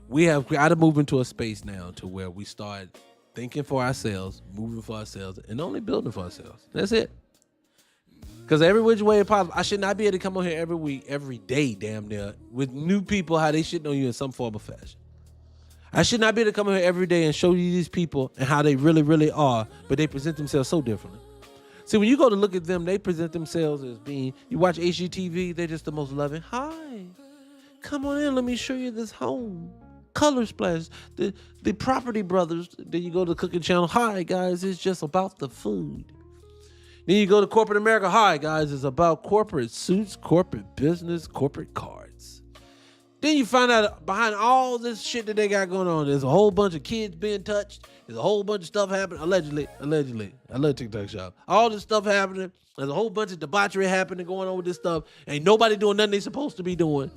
we have got to move into a space now to where we start thinking for ourselves, moving for ourselves, and only building for ourselves. That's it. Because every which way possible, I should not be able to come on here every week, every day, damn near, with new people how they shitting on you in some form or fashion. I should not be able to come on here every day and show you these people and how they really, really are, but they present themselves so differently. See, when you go to look at them, they present themselves as being, you watch HGTV, they're just the most loving. Hi, come on in, let me show you this home. Color Splash, the Property Brothers. Then you go to the cooking channel. Hi, guys, it's just about the food. Then you go to corporate America. Hi, guys, it's about corporate suits, corporate business, corporate cards. Then you find out behind all this shit that they got going on, there's a whole bunch of kids being touched. There's a whole bunch of stuff happening. Allegedly. I love TikTok shop. All this stuff happening. There's a whole bunch of debauchery happening going on with this stuff. Ain't nobody doing nothing they supposed to be doing.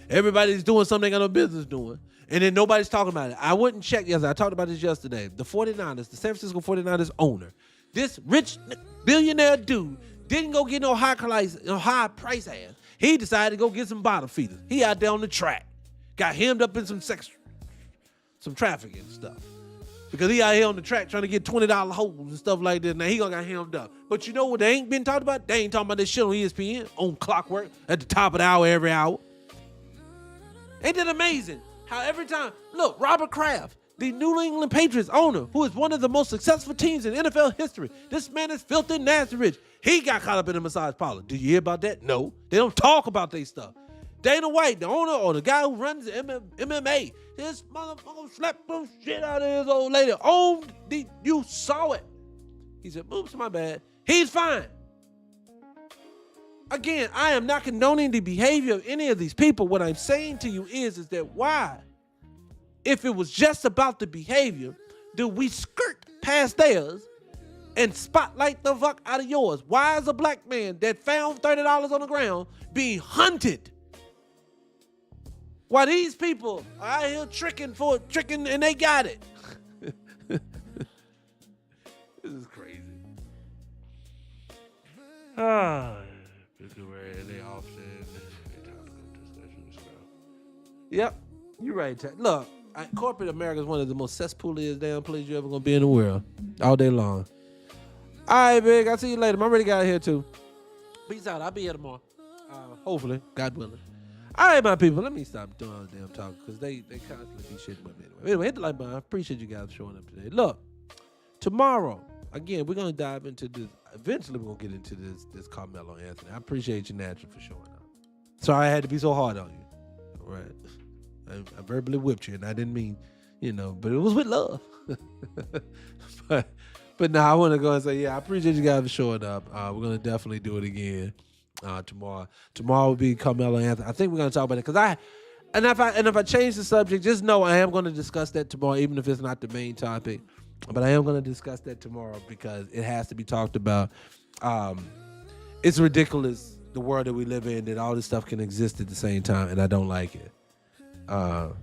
Everybody's doing something they got no business doing. And then nobody's talking about it. I wouldn't check yesterday. I talked about this yesterday. The 49ers, the San Francisco 49ers owner, this rich billionaire dude didn't go get no high price ass. He decided to go get some bottom feeders. He out there on the track. Got hemmed up in some trafficking stuff. Because he out here on the track trying to get $20 holes and stuff like that. Now he gonna got hemmed up. But you know what they ain't been talked about? They ain't talking about this shit on ESPN, on Clockwork, at the top of the hour every hour. Ain't that amazing? How every time, look, Robert Kraft, the New England Patriots owner, who is one of the most successful teams in NFL history. This man is filthy nasty rich. He got caught up in a massage parlor. Do you hear about that? No. They don't talk about their stuff. Dana White, the owner or the guy who runs MMA, this motherfucker slapped the shit out of his old lady. You saw it. He said, oops, my bad. He's fine. Again, I am not condoning the behavior of any of these people. What I'm saying to you is that why, if it was just about the behavior, do we skirt past theirs and spotlight the fuck out of yours? Why is a black man that found $30 on the ground being hunted? Why these people are out here tricking and they got it? This is crazy. Yep, you're right. Look, corporate America is one of the most cesspooliest damn places you're ever gonna be in the world, all day long. All right, big. I'll see you later. I'm ready to get out of here too. Peace out. I'll be here tomorrow. Hopefully, God willing. All right, my people. Let me stop doing all the damn talk because they constantly be shitting with me anyway. Hit the like button. I appreciate you guys showing up today. Look, tomorrow again we're gonna dive into this. Eventually, we're gonna get into this Carmelo Anthony. I appreciate you naturally for showing up. Sorry I had to be so hard on you. All right. I verbally whipped you, and I didn't mean, but it was with love. but now I want to go and say, yeah, I appreciate you guys for showing up. We're gonna definitely do it again tomorrow. Tomorrow will be Carmelo Anthony. I think we're gonna talk about it if I change the subject, just know I am going to discuss that tomorrow, even if it's not the main topic. But I am going to discuss that tomorrow because it has to be talked about. It's ridiculous the world that we live in that all this stuff can exist at the same time, and I don't like it. Oh,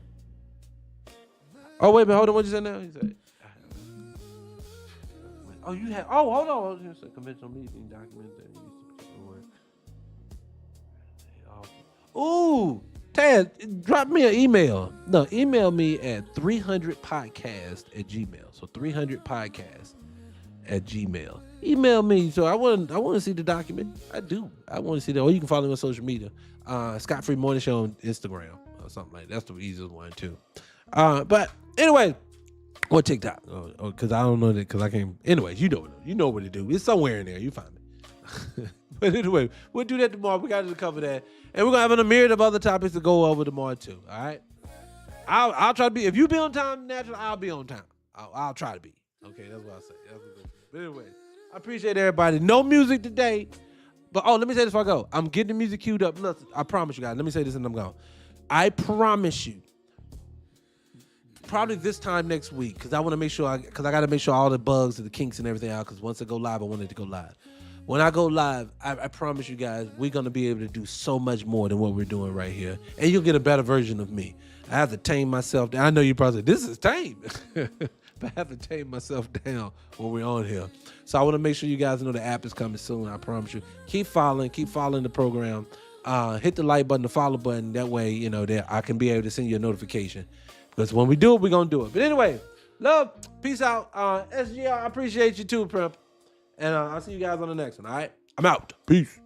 wait a minute. Hold on. What you say now? You said, hold on. It's a conventional meeting document that used to work. Ooh, Tad, drop me an email. No, email me at 300podcast@gmail. So 300podcast@gmail. Email me. So I want to see the document. I do. I want to see that. Or you can follow me on social media. Scott Free Morning Show on Instagram. Something like that. That's the easiest one too. But anyway, or TikTok, because I don't know that because I can't. Anyways, you know what to do. It's somewhere in there. You find it. But anyway, we'll do that tomorrow. We got to cover that, and we're gonna have a myriad of other topics to go over tomorrow too. All right. I'll try to be. If you be on time, naturally, I'll be on time. I'll try to be. Okay, that's what I say. That's a good. But anyway, I appreciate everybody. No music today, but let me say this before I go. I'm getting the music queued up. Look, I promise you guys. Let me say this and I'm gone. I promise you, probably this time next week, because I want to make sure, because I got to make sure all the bugs and the kinks and everything out, because once I go live, I want it to go live. When I go live, I promise you guys, we're going to be able to do so much more than what we're doing right here. And you'll get a better version of me. I have to tame myself down. I know you probably say, this is tame. But I have to tame myself down when we're on here. So I want to make sure you guys know the app is coming soon. I promise you. Keep following the program. Hit the like button, the follow button. That way, you know, that I can be able to send you a notification. Because when we do it, we're going to do it. But anyway, love, peace out. SGR, I appreciate you too, Prep. And I'll see you guys on the next one, all right? I'm out. Peace.